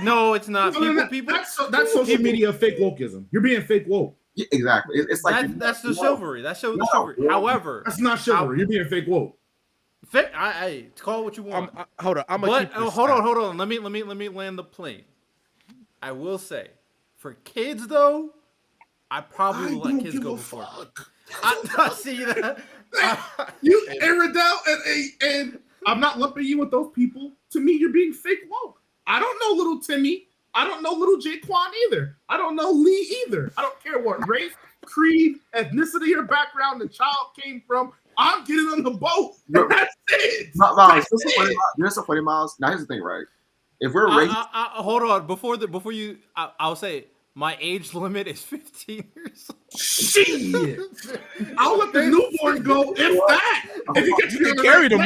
No, it's not. That's social media fake wokeism. You're being fake woke. Yeah, exactly. It's like that's the chivalry. That's the chivalry. However, that's not chivalry. You're being fake woke. I call it what you want. Hold on. I'm gonna hold on. Let me land the plane. I will say, for kids though, I probably will let kids go before. I see that. You Riddell and I'm not lumping you with those people. To me, you're being fake woke. I don't know little Timmy. I don't know little Jaquan either. I don't know Lee either. I don't care what race, creed, ethnicity, or background the child came from. I'm getting on the boat. That's it. Miles, you're so funny, Miles. Now here's the thing, right? If we're raised, hold on. Before you, I'll say my age limit is 15 years old. Shit. I'll let the newborn go if that. If you can carry the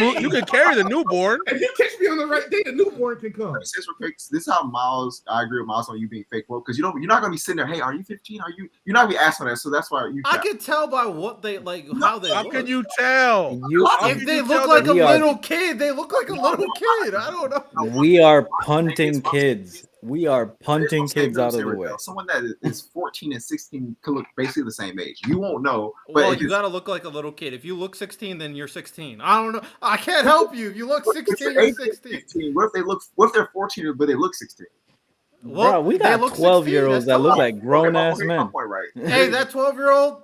newborn. If you catch me on the right day, the newborn can come. This is how Miles. I agree with Miles on you being fake woke because you're not gonna be sitting there. Hey, are you 15? You're not gonna be asking that. So that's why you. I can tell by what they like, how they. How look. can you tell? If they look like a little kid, they look like a little kid. I don't know. We are punting kids. We are punting kids out of the way. Someone that is 14 and 16 could look basically the same age. You won't know. But well, you gotta look like a little kid. If you look 16, then you're 16. I don't know. I can't help you. If you look 16, you're 16. What if they're 14 but they look 16? Well, bro, we got 12-year-olds that look like grown ass men. Right. Hey, that 12-year-old,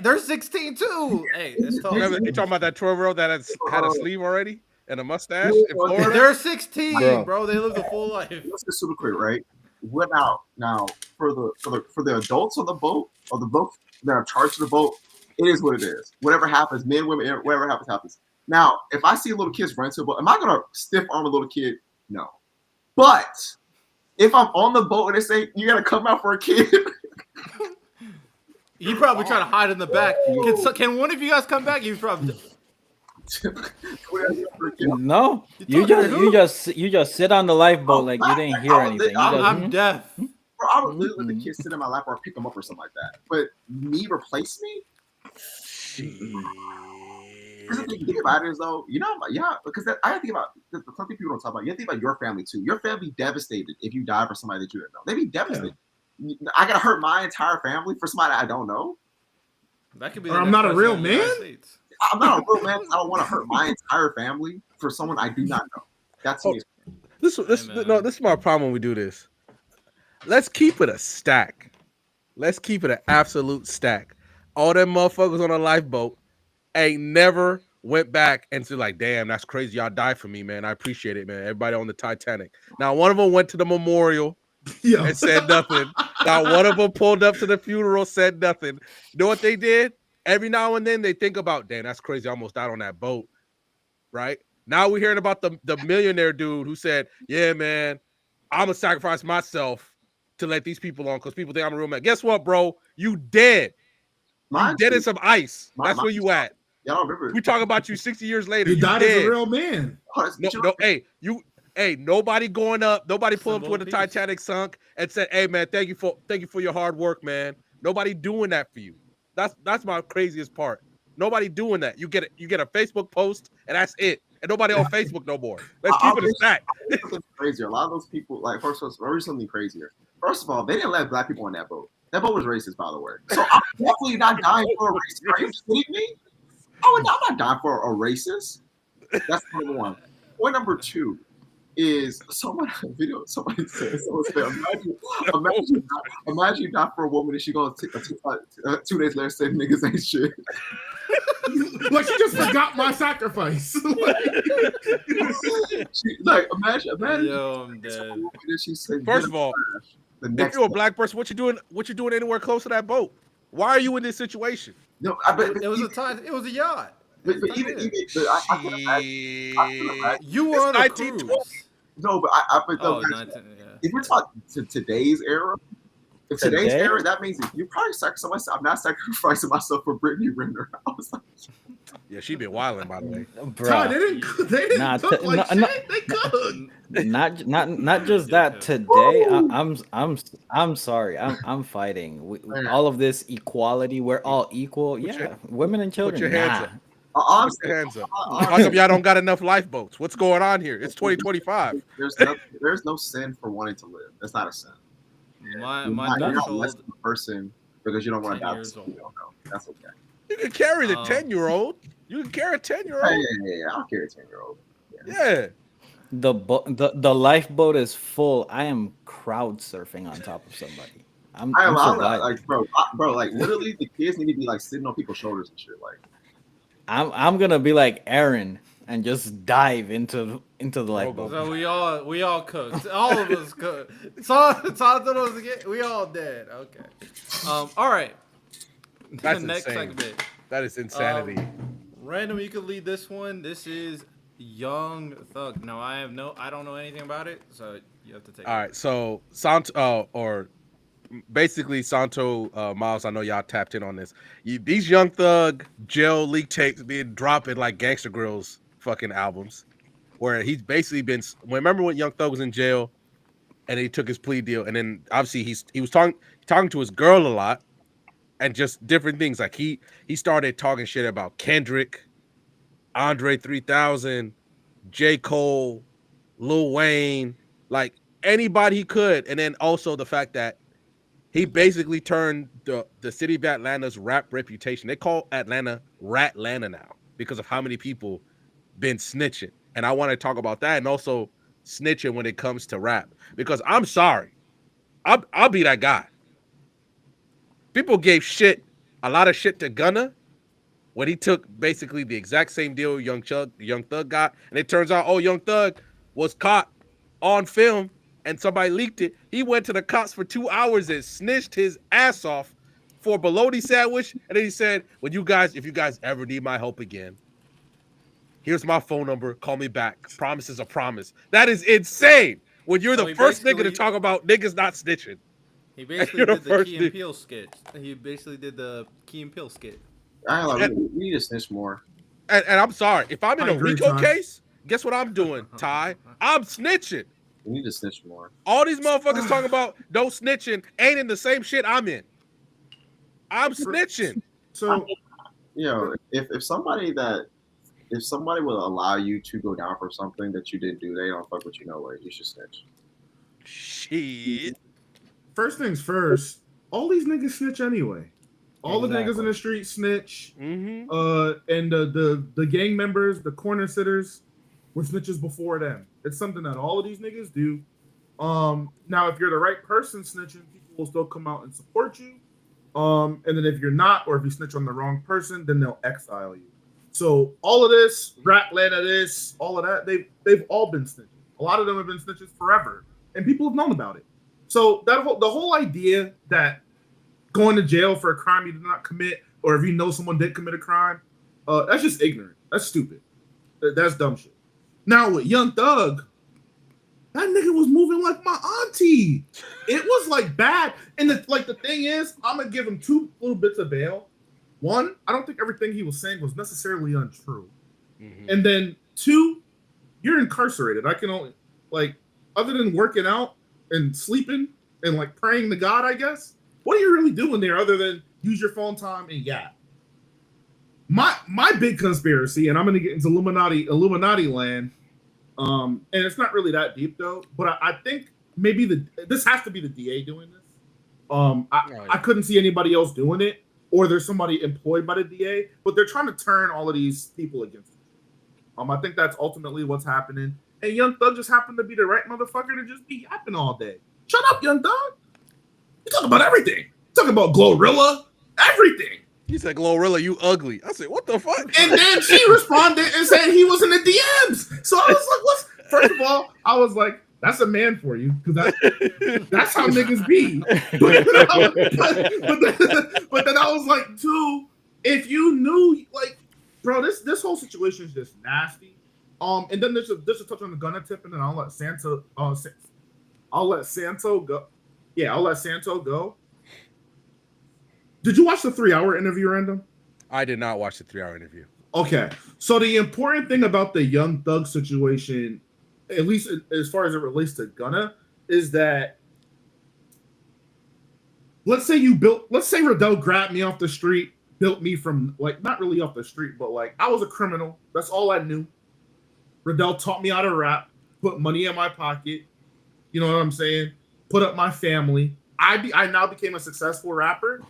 they're 16 too. Hey, that's tough. You talking about that 12-year-old that had a sleeve already and a mustache in Florida? They're 16, bro. They live the full life. Let's get super quick, right? What now for the adults on the boat or the boat that are charged to the boat, it is what it is. Whatever happens, men, women, whatever happens. Now, if I see little kids run to a boat, am I gonna stiff arm a little kid? No. But if I'm on the boat and they say you gotta come out for a kid, you probably try to hide in the back. Can one of you guys come back? You probably. No, you just sit on the lifeboat like you didn't hear anything. I'm deaf. Bro, I would literally let the kids sit in my lap or pick them up or something like that. But me replace me? Because the thing about it is though, because I think about something people don't talk about. You have to think about your family too. Your family devastated if you die for somebody that you don't know. They'd be devastated. Yeah. I gotta hurt my entire family for somebody I don't know. That could be. I'm not a real man. I'm not a real man. I don't want to hurt my entire family for someone I do not know. That's me. This is my problem when we do this. Let's keep it a stack. Let's keep it an absolute stack. all them motherfuckers on a lifeboat ain't never went back and said like, damn, that's crazy. Y'all died for me, man. I appreciate it, man. Everybody on the Titanic. Now, one of them went to the memorial Yo. and said nothing. Now, one of them pulled up to the funeral, said nothing. You know what they did? Every now and then they think about, damn, that's crazy. I almost died on that boat, right? Now we're hearing about the millionaire dude who said, yeah, man, I'm going to sacrifice myself to let these people on because people think I'm a real man. Guess what, bro? You dead. You dead in some ice. That's where you at. Y'all don't remember. We talk about you 60 years later. You died dead. as a real man. No, hey, nobody going up, nobody pulled up to where the Titanic sunk and said, hey man, thank you for your hard work, man. Nobody doing that for you. That's my craziest part. Nobody doing that. You get a Facebook post and that's it. And nobody on Facebook no more. Let's keep it a stack. Crazier. A lot of those people, like, first of all, something crazier. First of all, they didn't let black people on that boat. That boat was racist, by the way. So I'm definitely not dying for a racist. Are you kidding me? I'm not dying for a racist. That's number one. Point number two is somebody said, imagine you die for a woman and she goes 2 days later say niggas ain't shit. Like she just forgot my sacrifice. Imagine. Yo, I'm dead. She said, first of all, if you're a black person, what you doing anywhere close to that boat? Why are you in this situation? No, it was a yacht. But even I can imagine. You were on a cruise. No, but if we're talking to today's era, era, that means you probably sacrifice myself. I'm not sacrificing myself for Brittany Renner. I was like, yeah, she been wilding, by the way. Todd, they didn't cook like shit. They cooked. Not just that. Today, I'm sorry. I'm fighting. All of this equality. We're all equal. Women and children. Put your hands up. Put your hands up. How come y'all don't got enough lifeboats? What's going on here? It's 2025. There's no sin for wanting to live. That's not a sin. My you're not less than a person because you don't want to die. That's okay. You can carry the 10-year-old. You can carry a 10-year-old. Yeah. I'll carry a 10-year-old. Yeah. The lifeboat is full. I am crowd surfing on top of somebody. I'm like, bro, like literally, the kids need to be like sitting on people's shoulders and shit. Like, I'm gonna be like Aaron and just dive into the lifeboat. So we all cooked. All of us cooked. We all dead. Okay. All right. That's next insane. segment. That is insanity. Random, you can lead this one. This is Young Thug. No, I don't know anything about it, so you have to take it. All right. So Santo basically Santo Miles, I know y'all tapped in on this. These Young Thug jail leak tapes being dropping like Gangsta Grill's fucking albums, where he's basically been. Remember when Young Thug was in jail, and he took his plea deal, and then obviously he was talking to his girl a lot, and just different things. Like he started talking shit about Kendrick, Andre 3000, J. Cole, Lil Wayne, like anybody he could, and then also the fact that he basically turned the city of Atlanta's rap reputation. They call Atlanta Ratlanta now because of how many people been snitching. And I want to talk about that and also snitching when it comes to rap. Because I'm sorry. I'll be that guy. People gave a lot of shit to Gunna when he took basically the exact same deal Young Thug got. And it turns out, Young Thug was caught on film and somebody leaked it. He went to the cops for 2 hours and snitched his ass off for a bologna sandwich. And then he said, if you guys ever need my help again, here's my phone number. Call me back. Promise is a promise. That is insane. When you're the first nigga to talk about niggas not snitching. He basically did the Key and Peele skit. He basically did the Key and Peele skit. We need to snitch more. And I'm sorry. If I'm in a RICO case, guess what I'm doing, Ty? I'm snitching. We need to snitch more. All these motherfuckers talking about no snitching ain't in the same shit I'm in. I'm snitching. So, if somebody will allow you to go down for something that you didn't do, they don't fuck with you no way. You should snitch. Shit. First things first, all these niggas snitch anyway. All the niggas in the street snitch. Mm-hmm. And the gang members, the corner sitters, were snitches before them. It's something that all of these niggas do. Now, if you're the right person snitching, people will still come out and support you. And then if you're not, or if you snitch on the wrong person, then they'll exile you. So all of this, Ratlanta, this, all of that, they've all been snitches. A lot of them have been snitches forever, and people have known about it. So the whole idea that going to jail for a crime you did not commit, or if you know someone did commit a crime, that's just ignorant. That's stupid. That's dumb shit. Now with Young Thug, that nigga was moving like my auntie. It was like bad. And the thing is, I'm gonna give him 2 little bits of bail. One, I don't think everything he was saying was necessarily untrue. Mm-hmm. And then 2, you're incarcerated. I can only, like, other than working out and sleeping and like praying to God, I guess, what are you really doing there other than use your phone time and yap? My big conspiracy, and I'm gonna get into Illuminati land. And it's not really that deep though, but I think maybe this has to be the DA doing this. I couldn't see anybody else doing it, or there's somebody employed by the DA, but they're trying to turn all of these people against them. I think that's ultimately what's happening. And Young Thug just happened to be the right motherfucker to just be yapping all day. Shut up, Young Thug. You talk about everything. You talk about Glorilla, everything. He said, Glorilla, you ugly. I said, what the fuck? And then she responded and said he was in the DMs. So I was like, what's... First of all, I was like, that's a man for you, because that's how niggas be. But then I was like, 2, if you knew, like, bro, this whole situation is just nasty. And then there's a touch on the Gunna tip, and then I'll let Santo go. Yeah, I'll let Santo go. Did you watch the 3-hour interview, Random? I did not watch the 3-hour interview. Okay, so the important thing about the Young Thug situation, at least as far as it relates to Gunna, is that let's say Riddell grabbed me off the street, built me from, like, not really off the street, but like I was a criminal. That's all I knew. Riddell taught me how to rap, put money in my pocket. You know what I'm saying? Put up my family. I now became a successful rapper.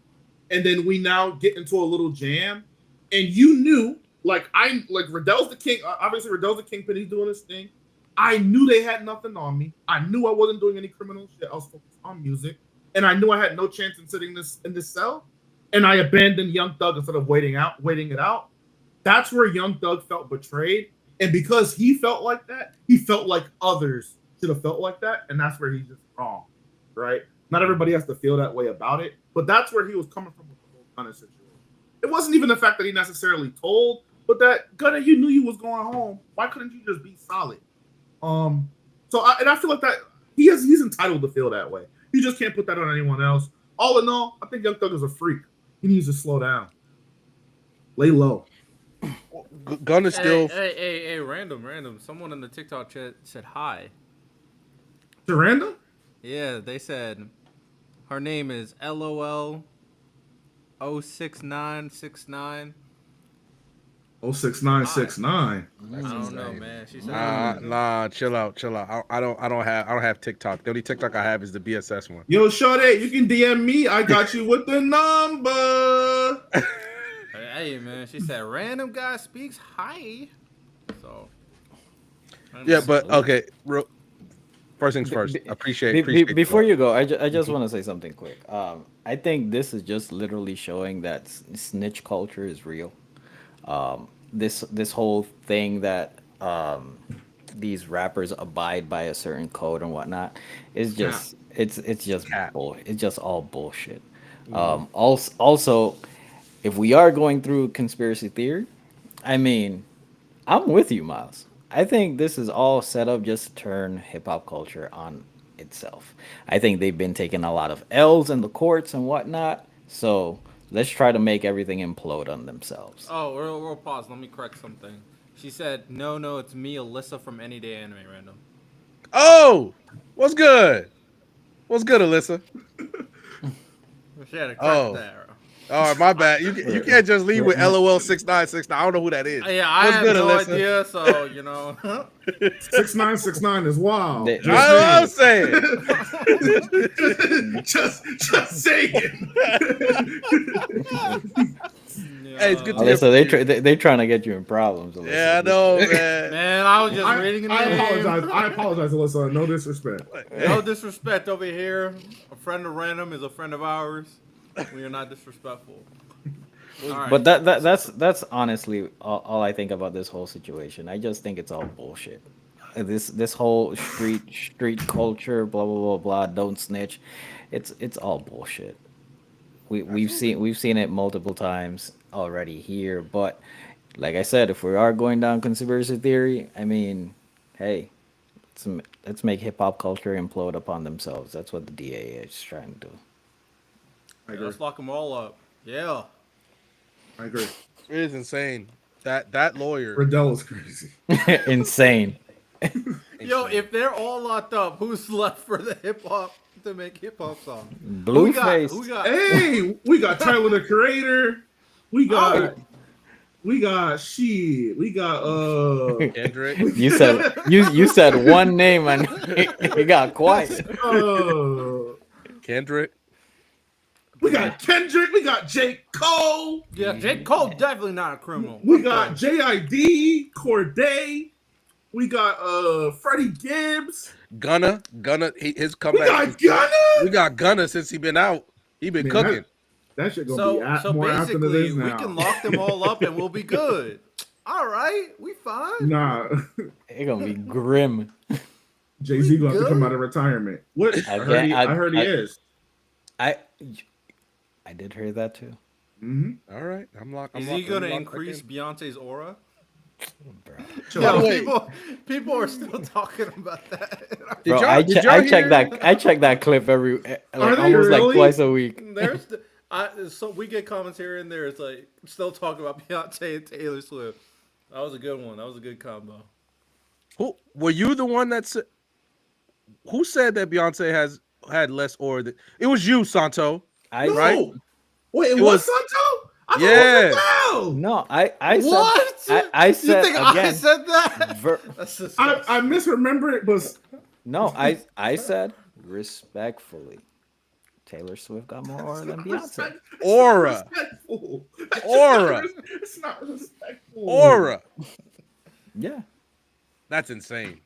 And then we now get into a little jam, and you knew, Riddell's the king. Obviously, Riddell's the kingpin. He's doing his thing. I knew they had nothing on me. I knew I wasn't doing any criminal shit. I was focused on music, and I knew I had no chance in sitting in this cell. And I abandoned Young Thug instead of waiting it out. That's where Young Thug felt betrayed, and because he felt like that, he felt like others should have felt like that, and that's where he's just wrong, right? Not everybody has to feel that way about it, but that's where he was coming from with the whole Gunna situation. It wasn't even the fact that he necessarily told, but that Gunna, you knew you was going home. Why couldn't you just be solid? I feel like that he's entitled to feel that way. You just can't put that on anyone else. All in all, I think Young Thug is a freak. He needs to slow down, lay low. Gunna still. Hey, random. Someone in the TikTok chat said hi. To Random? Yeah, they said her name is LOL 06969. 06969. I don't know, man. She said, nah, chill out. I don't have TikTok. The only TikTok I have is the BSS one. Yo, Shorty, you can DM me. I got you with the number. Hey, man. She said, random guy speaks hi. So. Yeah, but okay. First things first. Appreciate before you go, I just want to say something quick. I think this is just literally showing that snitch culture is real. This whole thing that these rappers abide by a certain code and whatnot is just it's just all bullshit. Also, if we are going through conspiracy theory, I mean, I'm with you, Miles. I think this is all set up just to turn hip hop culture on itself. I think they've been taking a lot of L's in the courts and whatnot. So let's try to make everything implode on themselves. Oh, we'll pause. Let me correct something. She said, no, it's me, Alyssa from Any Day Anime, random. Oh, what's good? What's good, Alyssa? She had to correct that. All right, my bad. You can't just leave with LOL 6969. I don't know who that is. Yeah, I have no idea. So 6969 is wild. I'm saying. just saying. Hey, it's good to Alyssa, they trying to get you in problems. Alyssa. Yeah, I know, man. Man, I was just reading the name. I apologize, Alyssa. No disrespect. No disrespect over here. A friend of Random is a friend of ours. We are not disrespectful. But that's honestly all I think about this whole situation. I just think it's all bullshit. This whole street culture, blah blah blah blah. Don't snitch. It's all bullshit. We've seen it multiple times already here. But like I said, if we are going down conspiracy theory, I mean, hey, let's make hip hop culture implode upon themselves. That's what the DA is trying to do. I agree. Let's lock them all up. Yeah. I agree. It is insane. That lawyer. Riddell is crazy. Insane. Yo, if they're all locked up, who's left for the hip hop to make hip hop songs? Blueface. Who we got? Hey, we got Tyler the Creator. We got shit. We got Kendrick. You said one name and it got quiet. Kendrick. We got Kendrick. We got J. Cole. Yeah, J. Cole definitely not a criminal. We got J.I.D. Corday. We got Freddie Gibbs. Gunna. His We comeback. got Gunna. We got Gunna since he been out. He been cooking. That shit gonna So be more after basically, this we now. can lock them all up and we'll be good. All right, we fine. Nah, It's gonna be grim. Jay-Z gonna have to good? come out of retirement. What? I heard he is. I did hear that too. Mm-hmm. All right, I'm locked. Is he gonna increase Beyonce's aura? Bro, Yo, people are still talking about that. Did y'all- I did y'all check hear- that clip every they almost like really? twice a week. So we get comments here and there. It's like still talking about Beyonce and Taylor Swift. That was a good one. That was a good combo. Who were you the one that said? Who said that Beyonce had less aura? It was you, Santo. No. Right? Wait, It was was- Santo? I thought Yeah. it was Adele. No, I What? said I said you think again. I said that? ver- That's disgusting. I misremember it, but no, I said respectfully. Taylor Swift got more aura than Beyonce. Aura. Respectful. Aura. It's not respectful. Aura. Yeah. That's insane.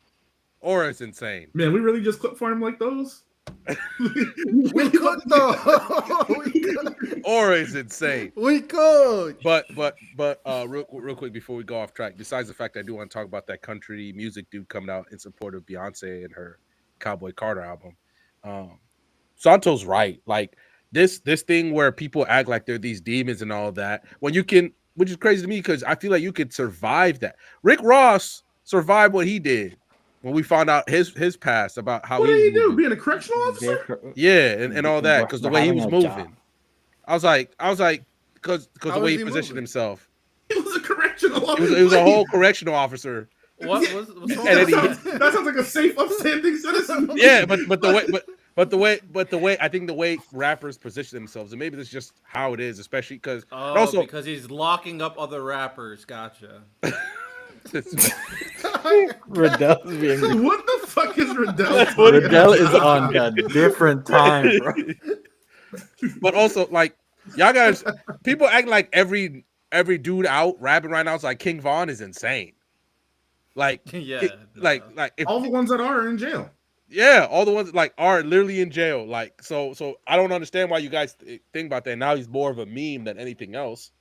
Aura is insane. Man, we really just clip farm like those? We could though. Aura is insane. We could. But real quick before we go off track, besides the fact I do want to talk about that country music dude coming out in support of Beyonce and her Cowboy Carter album. Santo's right. Like this thing where people act like they're these demons and all that, when you can, which is crazy to me because I feel like you could survive that. Rick Ross survived what he did when we found out his past about how What did he do? moving. Being a correctional officer? Yeah, and all that because the way he was Having a job. moving. I was like, because the How way was he he positioned moving? himself. He was a correctional It officer. was a whole correctional officer. What's wrong? And That then sounds, that sounds like a safe, upstanding citizen. Yeah, but the way I think the way rappers position themselves, and maybe this is just how it is, especially because Oh, also because he's locking up other rappers. Gotcha. Riddell's being What the fuck is Riddell? Riddell is on a different time, bro. but also like y'all guys, people act like every dude out rapping right now is like King Von is insane. Like Yeah. like if, All the ones that are in jail. yeah, all the ones like are literally in jail. Like so I don't understand why you guys think about that. Now he's more of a meme than anything else.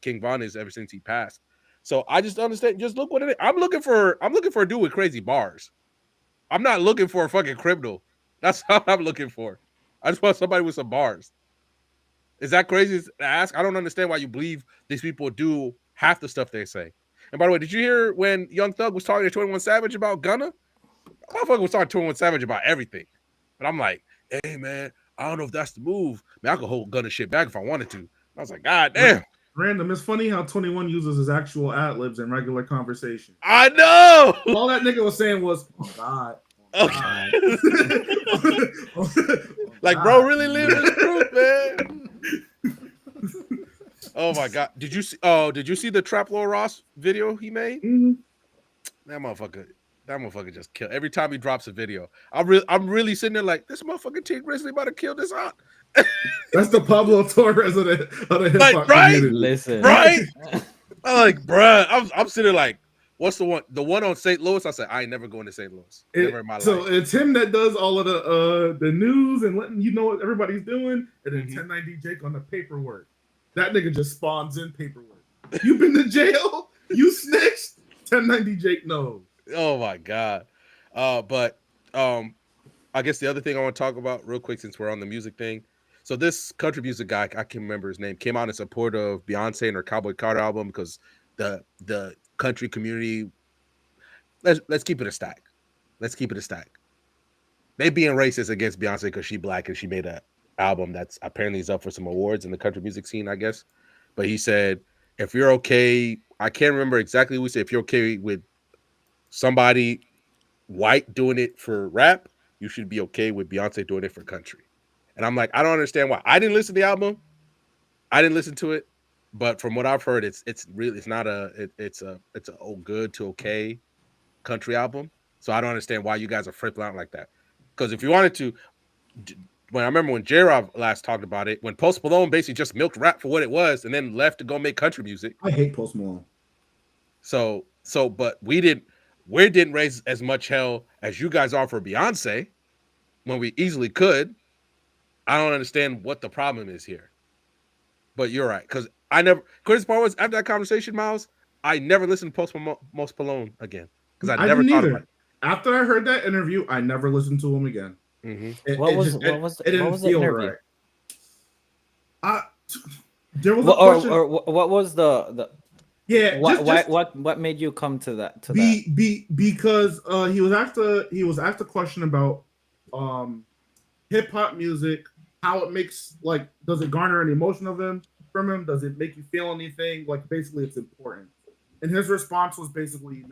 King Von is ever since he passed. So I just understand. Just look what it is. I'm looking for a dude with crazy bars. I'm not looking for a fucking criminal. That's what I'm looking for. I just want somebody with some bars. Is that crazy to ask? I don't understand why you believe these people do half the stuff they say. And by the way, did you hear when Young Thug was talking to 21 Savage about Gunna? Motherfucker was talking to 21 Savage about everything. But I'm like, hey man, I don't know if that's the move. Man, I could hold Gunna shit back if I wanted to. I was like, God damn. Random. It's funny how 21 uses his actual ad-libs in regular conversation. I know. All that nigga was saying was, oh, God. Okay. Oh, Like, God. bro, really living his truth, man. Oh my God. Did you see the Trap Lord Ross video he made? Mhm. That motherfucker just killed. Every time he drops a video, I'm really sitting there like, this motherfucking T Grizzly about to kill this out. That's the Pablo Torres of the hip Like, hop right? community. Listen, Right? I'm like, bruh, I'm sitting there like, What's the one? The one on St. Louis? I said I ain't never going to St. Louis. Never in my So life. it's him that does all of the news and letting you know what everybody's doing, and then Mhm. 1090 Jake on the paperwork. That nigga just spawns in paperwork. You been to jail? You snitched? 1090 Jake knows. Oh my god. But I guess the other thing I want to talk about real quick since we're on the music thing. So this country music guy, I can't remember his name, came out in support of Beyonce and her Cowboy Carter album because the country community. Let's keep it a stack. Let's keep it a stack. They being racist against Beyonce because she black and she made a album that's apparently is up for some awards in the country music scene, I guess. But he said, if you're okay, I can't remember exactly what he said. If you're okay with somebody white doing it for rap, you should be okay with Beyonce doing it for country. And I'm like, I don't understand why. I didn't listen to the album. I didn't listen to it, but from what I've heard, it's really it's not it's a good to okay country album. So I don't understand why you guys are flipping out like that. Because if you wanted to, when I remember when J-Rob last talked about it, when Post Malone basically just milked rap for what it was and then left to go make country music. I hate Post Malone. But we didn't raise as much hell as you guys are for Beyonce when we easily could. I don't understand what the problem is here. But you're right, because I never. Chris part was after that conversation, Miles. I never listened to Post Malone again because I never didn't thought either. about it. After I heard that interview, I never listened to him again. Mm-hmm. What was the interview? There was a question. Or what was the yeah? What made you come to that? Because he was asked a question about hip hop music, how it makes, like, does it garner any emotion from him? Does it make you feel anything? Like, basically, it's important. And his response was basically,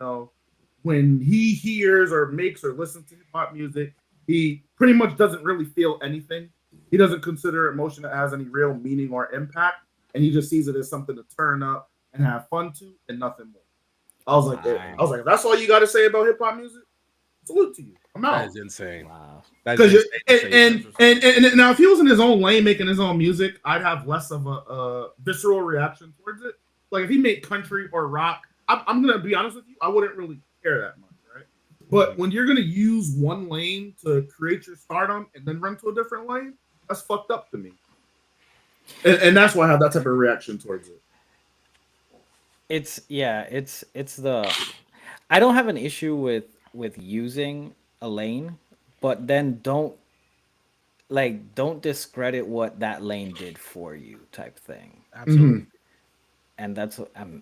when he hears or makes or listens to hip hop music, he pretty much doesn't really feel anything. He doesn't consider emotion that has any real meaning or impact, and he just sees it as something to turn up and have fun to, and nothing more. I was like, if that's all you got to say about hip hop music, salute to you. I'm out. That is insane. Wow. Because and now, if he was in his own lane making his own music, I'd have less of a visceral reaction towards it. Like if he made country or rock, I'm gonna be honest with you, I wouldn't really care that much, right? But when you're gonna use one lane to create your stardom and then run to a different lane, that's fucked up to me. And that's why I have that type of reaction towards it. It's the I don't have an issue with using a lane, but then don't discredit what that lane did for you type thing. Absolutely. And that's I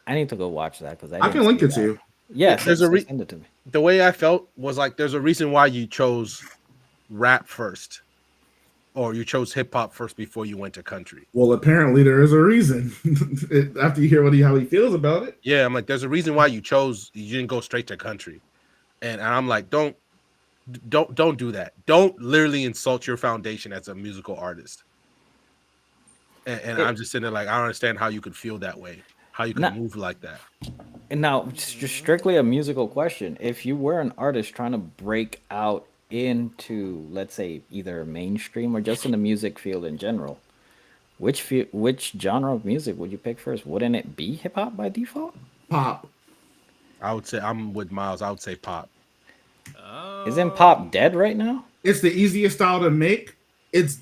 need to go watch that because I can link it to you. Yes, There's send it to me. The way I felt was like there's a reason why you chose rap first, or you chose hip hop first before you went to country. Well, apparently there is a reason. After you hear how he feels about it. Yeah, I'm like, there's a reason why you didn't go straight to country, and I'm like, don't do that. Don't literally insult your foundation as a musical artist. And I'm just sitting there like, I don't understand how you could feel that way, how you could move like that. And now, just strictly a musical question: if you were an artist trying to break out into, let's say, either mainstream or just in the music field in general, which genre of music would you pick first? Wouldn't it be hip hop by default? Pop. I would say I'm with Miles. I would say pop. Isn't pop dead right now? It's the easiest style to make. It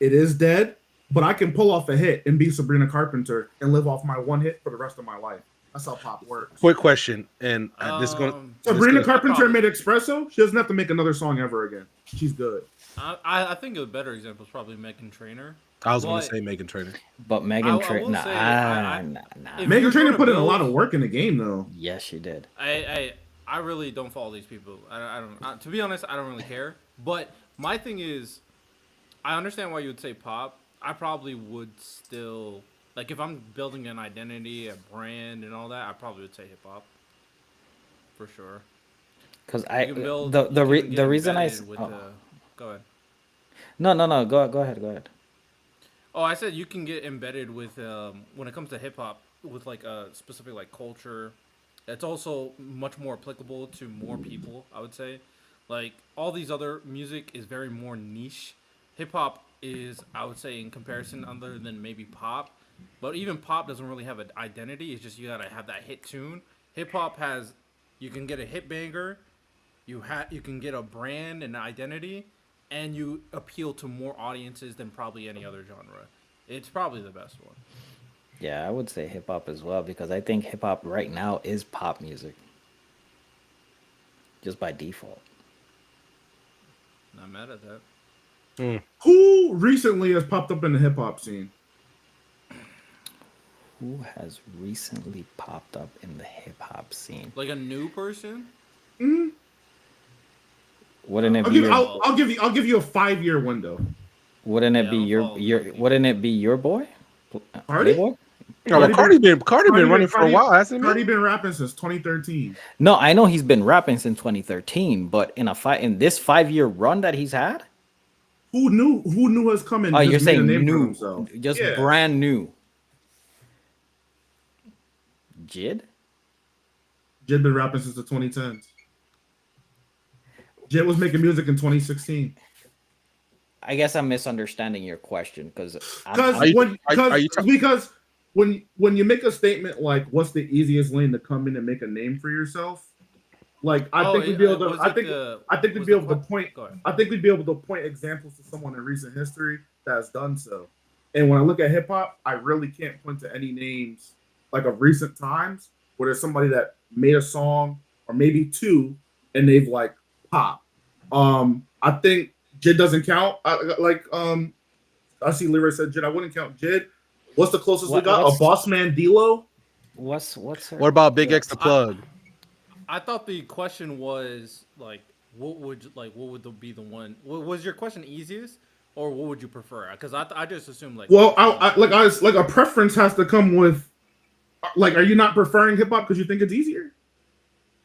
is dead, but I can pull off a hit and be Sabrina Carpenter and live off my one hit for the rest of my life. That's how pop works. Quick question, and this is going. Sabrina Carpenter made Espresso. She doesn't have to make another song ever again. She's good. I think a better example is probably Meghan Trainor. I was going to say Meghan Trainor. But Meghan Trainor, Meghan Trainor put in a lot of work in the game, though. Yes, she did. I really don't follow these people. I don't. To be honest, I don't really care. But my thing is, I understand why you would say pop. I probably would still, like, if I'm building an identity, a brand, and all that, I probably would say hip hop. For sure. Because the reason I go ahead. No. Go ahead. Oh, I said you can get embedded with when it comes to hip hop with like a specific like culture. It's also much more applicable to more people, I would say. Like all these other music is very more niche. Hip hop is, I would say, in comparison, other than maybe pop, But even pop doesn't really have an identity. It's just you gotta have that hit tune. Hip hop has, you can get a hit banger, you can get a brand and identity, and you appeal to more audiences than probably any other genre. It's probably the best one. Yeah, I would say hip hop as well because I think hip hop right now is pop music, just by default. Not mad at that. Who recently has popped up in the hip hop scene? Who has recently popped up in the hip hop scene? Like a new person? Mm-hmm. Wouldn't it be? I'll give you a 5-year window. Wouldn't it be your? Wouldn't it be your boy? Cardi? Playboy? No, well, Cardi been running for a while, hasn't he? Cardi been rapping since 2013. No, I know he's been rapping since 2013, but in this 5-year run that he's had, who knew us coming? oh, you're saying new, just brand new. Jid been rapping since the 2010s. Jid was making music in 2016. I guess I'm misunderstanding your question because when you make a statement like "What's the easiest lane to come in and make a name for yourself?" Like I think we'd be able to point examples to someone in recent history that has done so. And when I look at hip hop, I really can't point to any names like of recent times where there's somebody that made a song or maybe two and they've like popped. I think Jid doesn't count. I see Leroy said Jid. I wouldn't count Jid. What's the closest we got? A Boss Man D-Lo? What's her? What about Big X the Plug? I thought the question was like, what would be the one? Was your question easiest, or what would you prefer? Because I just assumed like. Well, a preference has to come with. Like, are you not preferring hip hop because you think it's easier?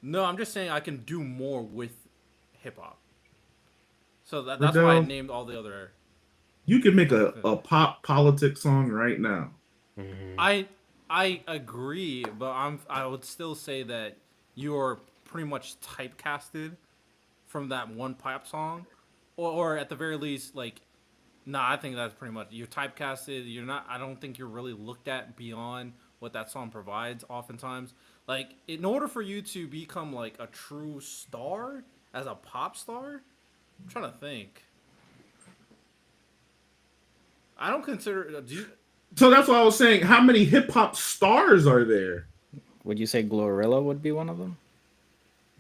No, I'm just saying I can do more with hip hop. So that's why I named all the other. You could make a pop politics song right now. I agree, but I would still say that you're pretty much typecasted from that one pop song, or at the very least, like, I think that's pretty much you're typecasted. You're not. I don't think you're really looked at beyond what that song provides. Oftentimes, like in order for you to become like a true star as a pop star, I'm trying to think. I don't consider. So that's what I was saying. How many hip hop stars are there? Would you say Glorilla would be one of them?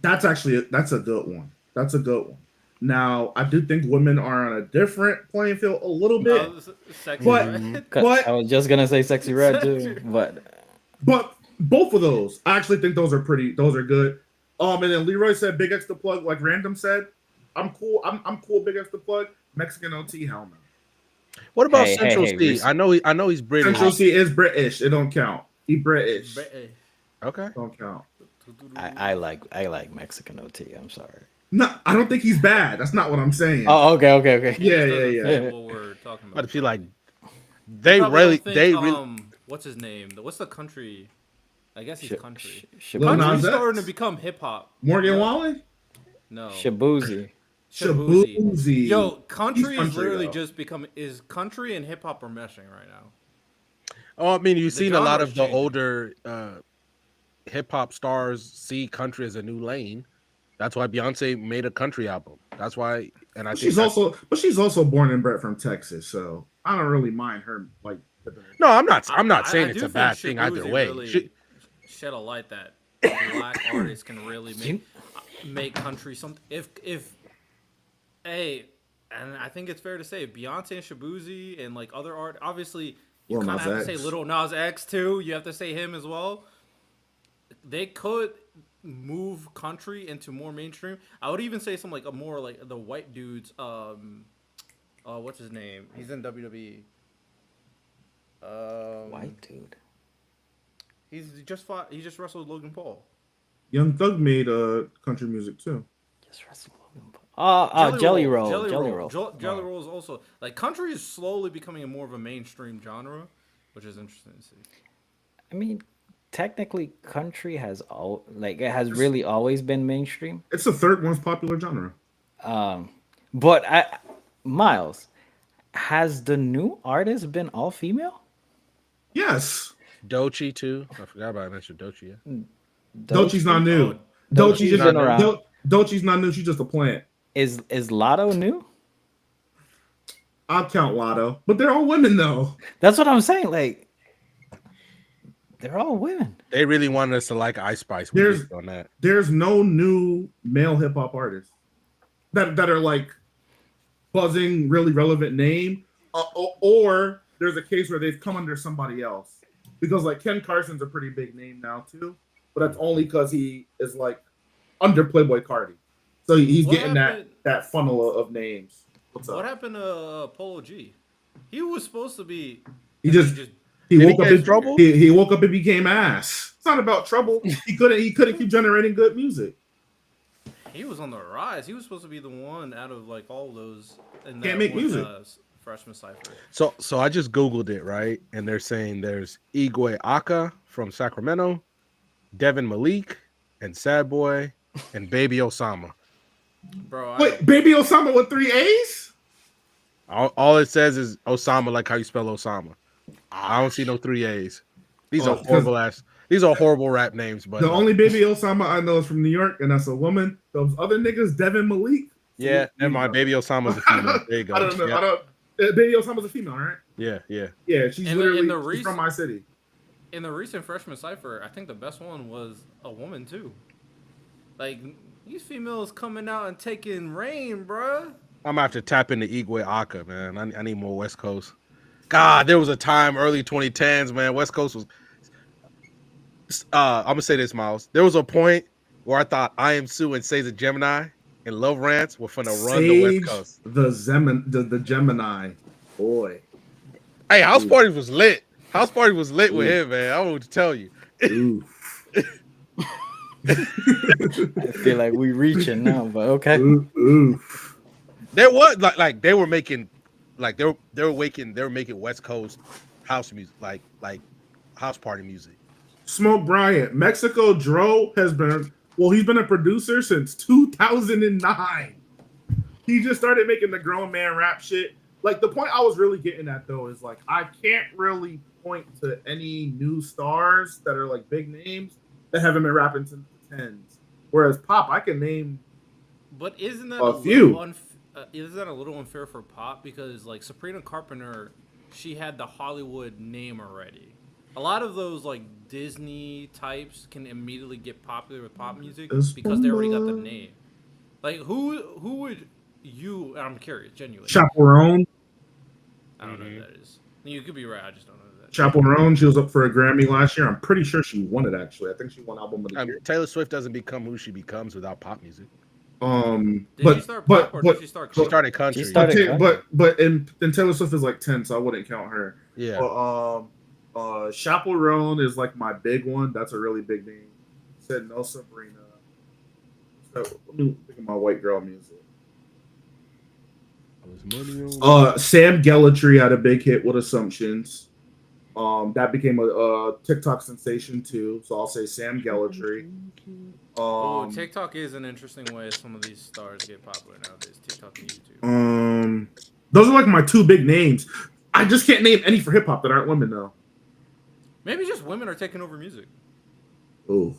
That's a good one. That's a good one. Now, I do think women are on a different playing field a little bit. Sexy but I was just gonna say Sexy Red too, but both of those, I actually think those are good. And then Leroy said Big X the Plug, like Random said. I'm cool. I'm cool. Big X the Plug. Mexican OT helmet. What about Central C? I know he's British. Central C is British. It don't count. He British. Okay. Don't count. I like Mexican OT. I'm sorry. No, I don't think he's bad. That's not what I'm saying. Oh, okay. Yeah. What we're talking about. But if you like, they really. What's his name? What's the country? I guess he's country. Country's starting to become hip hop. Morgan Wallen? No. Shabuzi. Yo, country is literally just become country and hip hop are meshing right now. Oh, I mean, you've seen a lot of the older hip hop stars see country as a new lane. That's why Beyonce made a country album. That's why, and I think she's also born and bred from Texas, so I don't really mind her like. No, I'm not saying it's a bad thing either way. Really shed a light that black artists can really make country something. And I think it's fair to say Beyonce and Shabuzi and like other art. Obviously, you kind of have to say Little Nas X too. You have to say him as well. They could move country into more mainstream. I would even say some like a more like the white dudes. What's his name? He's in WWE. White dude. He just wrestled Logan Paul. Young Thug made country music too. Just wrestled Logan Paul. Jelly Roll. Jelly Roll is also like country is slowly becoming more of a mainstream genre, which is interesting to see. I mean, technically, country has really always been mainstream. It's the third most popular genre. Miles, has the new artist been all female? Yes. Dochi too. I forgot about Mr. Dochi. Yeah. Dochi's not new. Oh, Dochi's Dochi's been just around. Dochi's not new. She's just a plant. Is Lotto new? I'll count Lotto, but they're all women though. That's what I'm saying. Like, they're all women. They really wanted us to like Ice Spice. We There's- did on that. There's no new male hip hop artists that are like buzzing, really relevant name, or there's a case where they've come under somebody else because like Ken Carson's a pretty big name now too, but that's only because he is like under Playboy Cardi, so he's What getting happened- that funnel of names. What's up? What happened to Polo G? He was supposed to be. He Did just he he Did he woke up get in in trouble? He woke up and became ass. It's not about trouble. He couldn't keep generating good music. He was on the rise. He was supposed to be the one out of like all those. In Can't that make one, music. Freshman cipher. So I just Googled it, right? And they're saying there's Igwe Aka from Sacramento, Devin Malik, and Sad Boy, and Baby Osama. Bro, Wait, Baby Osama with 3 A's? All it says is Osama, like how you spell Osama. I don't see no 3 A's. These are 'Cause horrible ass. These are horrible rap names, but The only Baby Osama I know is from New York, and that's a woman. Those other niggas, Devin Malik. yeah, never mind. Baby Osama's a female. There you go. I don't know. Yeah, I don't. Baby Osama's a female, right? yeah. Yeah, she's In literally the she's from my city. in the recent freshman cipher, I think the best one was a woman too. Like these females coming out and taking reign, bruh. I'm gonna have to tap into Igwe Aka, man. I need more West Coast. God, there was a time early 2010s, man. West Coast was. I'm gonna say this, Miles. There was a point where I thought I Am Sue and Seiza Gemini and Love Rants were finna run the West Sage, Coast. the Gemini, boy. Hey, House Party was lit. House Party was lit with him, man. I don't know what to tell you. Ooh. I feel like we reaching now, but okay. Ooh. There was like they were making like they were making West Coast house music, like house party music. Smoke Bryant, Mexico Dro he's been a producer since 2009. He just started making the grown man rap shit. Like the point I was really getting at though is like I can't really point to any new stars that are like big names that haven't been rapping since the 10s. Whereas Pop, I can name But isn't that A few. Isn't that a little unfair for Pop because like Sabrina Carpenter, she had the Hollywood name already. A lot of those like Disney types can immediately get popular with pop music because they already got the name. Like who would you? I'm curious, genuinely. Chaperone. I don't know who that is. You could be right. I just don't know who that is. Chaperone, she was up for a Grammy last year. I'm pretty sure she won it actually. I think she won album of the year. Taylor Swift doesn't become who she becomes without pop music. Did she start pop or did she start? She started country. She started- but and Taylor Swift is like 10, so I wouldn't count her. Yeah. But Chaperone is like my big one. That's a really big name. Said no Sabrina. So let me think of my white girl music. Sam Gellatry had a big hit with Assumptions. That became a TikTok sensation too. So I'll say Sam Gellatry. TikTok is an interesting way some of these stars get popular nowadays. TikTok and YouTube. Those are like my two big names. I just can't name any for hip hop that aren't women though. Maybe just women are taking over music. Ooh.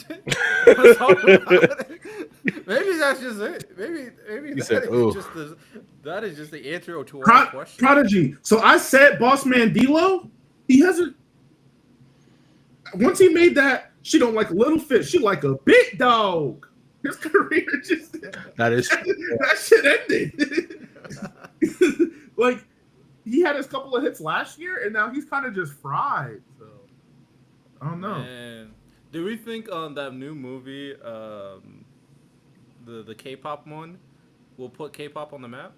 Let's talk about it. Maybe that's just it. Maybe said, "Ooh." that is just the answer to our question. Prodigy. So I said Boss Man D-Lo. He hasn't. Once he made that, she don't like little fish. She like a big dog. His career just That is that shit ended. Like he had his couple of hits last year, and now he's kind of just fried. So I don't know. Man. Do we think on that new movie, the K-pop one, will put K-pop on the map?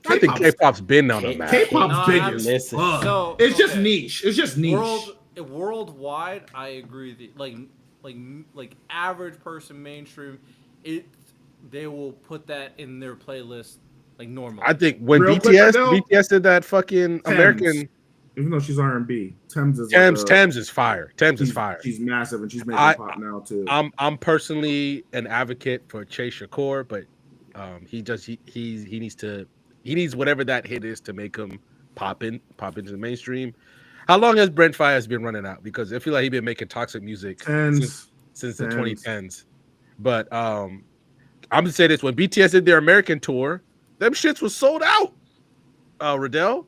I think K-pop's been on the map. K-pop's No, big I'm- as Listen. fuck. So, It's just okay. niche. It's just niche. Worldwide, I agree. Like average person, mainstream, they will put that in their playlist like normally. I think when Real quick, BTS did that fucking Thames. American Even though she's R&B, Thames is Thames is fire. Thames is she's- fire. She's massive, and she's making pop now too. I'm personally an advocate for Chase Shakur, but he needs whatever that hit is to make him pop into the mainstream. How long has Brent Fayez been running out? Because I feel like he's been making toxic music since the 2010s. But I'm gonna say this: when BTS did their American tour, them shits was sold out. Riddell,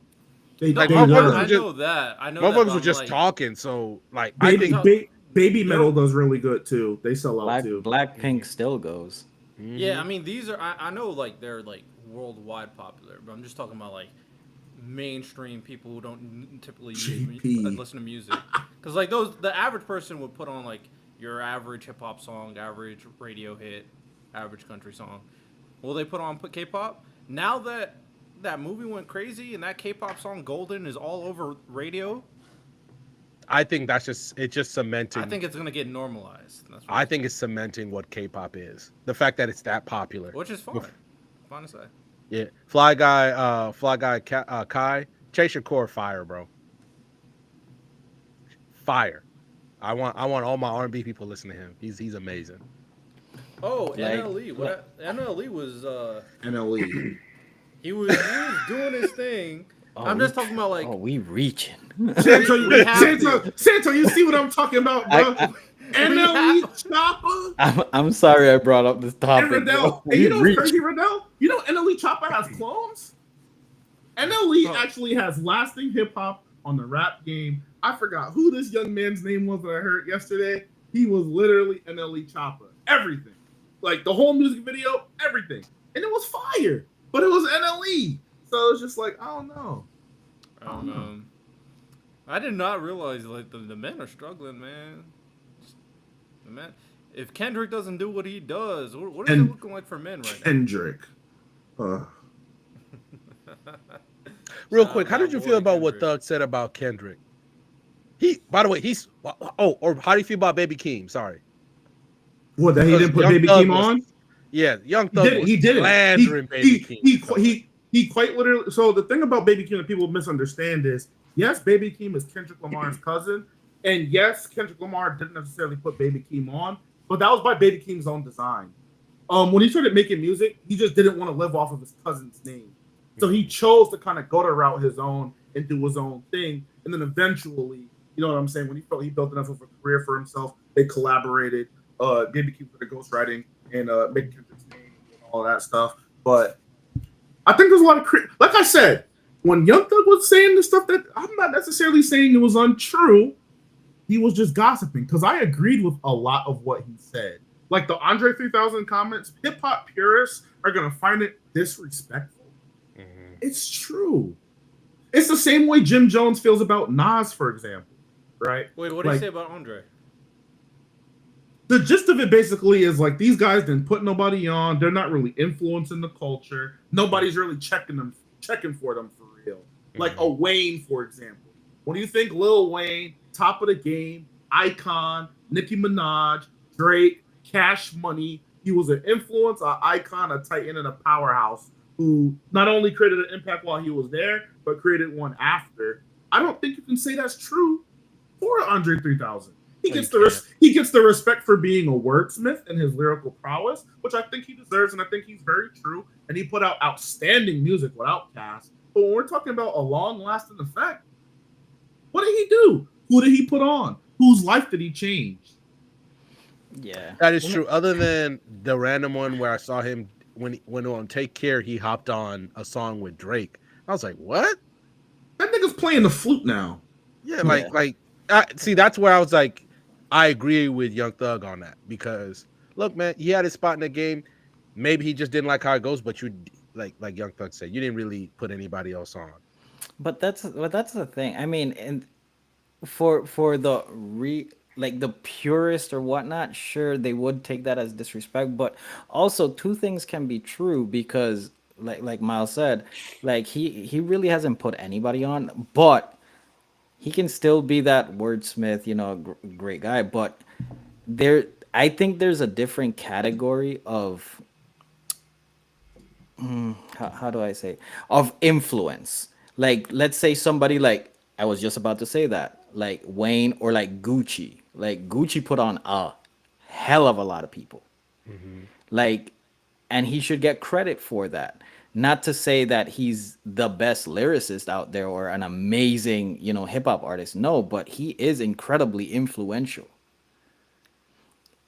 like I motherfuckers know that. I know motherfuckers that, were just like, talking. So like, Baby, I think Baby Metal does really good too. They sell out too. Blackpink still goes. Yeah, I mean, these are I know like they're like worldwide popular, but I'm just talking about like mainstream people who don't typically listen to music, because like the average person would put on like your average hip hop song, average radio hit, average country song. Will they put K-pop? Now that that movie went crazy and that K-pop song Golden is all over radio, I think that's just cementing. I think it's gonna get normalized. I think it's cementing what K-pop is. The fact that it's that popular, which is fine. Fun to say. Yeah, Fly Guy Kai, Chase your core fire, bro. Fire. I want all my R&B people listening to him. He's amazing. Oh, NLE. NLE was NLE. He was doing his thing. I'm just talking about like. Oh, we reaching. Santo, you see what I'm talking about, bro? NLE Chopper. I'm sorry I brought up this topic. And Riddell, and you know what's crazy, Riddell? You know NLE Chopper has clones? NLE actually has lasting hip hop on the rap game. I forgot who this young man's name was that I heard yesterday. He was literally NLE Chopper. Everything. Like the whole music video, everything. And it was fire. But it was NLE. So it's just like, I don't know. I did not realize like the men are struggling, man. The men. If Kendrick doesn't do what he does, what is it looking like for men right now? Kendrick. Real quick, how did you feel about what Thug said about Kendrick? By the way, or how do you feel about Baby Keem? Sorry. What, that he didn't put Baby Keem on? Yeah, Young Thug he did slandering Baby Keem. He quite literally. So the thing about Baby Keem that people misunderstand is, yes, Baby Keem is Kendrick Lamar's cousin, and yes, Kendrick Lamar didn't necessarily put Baby Keem on, but that was by Baby Keem's own design. When he started making music, he just didn't want to live off of his cousin's name, so he chose to kind of go the route his own and do his own thing, and then eventually, you know what I'm saying, when he felt he built enough of a career for himself, they collaborated. Baby Keem for the ghostwriting and making Kendrick's name and all that stuff, but. I think there's a lot of like I said, when Young Thug was saying the stuff that I'm not necessarily saying it was untrue, he was just gossiping because I agreed with a lot of what he said. Like the Andre 3000 comments, hip hop purists are gonna find it disrespectful. Mm-hmm. It's true. It's the same way Jim Jones feels about Nas, for example, right? Wait, what do you say about Andre? The gist of it basically is like these guys didn't put nobody on. They're not really influencing the culture. Nobody's really checking for them for real. Like a Wayne, for example. When you think Lil Wayne, top of the game, icon, Nicki Minaj, Drake, Cash Money, he was an influence, an icon, a titan, and a powerhouse who not only created an impact while he was there, but created one after. I don't think you can say that's true for Andre 3000. He gets the respect for being a wordsmith and his lyrical prowess, which I think he deserves, and I think he's very true. And he put out outstanding music with Outkast. But when we're talking about a long-lasting effect, what did he do? Who did he put on? Whose life did he change? Yeah, that is true. Other than the random one where I saw him when on Take Care, he hopped on a song with Drake. I was like, what? That nigga's playing the flute now. Yeah, see, that's where I was like. I agree with Young Thug on that because look, man, he had his spot in the game. Maybe he just didn't like how it goes, but you like Young Thug said, you didn't really put anybody else on. But that's the thing. I mean, and for the the purist or whatnot, sure they would take that as disrespect. But also, two things can be true because, like Miles said, like he really hasn't put anybody on, but. He can still be that wordsmith, great guy. But I think there's a different category of, how do I say, of influence. Like, let's say somebody like, I was just about to say that, like Wayne or like Gucci. Like Gucci put on a hell of a lot of people. Mm-hmm. Like, and he should get credit for that. Not to say that he's the best lyricist out there or an amazing, hip hop artist. No, but he is incredibly influential.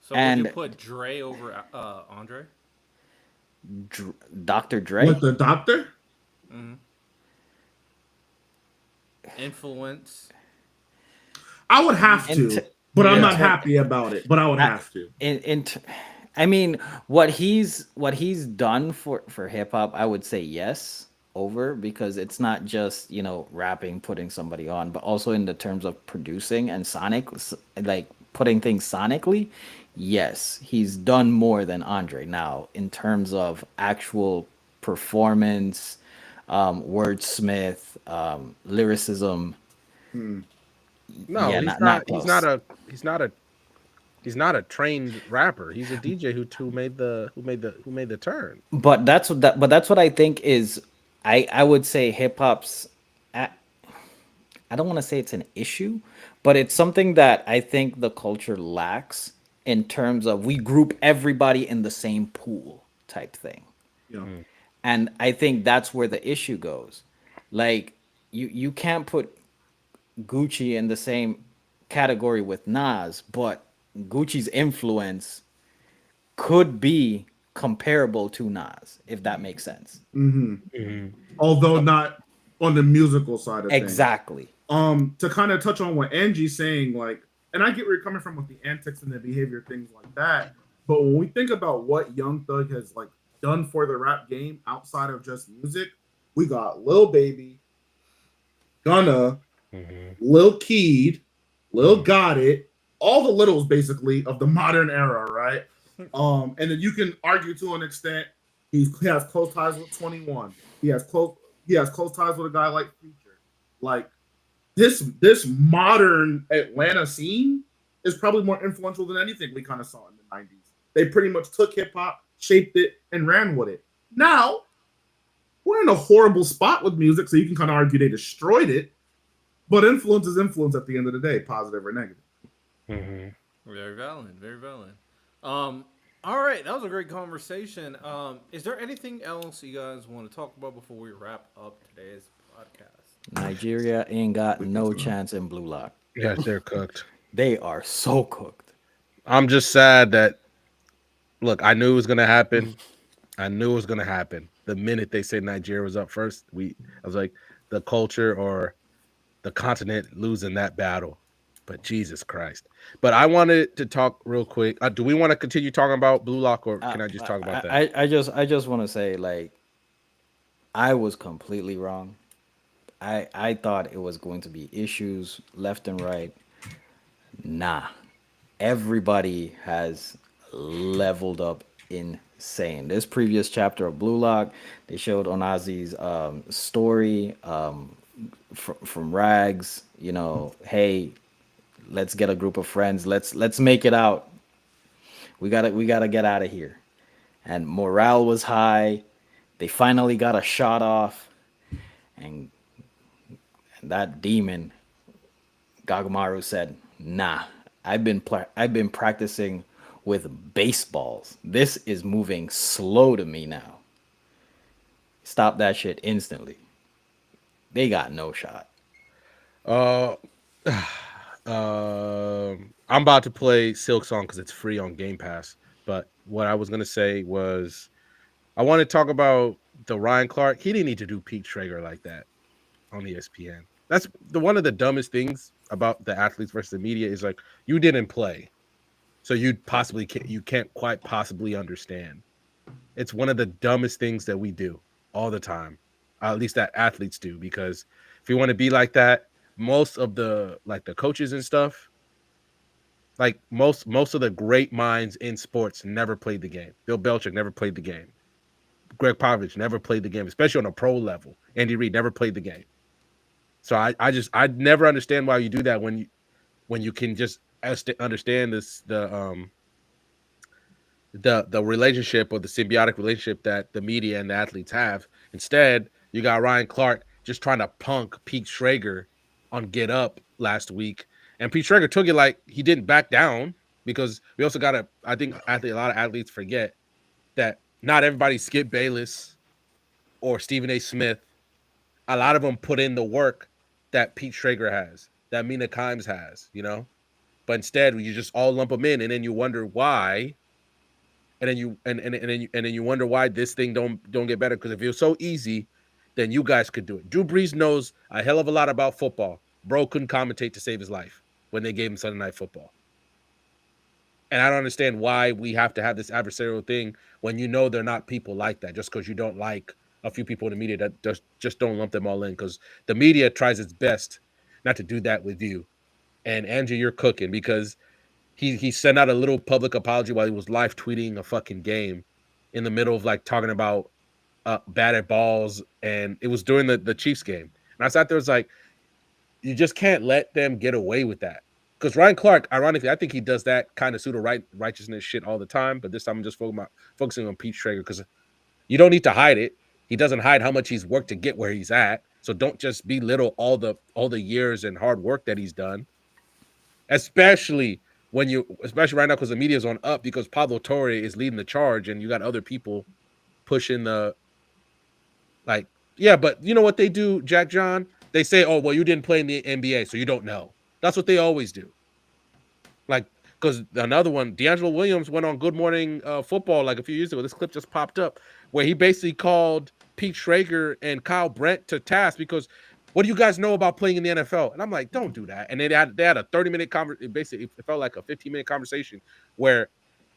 So would you And put Dre over Andre? Dr. Dre, What, the doctor? Hmm. Influence. I would have in to, t- but I'm in not Yeah. happy about it. But I would I- have to. in t- I mean, what he's done for hip hop, I would say yes over, because it's not just rapping, putting somebody on, but also in the terms of producing and like putting things sonically. Yes, he's done more than Andre. Now, in terms of actual performance, wordsmith, lyricism, Hmm. No, yeah, he's not not. He's not close. a. He's not a. He's not a trained rapper. He's a DJ who made the turn. But that's what I think is, I would say hip hop's, I, I don't want to say it's an issue, but it's something that I think the culture lacks, in terms of we group everybody in the same pool type thing. Yeah. And I think that's where the issue goes. Like, you can't put Gucci in the same category with Nas, but Gucci's influence could be comparable to Nas, if that makes sense. Hmm. Mhm. Although not on the musical side of things. Exactly. To kind of touch on what Angie's saying, like, and I get where you're coming from with the antics and the behavior, things like that. But when we think about what Young Thug has like done for the rap game outside of just music, we got Lil Baby, Gunna, Mhm. Lil Keed, Lil Got It, all the littles basically of the modern era, right? And then you can argue to an extent he has close ties with 21. He has close ties with a guy like Future. Like, this modern Atlanta scene is probably more influential than anything we kind of saw in the 90s. They pretty much took hip hop, shaped it, and ran with it. Now, we're in a horrible spot with music, so you can kind of argue they destroyed it. But influence is influence at the end of the day, positive or negative. Mhm. Very valid. Very valid. All right, that was a great conversation. Is there anything else you guys want to talk about before we wrap up today's podcast? Nigeria ain't got no chance in Blue Lock. Yes, they're cooked. They are so cooked. I'm just sad that. Look, I knew it was gonna happen. I knew it was gonna happen. The minute they said Nigeria was up first, I was like, the culture or the continent losing that battle. But Jesus Christ. But I wanted to talk real quick. Do we want to continue talking about Blue Lock, or can I just talk about that? I just want to say, like, I was completely wrong. I thought it was going to be issues left and right. Nah, everybody has leveled up insane. This previous chapter of Blue Lock, they showed Onazi's story, from rags. Hey, let's get a group of friends. Let's make it out. We gotta get out of here. And morale was high. They finally got a shot off, and that demon Gagamaru said, "Nah, I've been practicing with baseballs. This is moving slow to me now. Stop that shit instantly." They got no shot. Uh, I'm about to play Silk Song because it's free on Game Pass. But what I was gonna say was I want to talk about the Ryan Clark. He didn't need to do Pete Traeger like that on ESPN. That's one of the dumbest things about the athletes versus the media is like you didn't play, so you can't quite possibly understand. It's one of the dumbest things that we do all the time, at least that athletes do. Because if you want to be like that, most of the coaches and stuff, like most of the great minds in sports never played the game. Bill Belichick never played the game. Greg Popovich never played the game, especially on a pro level. Andy Reid never played the game. So I never understand why you do that when you can just understand the relationship or the symbiotic relationship that the media and the athletes have. Instead, you got Ryan Clark just trying to punk Pete Schrager on Get Up last week, and Pete Schrager took it like he didn't back down because we also got I think a lot of athletes forget that not everybody Skip Bayless. or Stephen A. Smith, a lot of them put in the work that Pete Schrager has, that Mina Kimes has, you know. But instead, you just all lump them in, and then you wonder why. And then you wonder why this thing don't get better. Because if it was so easy, then you guys could do it. Drew Brees knows a hell of a lot about football. Bro couldn't commentate to save his life when they gave him Sunday Night Football. And I don't understand why we have to have this adversarial thing when you know they're not people like that. Just because you don't like a few people in the media, that just don't lump them all in. Because the media tries its best not to do that with you. And Andrew, you're cooking because he sent out a little public apology while he was live tweeting a fucking game in the middle of like talking about bad at balls, and it was during the Chiefs game. And I sat there, was like, you just can't let them get away with that. Because Ryan Clark, ironically, I think he does that kind of pseudo righteousness shit all the time. But this time I'm just focusing on Pete Schrager because you don't need to hide it. He doesn't hide how much he's worked to get where he's at. So don't just belittle all the years and hard work that he's done. Especially right now because the media is on up because Pablo Torre is leading the charge and you got other people pushing the like, yeah, but you know what they do, Jack John? They say, oh, well, you didn't play in the NBA, so you don't know. That's what they always do. Like, because another one, D'Angelo Williams went on Good Morning Football like a few years ago. This clip just popped up where he basically called Pete Schrager and Kyle Brent to task because what do you guys know about playing in the NFL? And I'm like, don't do that. And they had a 30-minute conversation. Basically, it felt like a 15-minute conversation where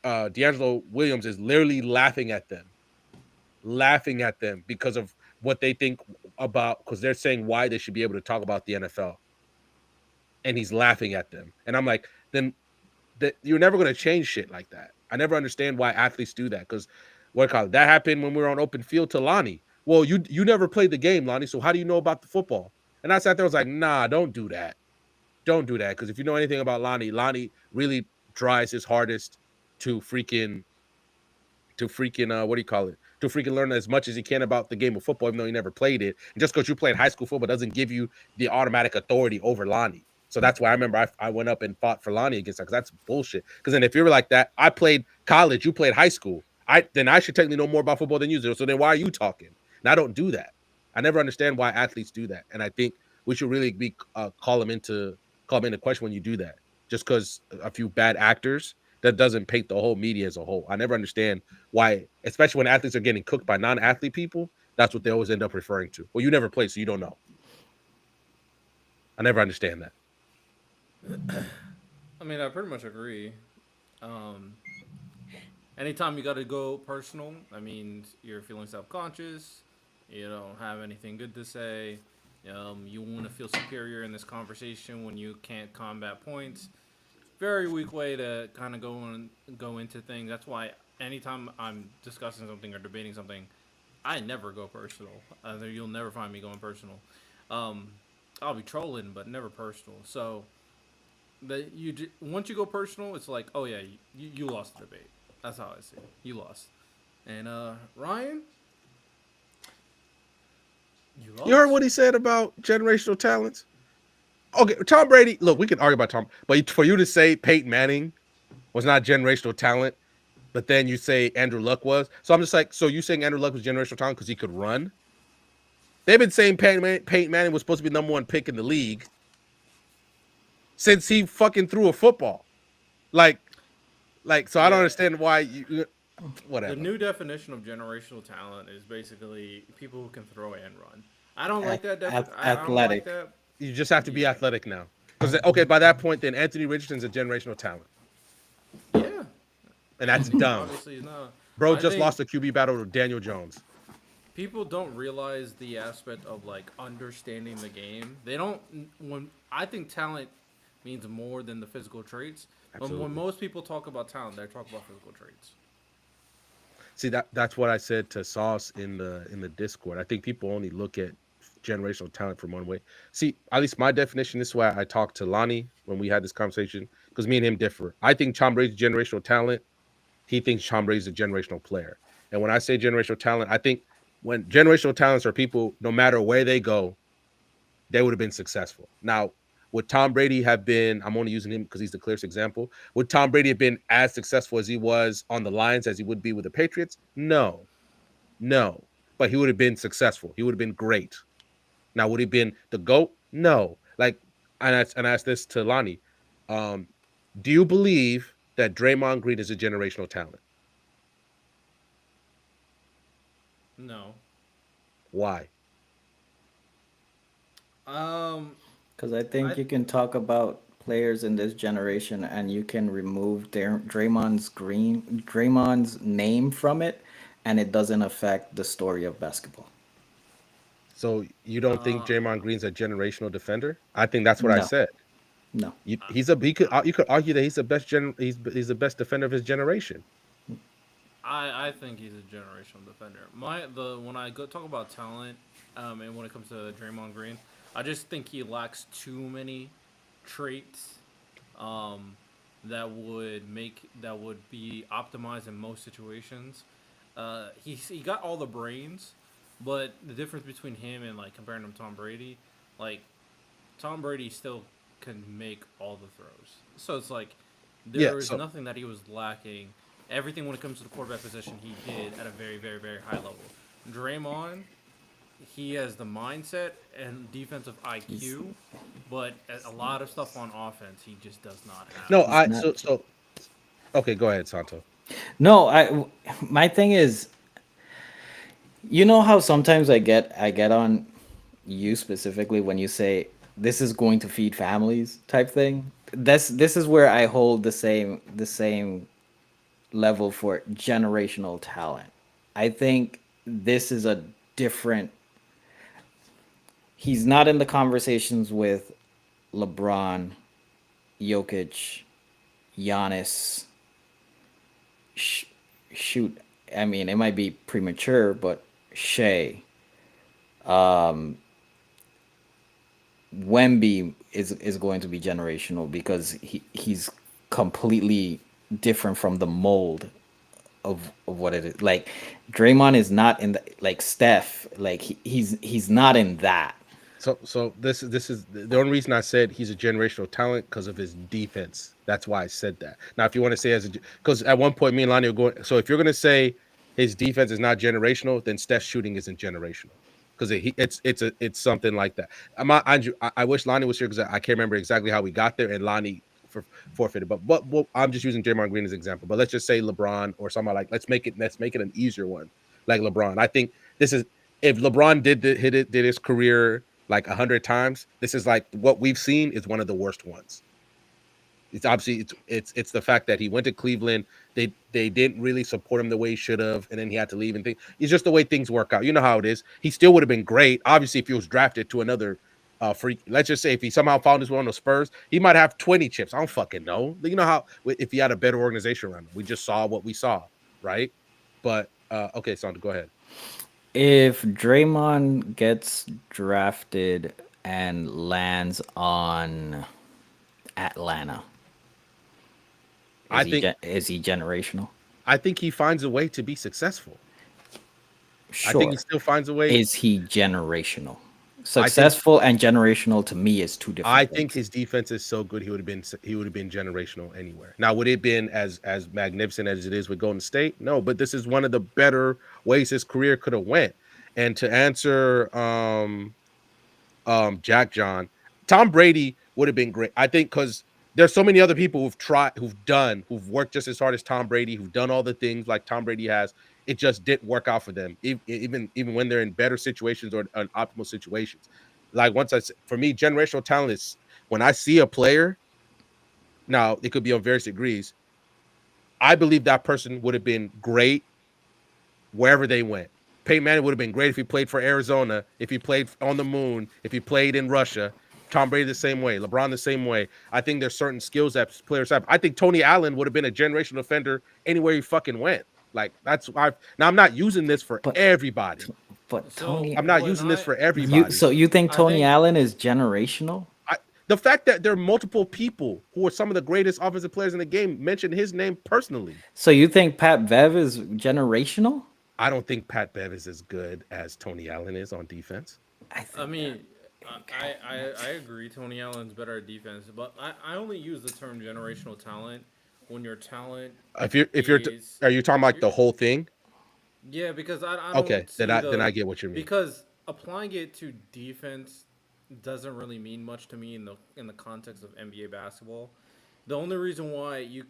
D'Angelo Williams is literally laughing at them because of what they think about, because they're saying why they should be able to talk about the NFL. And he's laughing at them. And I'm like, then you're never going to change shit like that. I never understand why athletes do that because that happened when we were on open field to Lonnie. Well, you never played the game, Lonnie, so how do you know about the football? And I sat there, I was like, nah, don't do that. Don't do that. Because if you know anything about Lonnie really tries his hardest to freaking what do you call it? To freaking learn as much as he can about the game of football, even though he never played it. And just because you played high school football doesn't give you the automatic authority over Lonnie. So that's why I remember I went up and fought for Lonnie against that, because that's bullshit. Because then if you're like that, I played college, you played high school. Then I should technically know more about football than you do. So then why are you talking? And I don't do that. I never understand why athletes do that. And I think we should really be call them into question when you do that. Just because a few bad actors, that doesn't paint the whole media as a whole. I never understand why, especially when athletes are getting cooked by non-athlete people, that's what they always end up referring to. Well, you never played, so you don't know. I never understand that. I mean, I pretty much agree. Anytime you got to go personal, I mean, you're feeling self-conscious. You don't have anything good to say. You want to feel superior in this conversation when you can't combat points. Very weak way to kind of go into things. That's why anytime I'm discussing something or debating something, I never go personal. You'll never find me going personal. I'll be trolling, but never personal. So once you go personal, it's like, oh yeah, you lost the debate. That's how I see it. You lost. And Ryan, you lost. You heard what he said about generational talents? Okay, Tom Brady, look, we can argue about Tom, but for you to say Peyton Manning was not generational talent, but then you say Andrew Luck was. So I'm just like, so you saying Andrew Luck was generational talent because he could run? They've been saying Peyton Manning was supposed to be the #1 pick in the league since he fucking threw a football. Like, so I don't understand why you, whatever. The new definition of generational talent is basically people who can throw and run. I don't like that definition. I don't like that. You just have to be athletic now. Because, okay, by that point, then Anthony Richardson's a generational talent. Yeah. And that's dumb. Obviously, no. Bro just lost a QB battle to Daniel Jones. People don't realize the aspect of, like, understanding the game. They don't... I think talent means more than the physical traits. Absolutely. But when most people talk about talent, they talk about physical traits. See, that's what I said to Sauce in the Discord. I think people only look at generational talent from one way. See, at least my definition, this is why I talked to Lonnie when we had this conversation, because me and him differ. I think Tom Brady's generational talent. He thinks Tom Brady's a generational player. And when I say generational talent, I think when generational talents are people, no matter where they go, they would have been successful. Now, would Tom Brady have been, I'm only using him because he's the clearest example, would Tom Brady have been as successful as he was on the Lions as he would be with the Patriots? No. but he would have been successful. He would have been great. Now, would he been the GOAT? No. Like, and I asked this to Lonnie. Um, do you believe that Draymond Green is a generational talent? No. Why? Because I think I you can talk about players in this generation and you can remove Draymond's name from it, and it doesn't affect the story of basketball. So you don't think uh Draymond Green's a generational defender? I think that's what I No, said. no. You could argue that he's the best he's the best defender of his generation. I think he's a generational defender. When I go talk about talent, and when it comes to Draymond Green, I just think he lacks too many traits, um, that would be optimized in most situations. He got all the brains, but the difference between him and like comparing him to Tom Brady, like Tom Brady still can make all the throws. So it's like Yeah. there is So nothing that he was lacking. Everything when it comes to the quarterback position, he did at a very, very, very high level. Draymond, he has the mindset and defensive IQ, but a lot of stuff on offense he just does not have. no, He's I not. so okay. Go ahead, Santo. No, my thing is, you know how sometimes I get on you specifically when you say this is going to feed families type thing. This is where I hold the same level for generational talent. I think this is a different. He's not in the conversations with LeBron, Jokic, Giannis. Sh- Shoot, I mean, it might be premature, but Shea, Wemby is going to be generational because he's completely different from the mold of what it is. Like Draymond is not in the like Steph, like he's not in that. So this is the only reason I said he's a generational talent because of his defense. That's why I said that. Now, if you want to say because at one point me and Lonnie were going. So if you're going to say his defense is not generational, then Steph's shooting isn't generational because it's something like that. I'm not, Andrew, I wish Lonnie was here because I can't remember exactly how we got there and Lonnie forfeited. But I'm just using Draymond Green as an example. But let's just say LeBron or somebody like let's make it an easier one like LeBron. I think this is if LeBron did his career like 100 times. This is like what we've seen is one of the worst ones. It's obviously it's the fact that he went to Cleveland. They didn't really support him the way he should have, and then he had to leave and think it's just the way things work out. You know how it is. He still would have been great. Obviously, if he was drafted to another freak, let's just say if he somehow found his way on the Spurs, he might have 20 chips. I don't fucking know. You know how if he had a better organization around him. We just saw what we saw, right? But okay, Sandra, go ahead. If Draymond gets drafted and lands on Atlanta, I think is he generational? I think he finds a way to be successful. I Sure. think he still finds a way. Is he generational? I think Successful and generational to me is two different I think things. his defense is so good he would have been generational anywhere. Now, would it been as magnificent as it is with Golden State? No, but this is one of the better ways his career could have went. And to answer Jack John, Tom Brady would have been great. I think because there's so many other people who've worked just as hard as Tom Brady, who've done all the things like Tom Brady has. It just didn't work out for them, even when they're in better situations or in optimal situations. Like for me, generational talent is when I see a player. Now it could be on various degrees. I believe that person would have been great wherever they went. Peyton Manning would have been great if he played for Arizona, if he played on the moon, if he played in Russia. Tom Brady the same way, LeBron the same way. I think there's certain skills that players have. I think Tony Allen would have been a generational defender anywhere he fucking went. Like that's why. Now I'm not using this for But everybody. but So Tony, I'm not when using this for I everybody. you think I Tony think Allen is generational? The fact that there are multiple people who are some of the greatest offensive players in the game mentioned his name personally. So you think Pat Bev is generational? I don't think Pat Bev is as good as Tony Allen is on defense. I I think mean, I agree. Tony Allen's better at defense, but I only use the term generational talent when your talent If you're is are you talking like you're, the whole thing? Yeah, because I don't Okay, see then I the get what you mean. because applying it to defense doesn't really mean much to me in the context of NBA basketball. The only reason why you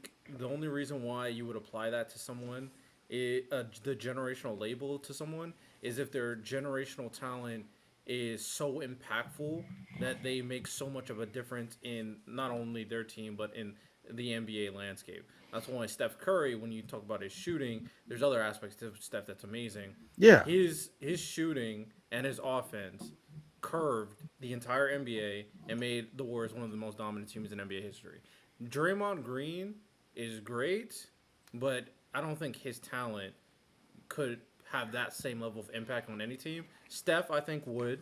would apply that to someone, the generational label to someone, is if their generational talent is so impactful that they make so much of a difference in not only their team but in the NBA landscape. That's why Steph Curry, when you talk about his shooting, there's other aspects to Steph that's amazing. Yeah, His shooting and his offense curved the entire NBA and made the Warriors one of the most dominant teams in NBA history. Draymond Green is great, but I don't think his talent could have that same level of impact on any team. Steph, I think, would.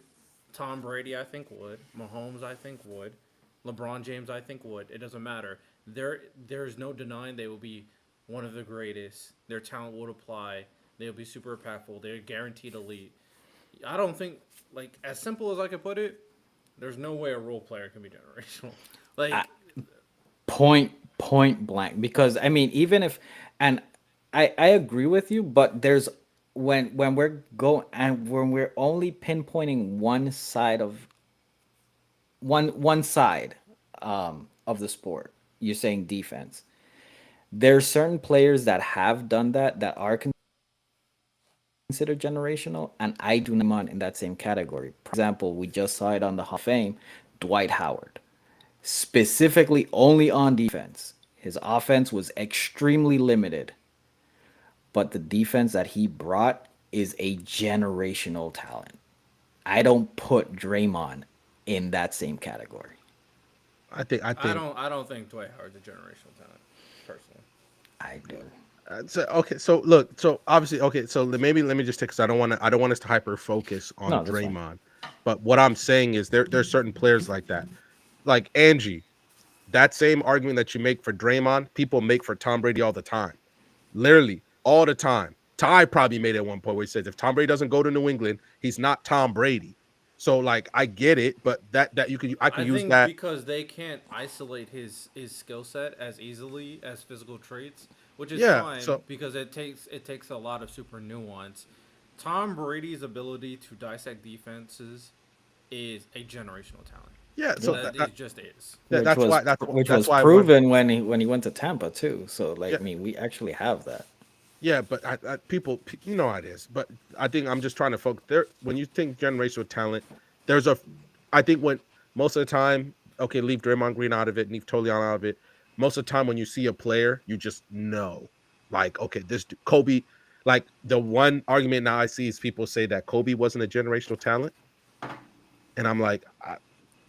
Tom Brady, I think, would. Mahomes, I think, would. LeBron James, I think, would. It doesn't matter. There's no denying they will be one of the greatest. Their talent would apply. They'll be super impactful. They're guaranteed elite. I don't think, like, as simple as I could put it, there's no way a role player can be generational. Like, Point blank, because I mean, even if, and I agree with you, but there's when we're going and when we're only pinpointing one side of the sport, you're saying defense. There's certain players that have done that are considered generational, and I do not in that same category. For example, we just saw it on the Hall of Fame, Dwight Howard, specifically only on defense. His offense was extremely limited, but the defense that he brought is a generational talent. I don't put Draymond in that same category. I don't think Dwight Howard's a generational talent, personally. I do. So okay, so look, so obviously, okay, so maybe let me just take, because I don't want us to hyper focus on No, that's fine. Draymond, but what I'm saying is there's certain players like that, like Angie. That same argument that you make for Draymond, people make for Tom Brady all the time, literally all the time. Ty probably made it at one point where he says if Tom Brady doesn't go to New England, he's not Tom Brady. So like I get it, but that you can I can I use think that. because they can't isolate his skill set as easily as physical traits, which is Yeah, fine so because it takes a lot of super nuance. Tom Brady's ability to dissect defenses is a generational talent. yeah, so It just is. that's was why which that's was why I want. proven when he went to Tampa too. So like, Yeah, I mean, we actually have that. yeah, but people, you know how it is. But I think I'm just trying to focus there. When you think generational talent, there's a, I think when most of the time, okay, leave Draymond Green out of it, leave totally out of it. Most of the time, when you see a player, you just know, like, okay, Kobe. Like the one argument now I see is people say that Kobe wasn't a generational talent, and I'm like,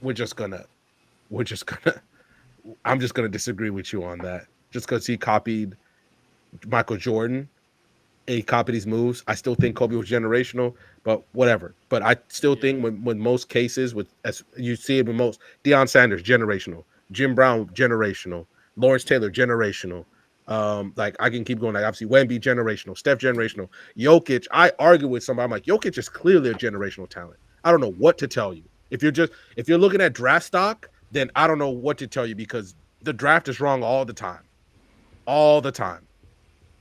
we're just gonna, we're just gonna, I'm just gonna disagree with you on that. Just because he copied Michael Jordan, he copied his moves. I still think Kobe was generational, but whatever. But I still think Yeah. when most cases, with as you see it with most, Deion Sanders generational, Jim Brown generational, Lawrence Taylor generational. Like I can keep going. Like obviously Wemby generational, Steph generational, Jokic. I argue with somebody. I'm like Jokic is clearly a generational talent. I don't know what to tell you. If you're looking at draft stock, then I don't know what to tell you because the draft is wrong all the time.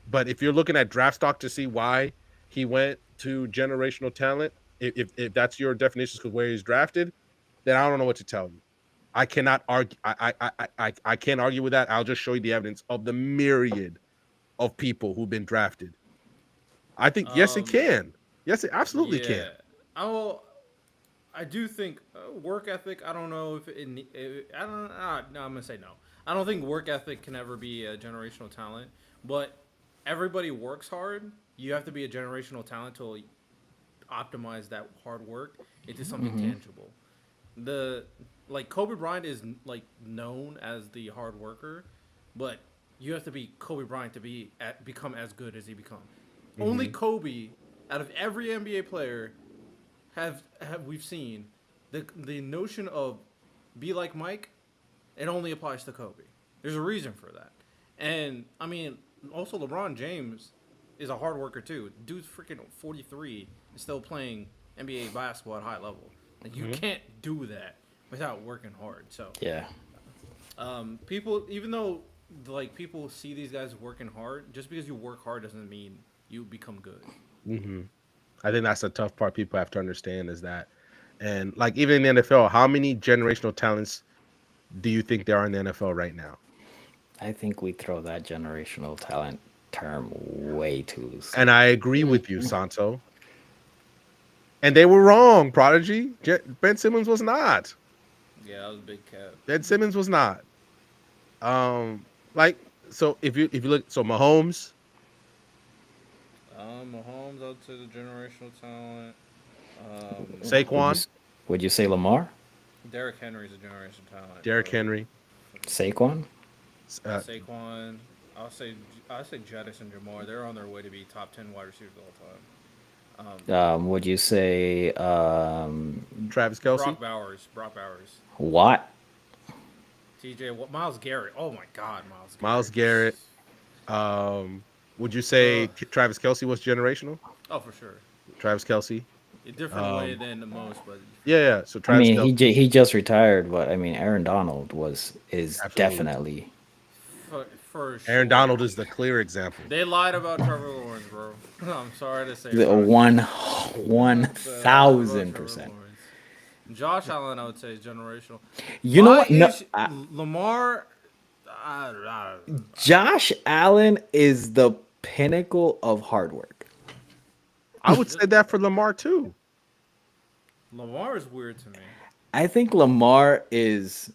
But if you're looking at draft stock to see why he went to generational talent, if that's your definition because where he's drafted, then I don't know what to tell you. I cannot argue. I can't argue with that. I'll just show you the evidence of the myriad of people who've been drafted. I think yes, it Um. can. Yes, it absolutely can. Yeah. I will. I do think work ethic. I don't know if I don't. No, I'm gonna say no. I don't think work ethic can ever be a generational talent. But everybody works hard. You have to be a generational talent to optimize that hard work into something tangible. The like Kobe Bryant is like known as the hard worker, but you have to be Kobe Bryant to become as good as he become. Only Kobe, out of every NBA player, have we've seen the notion of be like Mike. It only applies to Kobe. There's a reason for that, and I mean also LeBron James is a hard worker too. Dude's freaking 43 and still playing NBA basketball at high level. Like you can't do that without working hard. So Yeah. people, even though like people see these guys working hard, just because you work hard doesn't mean you become good. I think that's the tough part people have to understand is that, and like even in the NFL, how many generational talents do you think there are in the NFL right now? I think we throw that generational talent term way too loosely. And I agree with you, Santo. And they were wrong, Prodigy. Ben Simmons was not. Yeah, that was a big cap. Ben Simmons was not. Like so if you look so Mahomes, Mahomes, I'd say the generational talent. Would you Saquon, s- would you say Lamar, Derrick Henry's a generational talent, Derrick but Henry, Saquon? Saquon, I'll say Jettis and Jamar. They're on their way to be top 10 wide receivers of all time. Would you say Travis Kelsey. Brock Bowers, Watt? TJ, Miles Garrett. Oh my God, Miles Garrett. Miles Garrett. Would you say Uh, Travis Kelsey was generational? Oh, for sure. Travis Kelsey. A different way than the most, but Yeah. So I Travis mean, Kelsey, he just retired, but I mean, Aaron Donald is absolutely. definitely. for sure. Aaron Donald is the clear example. They lied about Trevor Lawrence, bro. I'm sorry to say. The bro. 1000%. Josh Allen, I would say, is generational. You know Why what? No, is Lamar. I Josh Allen is the pinnacle of hard work. I would say that for Lamar too. Lamar is weird to me. I think Lamar is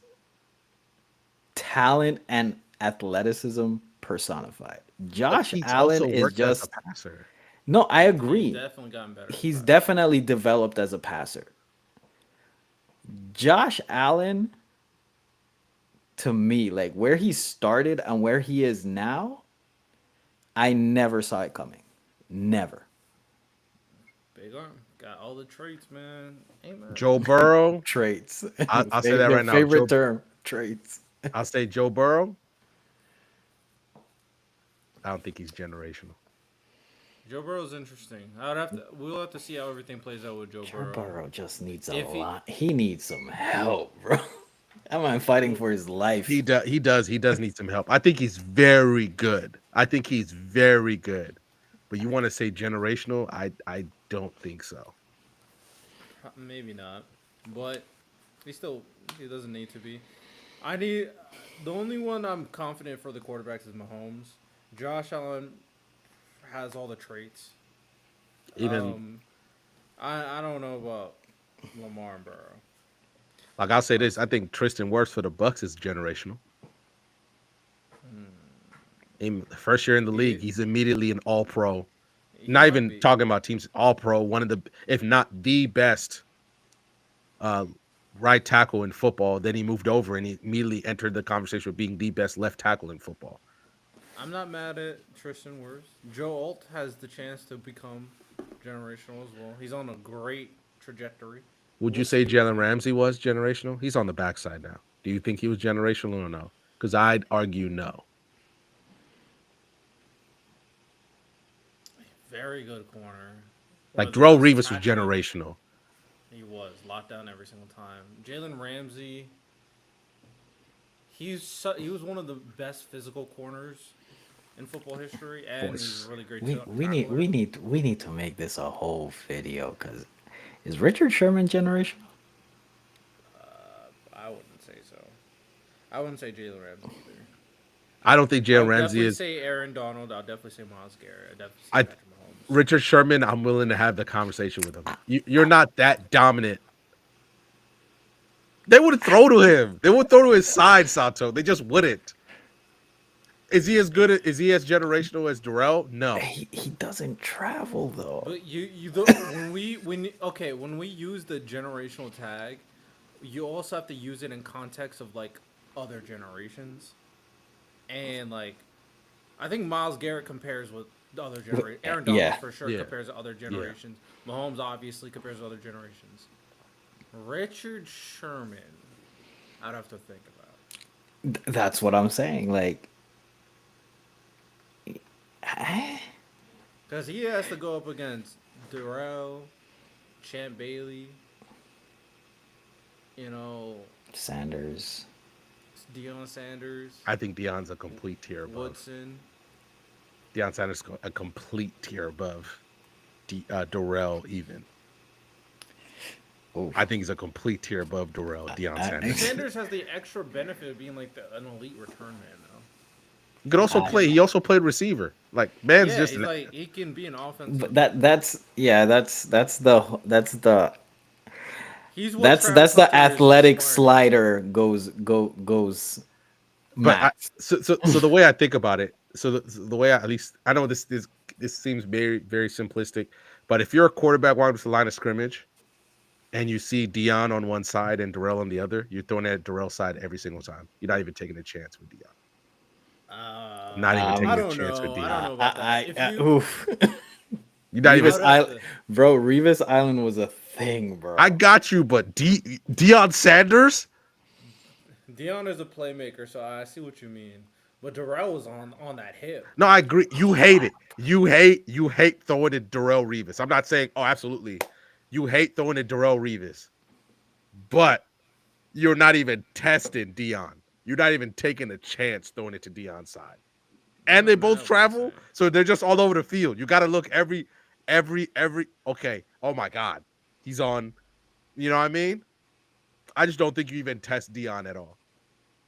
talent and athleticism personified. Josh He's Allen also is worked as just a passer. no. I agree. He's definitely gotten better. He's definitely developed as a passer. Josh Allen, to me, like where he started and where he is now, I never saw it coming. Never. Big arm. Got all the traits, man. Amen. Joe Burrow. Traits. I'll say that right now. Favorite term, traits. I'll say Joe Burrow. I don't think he's generational. Joe Burrow's interesting. We'll have to see how everything plays out with Joe Joe Burrow. Burrow just needs a If he- lot. He needs some help, bro. That man fighting for his life. He does need some help. I think he's very good. But you want to say generational? I don't think so. Maybe not, but he doesn't need to be. The only one I'm confident for the quarterbacks is Mahomes. Josh Allen has all the traits. Even I don't know about Lamar and Burrow. like I'll say this, I think Tristan Wirfs for the Bucks is generational. In the first year in the league, he's immediately an All-Pro. He Not might even be. talking about teams, All-Pro, one of the, if not the best, right tackle in football. Then he moved over and he immediately entered the conversation with being the best left tackle in football. I'm not mad at Tristan Wirfs. Joe Alt has the chance to become generational as well. He's on a great trajectory. Would you say Jalen Ramsey was generational? He's on the backside now. Do you think he was generational or no? Because I'd argue no. Very good corner. Like Darrell Revis was generational. He was locked down every single time. Jalen Ramsey. He was one of the best physical corners in football history, and he's really great. We need to make this a whole video because is Richard Sherman generational? I wouldn't say so. I wouldn't say Jalen Ramsey either. I don't think Jalen I'll Ramsey definitely is. say Aaron Donald. I'll definitely say Miles Garrett. I'll definitely say I- Patrick Mahomes. Richard Sherman, I'm willing to have the conversation with him. You're not that dominant. They would throw to him. They would throw to his side, Sato. They just wouldn't. Is he as generational as Darrell? No. He doesn't travel though. But when we use the generational tag, you also have to use it in context of like other generations, and like I think Miles Garrett compares with the other generations. Aaron Donald Yeah. for sure compares to other generations. Mahomes obviously compares to other generations. Richard Sherman, I'd have to think about. That's what I'm saying. Like, Because he has to go up against Darrell, Champ Bailey, Sanders. Deion Sanders, I think Deion's a complete tier above. Woodson. Deion Sanders a complete tier above Darrell even. Oof. I think he's a complete tier above Darrell, Deion Sanders. Sanders has the extra benefit of being like an elite return man, though. He could also play. He also played receiver. Like man's Yeah, just he's like he can be an offensive. But that's the He's what that's Travis the Hunter is athletic aspiring slider goes But max. so the way I think about it, the way at least I know this seems very very simplistic, but if you're a quarterback walking to the line of scrimmage, and you see Deion on one side and Darrell on the other, you're throwing at Darrell's side every single time. You're not even taking a chance with Deion. Not even taking I a don't chance with know. Deion. I don't know about that. If you, Oof. You're not even. Bro, Revis Island was a thing, bro. I got you, but Deion Sanders. Deion is a playmaker, so I see what you mean. But Darrell was on that hip. No, I agree. You hate it. You hate throwing at Darrell Revis. I'm not saying, oh, absolutely. You hate throwing at Darrell Revis, but you're not even testing Deion. You're not even taking a chance throwing it to Deion's side. And they both travel, so they're just all over the field. You got to look every. Okay. Oh my God, he's on. You know what I mean? I just don't think you even test Deion at all.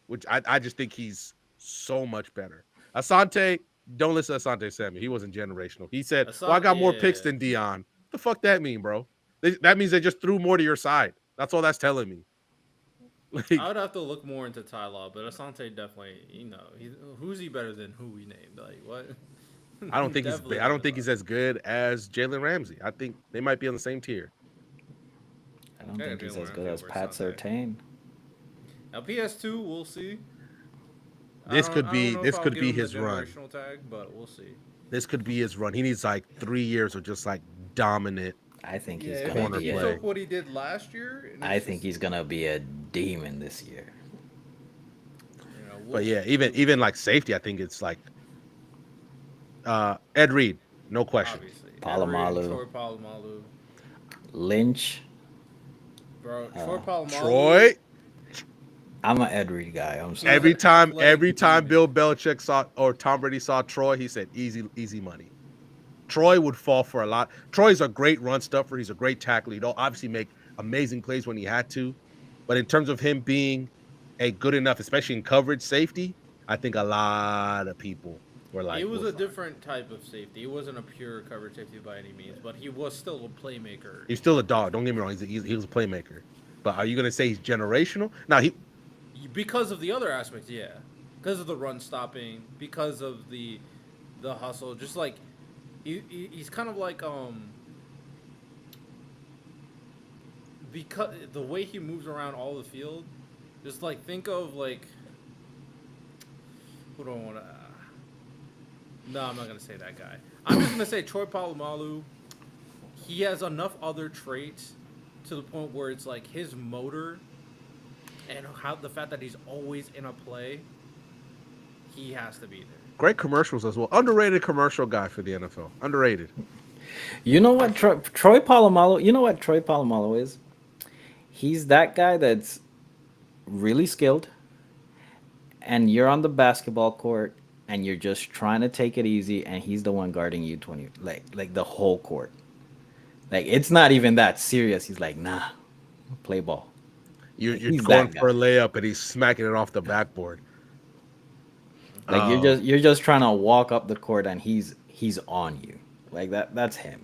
Which I just think he's so much better. Asante, don't listen to Asante Sammy. He wasn't generational. He said, well, I got more picks than Deion. What the fuck that mean, bro? That means they just threw more to your side. That's all that's telling me. Like, I would have to look more into Ty Law, but Asante definitely, who's he better than who we named? Like, what? I don't think he's as good as Jalen Ramsey. I think they might be on the same tier. I don't think he's as good as Pat Surtain. Now PS2, we'll see. This could be his run. Tag, but we'll see. This could be his run. He needs like 3 years of just like dominant. I think he's gonna be took what he did last year. I think he's gonna be a demon this year. But yeah, even like safety, I think it's like Ed Reed, no question. Polamalu, Troy Polamalu, Lynch, bro. Troy Polamalu. Troy. I'm an Ed Reed guy. I'm sorry. Every time Bill Belichick saw or Tom Brady saw Troy, he said easy money. Troy would fall for a lot. Troy's a great run stuffer. He's a great tackler. He'd obviously make amazing plays when he had to. But in terms of him being a good enough, especially in coverage safety, I think a lot of people were like, he was a different type of safety. He wasn't a pure coverage safety by any means, but he was still a playmaker. He's still a dog. Don't get me wrong. He was a playmaker. But are you going to say he's generational? Now, because of the other aspects, yeah. Because of the run stopping, because of the hustle, just like he's kind of like because the way he moves around all the field, just like think of like who do I want to? No, I'm not gonna say that guy. I'm just gonna say Troy Polamalu. He has enough other traits to the point where it's like his motor and the fact that he's always in a play, he has to be there. Great commercials as well. Underrated commercial guy for the NFL. Underrated. You know what Troy Polamalu? You know what Troy Polamalu is? He's that guy that's really skilled, and you're on the basketball court, and you're just trying to take it easy, and he's the one guarding you 20 like the whole court. Like it's not even that serious. He's like, nah, play ball. You're going for a layup, and he's smacking it off the backboard. Like you're just trying to walk up the court and he's on you. Like that's him.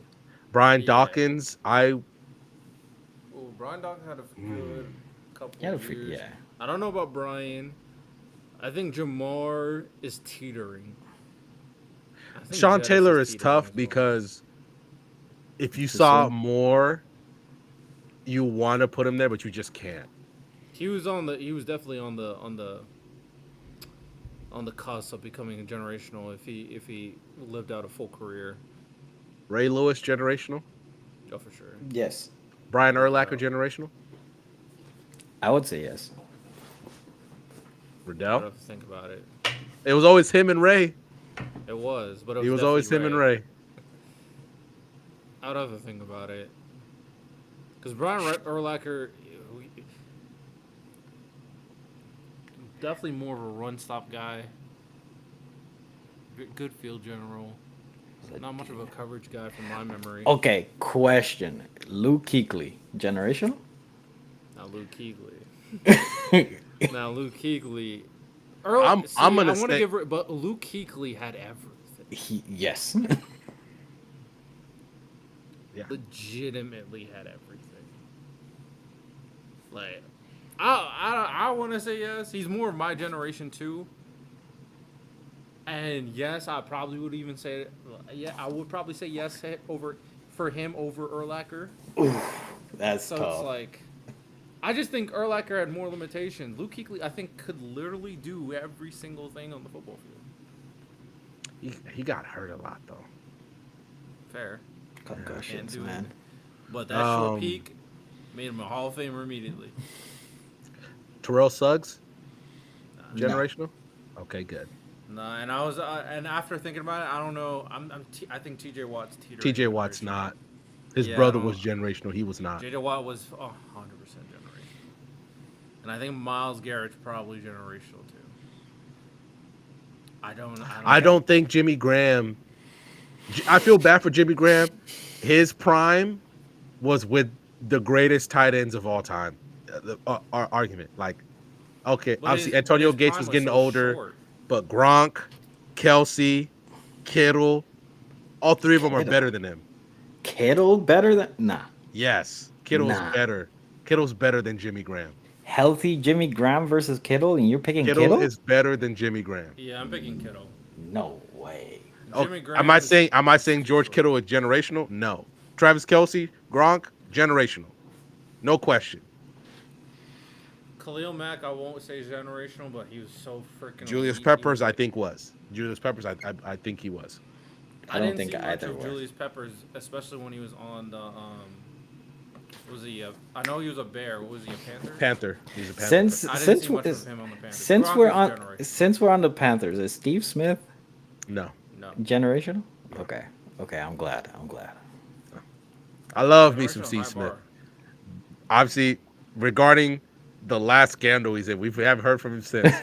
Brian Dawkins, Brian Dawkins had a good couple of years. Yeah. I don't know about Brian. I think Jamar is teetering. Sean Taylor is tough because if you saw more, you want to put him there, but you just can't. He was definitely on the cusp of becoming a generational if he lived out a full career. Ray Lewis generational? Oh, for sure. Yes. Brian Urlacher generational? I would say yes. Riddell? I have to think about it. It was always him and Ray. It was, but he was always him and Ray. I would have to think about it. Because Brian Urlacher, definitely more of a run stop guy. Good field general. Not much of a coverage guy from my memory. Okay, question. Luke Kuechly, generational? Now Luke Kuechly. he, Now Luke Kuechly. I'm I gonna want to say give her, but Luke Kuechly had everything. yes. yeah. Legitimately had everything. Like, I want to say yes. He's more of my generation too. And yes, I probably would even say, yeah, I would probably say yes for him over Urlacher. That's So tough. it's like, I just think Urlacher had more limitations. Luke Kuechly, I think, could literally do every single thing on the football field. He got hurt a lot though. Fair. Can't Concussions, do man. it. But that short peak made him a Hall of Famer immediately. Terrell Suggs, Nah. generational. Okay, good. No, and I was, and after thinking about it, I don't know. I think T.J. Watt's teetering. T.J. Watt's not. His Yeah, I brother don't- was generational. He was not. J.J. Watt was 100% generational, and I think Myles Garrett's probably generational too. I don't think Jimmy Graham. I feel bad for Jimmy Graham. His prime was with the greatest tight ends of all time. Our argument, like, okay, But obviously his Antonio prime Gates was getting so older, short. but Gronk, Kelsey, Kittle, all three of them are Kittle. better than him. Kittle better than nah. Yes, Kittle's Nah. better. Kittle's better than Jimmy Graham. Healthy Jimmy Graham versus Kittle, and you're picking Kittle Kittle? is better than Jimmy Graham. Yeah, I'm picking Kittle. No way. Jimmy Graham Am I is saying George short. Kittle is generational? No. Travis Kelsey, Gronk, generational. No question. Khalil Mack, I won't say generational, but he was so freaking. Julius elite. Peppers, He was I think was. Julius Peppers, I think he was. I don't didn't think see much either of was. Julius Peppers, especially when he was on the Was he? I know he was a Bear. Was he a Panther? Panther. He's a Panther. Since I didn't since see much we're- of him on the Panthers. since Gronk we're is on generational. since we're on the Panthers, is Steve Smith No. No. generational? Okay, I'm glad. I love me some Generational C. high Smith. bar. Obviously, regarding the last scandal he's in, we haven't heard from him since.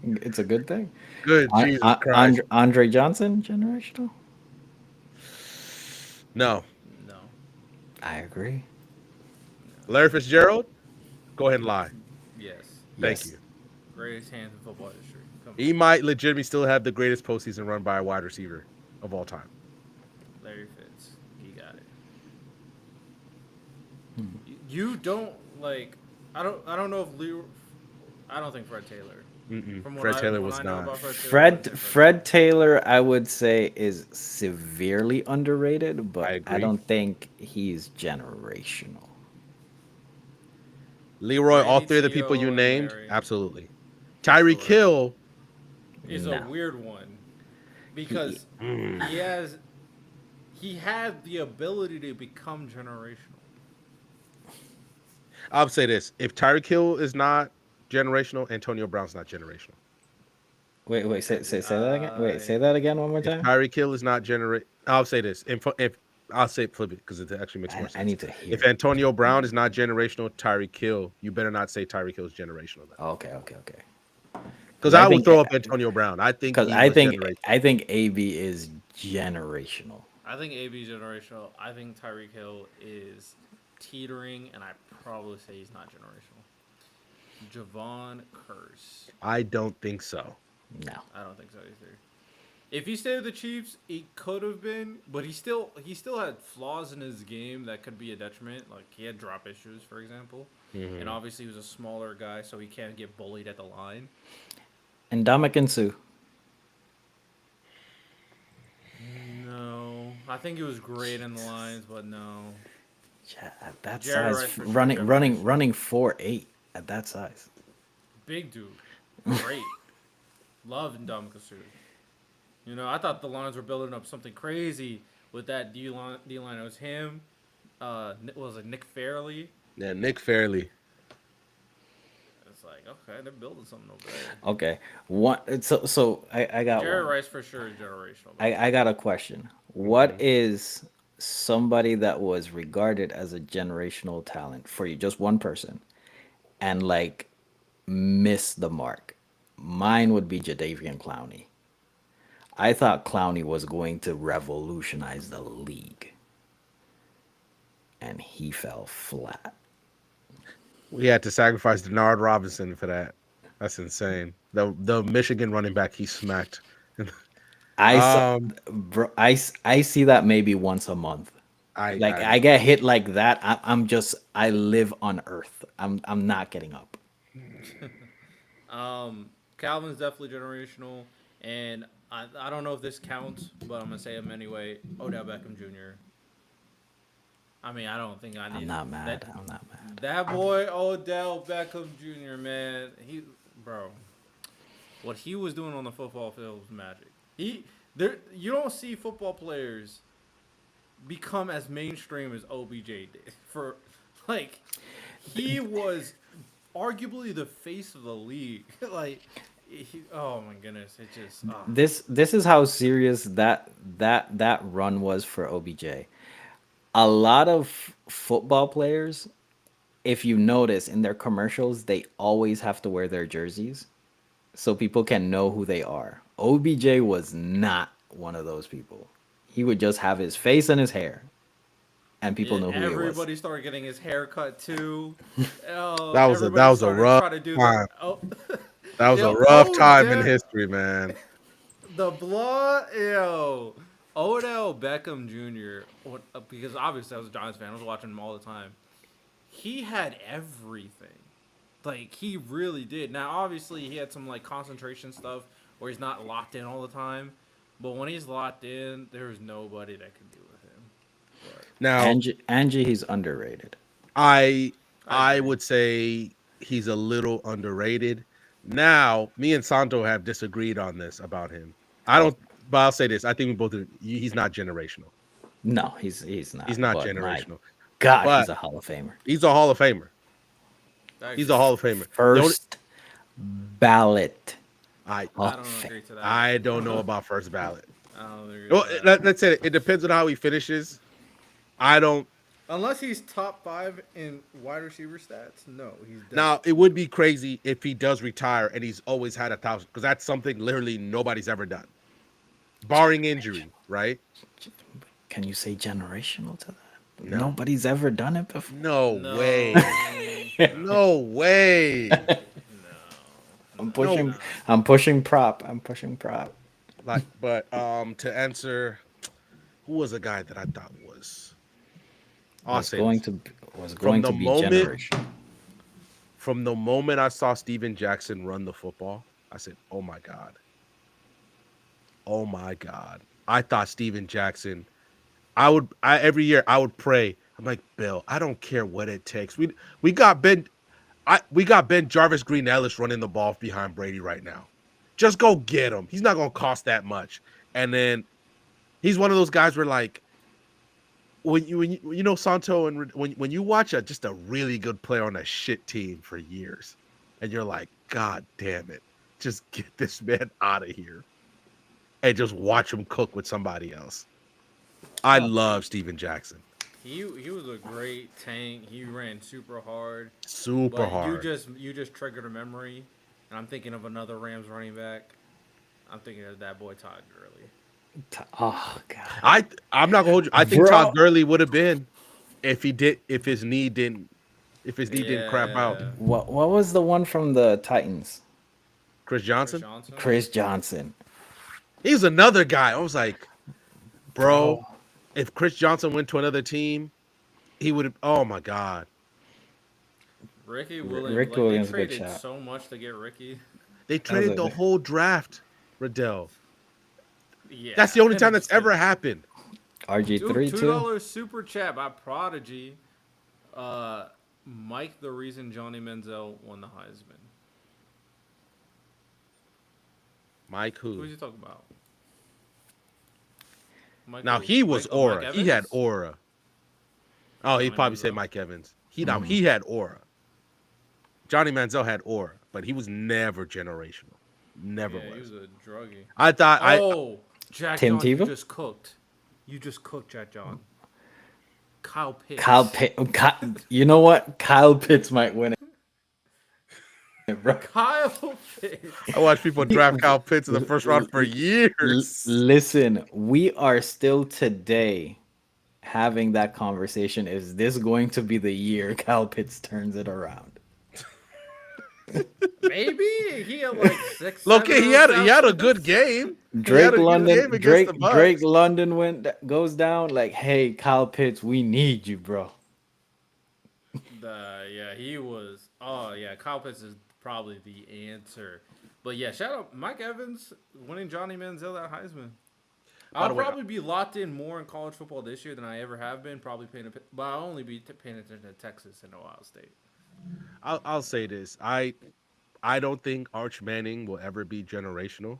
It's a good thing. Good, Jesus Christ. Andre Johnson generational? No. No. I agree. Larry Fitzgerald, go ahead and lie. Yes. Thank Yes. you. Greatest hands in football history. Come He might legitimately still have the greatest postseason run by a wide receiver of all time. on. Larry Fitz. He got it. You don't like. I don't know if Lee. I don't think Fred Taylor. From what Fred Taylor what was I know not. about Fred Taylor, I don't think Fred Taylor, I would say, is severely underrated, but I agree. don't think he's generational. Leroy, all Randy three of the people you Teo and named, Larry. absolutely. Tyreek Hill, is No. a weird one because he had the ability to become generational. I'll say this. If Tyreek Hill is not generational, Antonio Brown's not generational. Wait, say that again. Wait, say that again one more If time. Tyreek Hill is not I'll say this. If I'll say flip it because it actually makes more sense. I need to hear. If Antonio Brown is not generational, Tyreek Hill, you better not say Tyreek Hill is generational. Okay. Because I I would think- throw up Antonio Brown. I think Because he I was think generational. AB is generational. I think AB generational. I think Tyreek Hill is teetering, and I probably say he's not generational. Javon Curse. I don't think so. No. I don't think so either. If he stayed with the Chiefs, he could have been, but he still had flaws in his game that could be a detriment. Like he had drop issues, for example, and obviously he was a smaller guy, so he can't get bullied at the line. And Ndamukong Suh. No, I think he was great in the lines, but no. Yeah, at that Jerry size, Rice for sure, running Jerry running Rice. running 4'8" at that size. Big dude, great. Love Ndamukong Suh. You know, I thought the Lions were building up something crazy with that D line. It was him. Was it Nick Fairley? Yeah, Nick Fairley. It's like, okay, they're building something over there. Okay, so I got Jerry one. Rice for sure is generational. I got a question. What is somebody that was regarded as a generational talent for you, just one person, and like missed the mark? Mine would be Jadeveon Clowney. I thought Clowney was going to revolutionize the league, and he fell flat. We had to sacrifice Denard Robinson for that. That's insane. The Michigan running back he smacked. I saw, Um, bro, I see that maybe once a month. Like I I get hit like that. I'm just I live on Earth. I'm not getting up. Calvin's definitely generational, and I don't know if this counts, but I'm gonna say him anyway. Odell Beckham Jr. I mean, I don't think I need. I'm not mad. That, I'm not mad. that boy Odell Beckham Jr. Man, bro, what he was doing on the football field was magic. You don't see football players become as mainstream as OBJ did. For like, he was arguably the face of the league. Like, oh my goodness, it just This is how serious that run was for OBJ. A lot of football players, if you notice in their commercials, they always have to wear their jerseys so people can know who they are. OBJ was not one of those people. He would just have his face and his hair, and people know who he was. everybody started getting his hair cut too. that was a rough time. That was a rough time in history, man. The blood, yo. Odell Beckham Jr. Because obviously I was a Giants fan. I was watching him all the time. He had everything. Like, he really did. Now, obviously, he had some, like, concentration stuff where he's not locked in all the time. But when he's locked in, there's nobody that can deal with him. But Now, Angie, he's underrated. I I agree. would say he's a little underrated. Now, me and Santo have disagreed on this about him. I don't, but I'll say this: I think we both. He's not generational. No, he's not. He's not but generational. God, But he's a Hall of Famer. he's a Hall of Famer. He's a Hall of Famer. First ballot. I Hall I of don't Fame. agree to that. I don't know about first ballot. I don't agree Well, to that. let's say it depends on how he finishes. I don't. Unless he's top 5 in wide receiver stats, no, he's dead. Now it would be crazy if he does retire and he's always had 1,000, because that's something literally nobody's ever done, barring injury, right? Can you say generational to that? No. Nobody's ever done it before. No No. way. No way. I'm pushing prop. Like, but to answer, who was a guy that I thought was Was going to be generational. From the moment I saw Steven Jackson run the football, I said, "Oh my God. Oh my God." I thought Steven Jackson, every year I would pray. I'm like, "Bill, I don't care what it takes. We got Ben Jarvis Green Ellis running the ball behind Brady right now. Just go get him. He's not going to cost that much." And then he's one of those guys where, like, when you know Santo, and when you watch just a really good player on a shit team for years, and you're like, God damn it, just get this man out of here, and just watch him cook with somebody else. I love Steven Jackson. He was a great tank. He ran super hard. Super hard. You just triggered a memory, and I'm thinking of another Rams running back. I'm thinking of that boy Todd Gurley. Oh God. I'm not gonna hold you. I think Todd Gurley would have been if his knee didn't crap out. What was the one from the Titans? Chris Johnson. Chris Johnson. He's another guy. I was like, bro, if Chris Johnson went to another team, he would have. Oh my God. Ricky Williams. Rick Williams, they good traded shot. so much to get Ricky. They traded the whole draft, Riddell. Yeah, That's the only time that's ever happened. RG3 too. $2 super chat by Prodigy. Mike, the reason Johnny Manziel won the Heisman. Mike who? Who's he talking about? Mike Now who? he was Mike aura. He had Evans? aura. Oh, he'd Johnny probably say Manziel. Mike Evans. He had aura. Johnny Manziel had aura, but he was never generational. Never Yeah, he was. was a druggie. I thought Jack Tim John, you Tebow? just cooked. You just cooked, Jack John. Kyle Pitts. You know what? Kyle Pitts might win it. bro. Kyle Pitts. I watched people draft Kyle Pitts in the first round for years. Listen, we are still today having that conversation. Is this going to be the year Kyle Pitts turns it around? Maybe he had like 6. Look, he 7 had a good game. Drake London Drake London goes down like, hey, Kyle Pitts, we need you, bro. Yeah, he was. Oh yeah, Kyle Pitts is probably the answer. But yeah, shout out Mike Evans winning Johnny Manziel that Heisman. I'll probably be locked in more in college football this year than I ever have been. Probably but I'll only be paying attention to Texas and Ohio State. I'll say this. I don't think Arch Manning will ever be generational.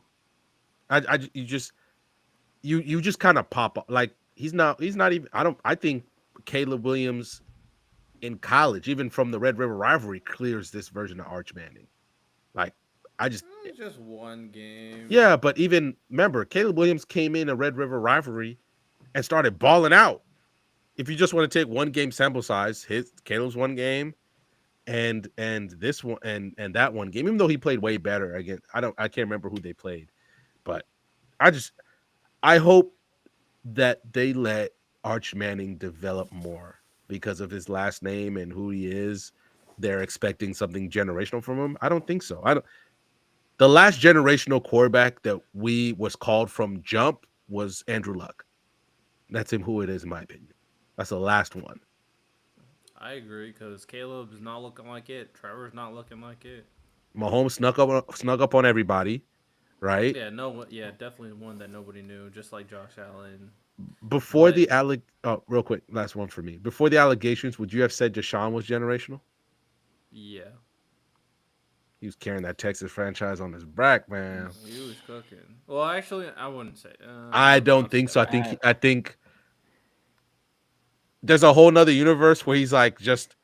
You just kind of pop up. Like he's not even. I think Caleb Williams in college, even from the Red River rivalry, clears this version of Arch Manning. Like It's just one game. Yeah, but even remember, Caleb Williams came in a Red River rivalry and started balling out. If you just want to take one game sample size, Caleb's one game, and this one and that one game, even though he played way better again. I can't remember who they played, but I hope that they let Arch Manning develop more because of his last name and who he is. They're expecting something generational from him. I don't think so. The last generational quarterback that was called from jump was Andrew Luck. That's who it is, in my opinion. That's the last one. I agree because Caleb's not looking like it. Trevor's not looking like it. Mahomes snuck up on everybody, right? Yeah, definitely one that nobody knew, just like Josh Allen. Before real quick, last one for me. Before the allegations, would you have said Deshaun was generational? Yeah. He was carrying that Texas franchise on his back, man. He was cooking. Well, actually, I wouldn't say. I don't think so. I think there's a whole nother universe where he's like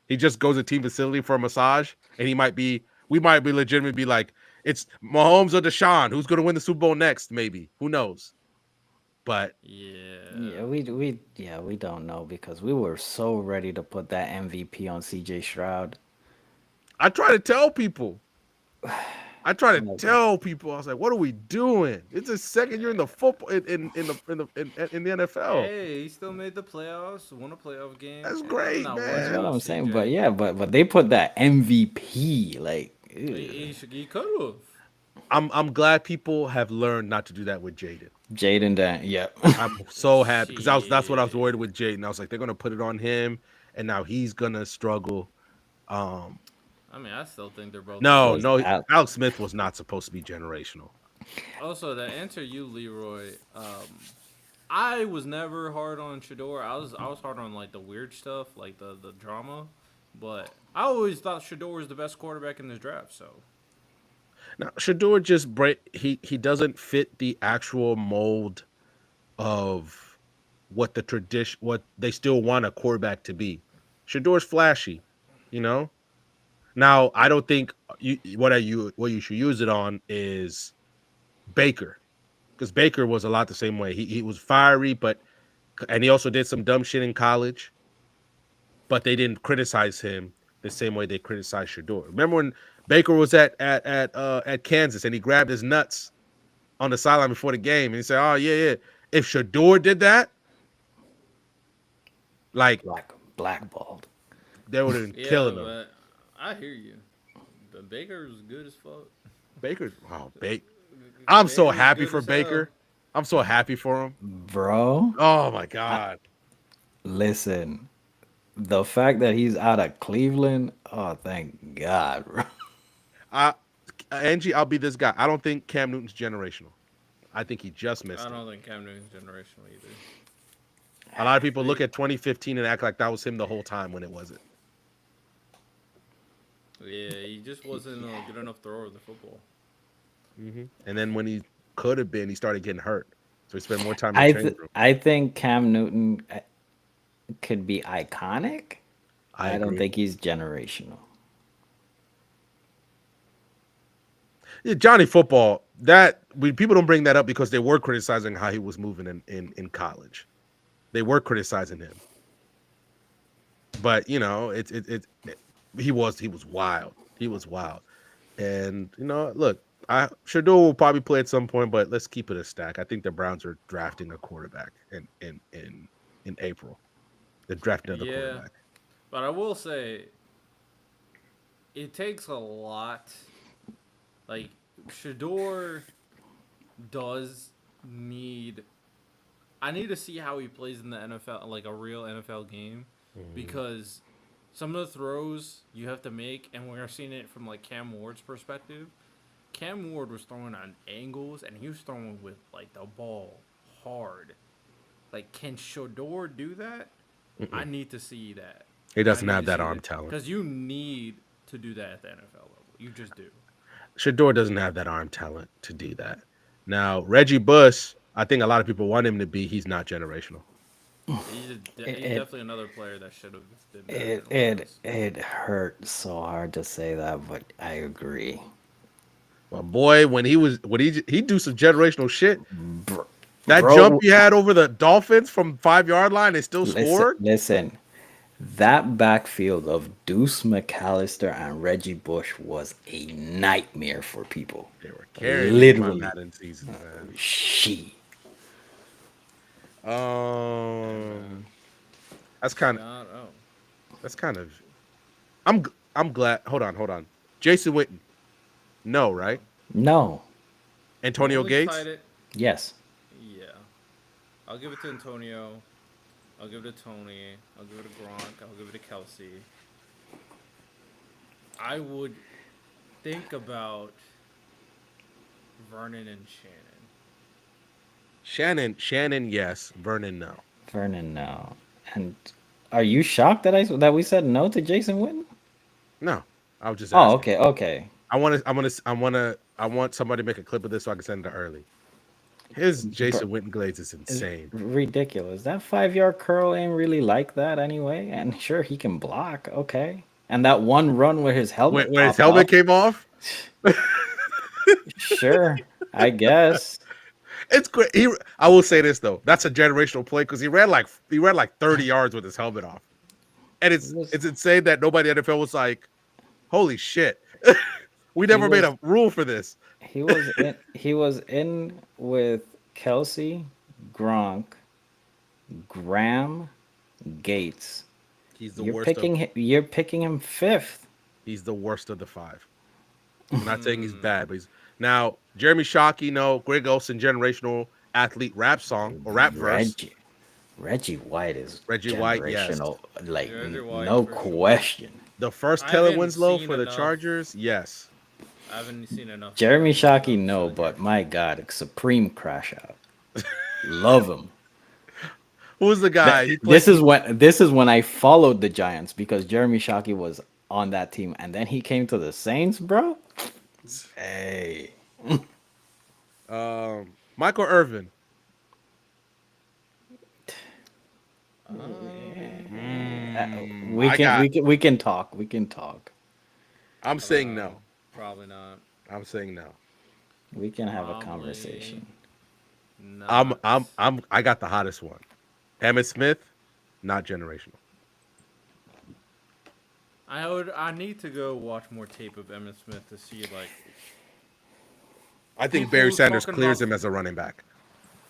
he just goes to team facility for a massage, and we might be legitimately be like, it's Mahomes or Deshaun. Who's going to win the Super Bowl next? Maybe. Who knows? But we don't know because we were so ready to put that MVP on CJ Stroud. I try to tell people. I was like, "What are we doing? It's his second year in the football in the NFL." Hey, he still made the playoffs, won a playoff game. That's great, man. That's what I'm saying. But they put that MVP like he could have. I'm glad people have learned not to do that with Jaden. Yep. I'm so happy because that's what I was worried with Jaden. I was like, they're gonna put it on him, and now he's gonna struggle. I mean, I still think they're both. No, Alex Smith was not supposed to be generational. Also, to answer you, Leroy, I was never hard on Shador. I was hard on like the weird stuff, like the drama. But I always thought Shador was the best quarterback in this draft. So now Shador he doesn't fit the actual mold of what they still want a quarterback to be. Shador's flashy, you know. Now, I don't think what you should use it on is Baker, because Baker was a lot the same way. He was fiery, and he also did some dumb shit in college, but they didn't criticize him the same way they criticized Shador. Remember when Baker was at Kansas and he grabbed his nuts on the sideline before the game and he said, "Oh yeah, if Shador did that, like blackballed, they would have been killing him." But I hear you. The Baker's good as fuck. I'm so happy for Baker. I'm so happy for him, bro. Oh my god! Listen, the fact that he's out of Cleveland, oh thank God, bro. Angie, I'll be this guy. I don't think Cam Newton's generational. I think he just missed. I don't think Cam Newton's generational either. A lot of people look at 2015 and act like that was him the whole time when it wasn't. Yeah, he just wasn't a good enough thrower of the football. Mm-hmm. And then when he could have been, he started getting hurt. So he spent more time in the training room. I think Cam Newton could be iconic. I don't think he's generational. Yeah, Johnny Football, people don't bring that up because they were criticizing how he was moving in college. They were criticizing him. But, you know, he was wild. He was wild. And look, Shador will probably play at some point, but let's keep it a stack. I think the Browns are drafting a quarterback in April. They're drafting another Yeah, quarterback. but I will say it takes a lot. Like Shador does need. I need to see how he plays in the NFL, like a real NFL game, because some of the throws you have to make, and we're seeing it from like Cam Ward's perspective. Cam Ward was throwing on angles, and he was throwing with like the ball hard. Like, can Shador do that? I need to see that. He doesn't have that arm talent. Because you need to do that at the NFL level. You just do. Shador doesn't have that arm talent to do that. Now, Reggie Bush, I think a lot of people want him to be. He's not generational. He's definitely another player that should have been better. It hurt so hard to say that, but I agree. Well, boy, when he do some generational shit. Bro, That jump he had over the Dolphins from 5-yard line, they still scored. Listen, that backfield of Deuce McAllister and Reggie Bush was a nightmare for people. They were carrying literally my Madden season, man. She. That's kind of. I'm glad. Hold on. Jason Witten. No, right? No. Antonio Gates. Yes. Yeah. I'll give it to Antonio. I'll give it to Tony. I'll give it to Gronk. I'll give it to Kelsey. I would think about Vernon and Shannon. Shannon, yes. Vernon, no. Vernon, no. And are you shocked that we said no to Jason Witten? No, I was just. Asking. Okay. I want somebody to make a clip of this so I can send it early. His Jason Witten glaze is insane. Ridiculous. That 5-yard curl ain't really like that anyway. And sure, he can block. Okay. And that one run where his helmet came off. Sure, I guess. It's great. I will say this though. That's a generational play because he ran like 30 yards with his helmet off. And it's insane that nobody in the NFL was like, holy shit. We never made a rule for this. He was in with Kelsey, Gronk, Graham, Gates. He's the worst. You're picking him fifth. He's the worst of the five. I'm not saying he's bad, but now Jeremy Shockey, no, Greg Olsen, generational athlete rap song or rap verse. Reggie White is Reggie White, yes. Like no question. The first Taylor Winslow for the Chargers, yes. I haven't seen enough. Jeremy Shockey, no, but my God, Supreme crash out. Love him. Who's the guy? This is when I followed the Giants because Jeremy Shockey was on that team, and then he came to the Saints, bro. Hey. Michael Irvin. We can talk. We can talk. I'm saying no. Probably not. I'm saying no. We can have a conversation. Not. I got the hottest one. Emmitt Smith, not generational. I need to go watch more tape of Emmitt Smith to see like. I think Barry Sanders clears him as a running back.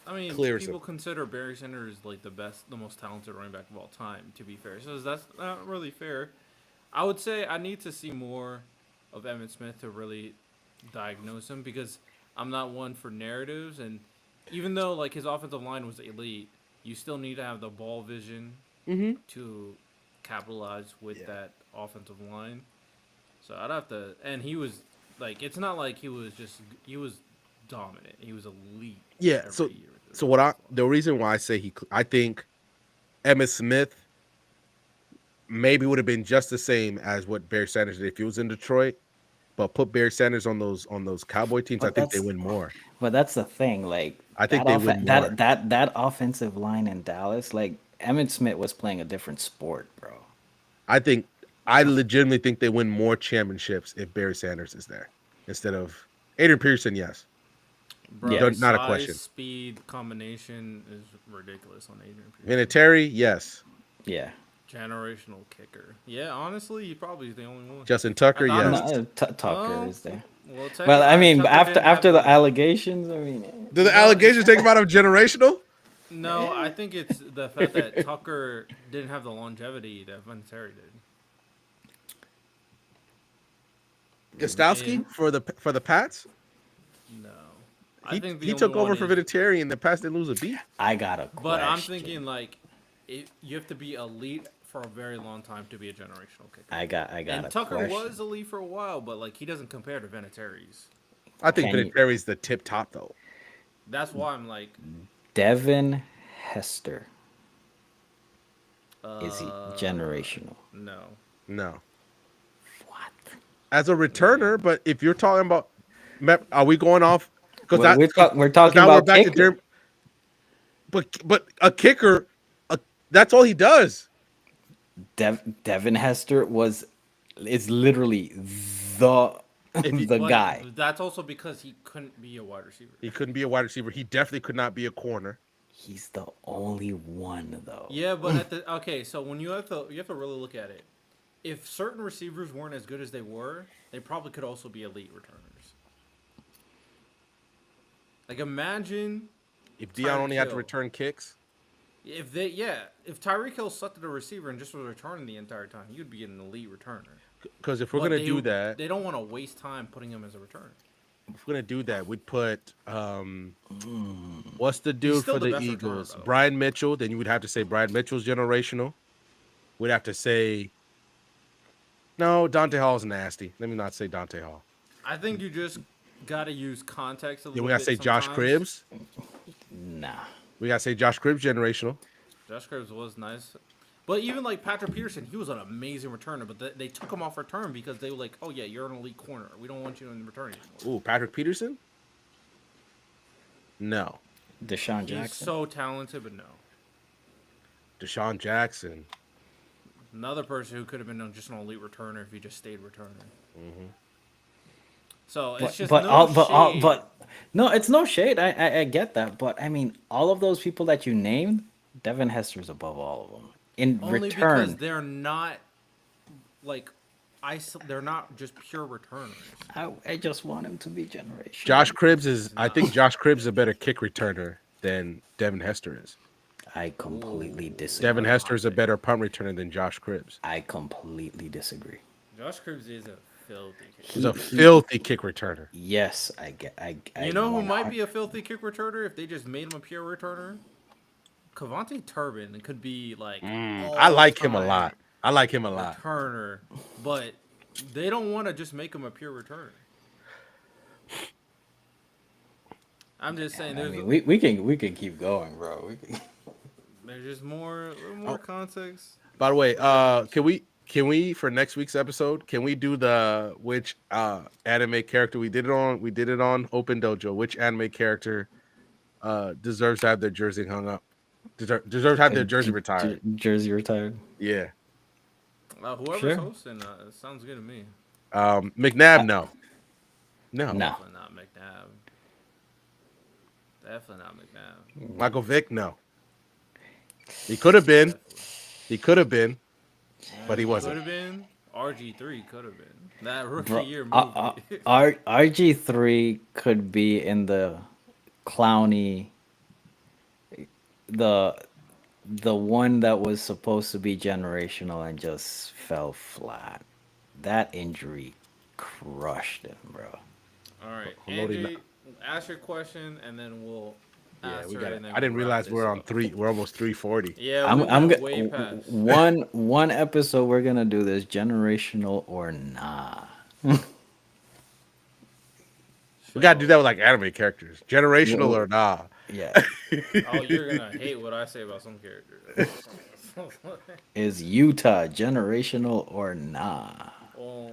I mean, people consider Barry Sanders like the most talented running back of all time. To be fair, so that's not really fair. I would say I need to see more of Emmitt Smith to really diagnose him because I'm not one for narratives, and even though like his offensive line was elite, you still need to have the ball vision to capitalize with that offensive line. So I'd have to, and he was like, it's not like he was dominant. He was elite. Yeah. So the reason why I say I think Emmitt Smith maybe would have been just the same as what Barry Sanders did if he was in Detroit, but put Barry Sanders on those Cowboy teams, I think they win more. But that's the thing, like I think they win more. That offensive line in Dallas, like Emmitt Smith was playing a different sport, bro. I legitimately think they win more championships if Barry Sanders is there instead of Adrian Peterson. Yes, bro, yeah, not a question. Speed combination is ridiculous on Adrian Peterson. Vinatieri, yes. Yeah. Generational kicker. Yeah, honestly, he probably is the only one. Justin Tucker, I thought yes. it was- Tucker is there. Well, Well, I mean, Tucker after didn't have after the allegations, I mean, Do the allegations take him out of generational? No, I think it's the fact that Tucker didn't have the longevity that Vinatieri did. Gostowski And- for the Pats? No. I think the He only took over one for is- Vinatieri and the Pats didn't lose a beat. I got a question. But I'm thinking like, you have to be elite for a very long time to be a generational kicker. I got And a Tucker question. was elite for a while, but like he doesn't compare to Vinatieri's. I think Can you- Vinatieri's the tip top though. That's why I'm like, Devin Hester. Is he uh, generational? No. No. What? As a returner, but if you're talking about, are we going off? Because We're talking now about we're back to kicker. but a kicker, that's all he does. Devin Hester is literally the you- the But guy. That's also because he couldn't be a wide receiver. He couldn't be a wide receiver. He definitely could not be a corner. He's the only one though. Yeah, but okay, so when you have to really look at it. If certain receivers weren't as good as they were, they probably could also be elite returners. Like imagine If Dion only had to Hill. return kicks, if Tyreek Hill sucked at a receiver and just was returning the entire time, you'd be an elite returner. because if we're But gonna do that, they don't want to waste time putting him as a returner. if we're gonna do that, we'd put what's the dude still for the the best returner, Eagles? though. Brian Mitchell. Then you would have to say Brian Mitchell's generational. We'd have to say no. Dante Hall's nasty. Let me not say Dante Hall. I think you just got to use context a Then little we bit gotta say Josh sometimes. Cribbs. Nah. We gotta say Josh Cribbs generational. Josh Cribbs was nice. But even like Patrick Peterson, he was an amazing returner, but they took him off return because they were like, oh yeah, you're an elite corner. We don't want you in the return anymore. Ooh, Patrick Peterson. No, Deshaun He's Jackson. so talented, but no. Deshaun Jackson. Another person who could have been just an elite returner if he just stayed returning. So it's just but no, it's no shade. I get that, but I mean, all of those people that you named, Devin Hester's above all of them in only return. because they're not like they're not just pure returners. I just want him to be generational. Josh Cribbs is. I think Josh Cribbs is a better kick returner than Devin Hester is. I completely disagree. Devin Hester is a better punt returner than Josh Cribbs. I completely disagree. Josh Cribbs is a filthy kick. He's a filthy kick returner. Yes, I get. You know who might be a filthy kick returner if they just made him a pure returner? Kavonte Turbin could be like. I like him a all-time lot. I like him a lot. Returner, but they don't want to just make him a pure returner. I'm just saying, I there's mean, we can keep going, bro. there's just more context. By the way, can we for next week's episode, can we do the which anime character we did it on Open Dojo, which anime character deserves to have their jersey hung up? Deserves to have their jersey retired. Jersey retired. Yeah. Whoever's Sure. hosting, it sounds good to me. McNabb, no. No. No. Definitely not McNabb. Definitely not McNabb. Michael Vick, no. He could have been. He could have been, but he Could wasn't. have been. RG3 could have been. That rookie Bro, year movie. RG3 could be in the clowny, the one that was supposed to be generational and just fell flat. That injury crushed him, bro. All right, Loading Andy, ask your question, and then we'll Yeah, answer we it, got it. and then I didn't we'll realize wrap we're this on up. 3. We're almost 340. Yeah, I'm way past. one episode we're gonna do this generational or nah. We gotta do that with like anime characters. Generational or nah. Yeah. Oh, you're gonna hate what I say about some characters. Is Utah generational or nah? Well,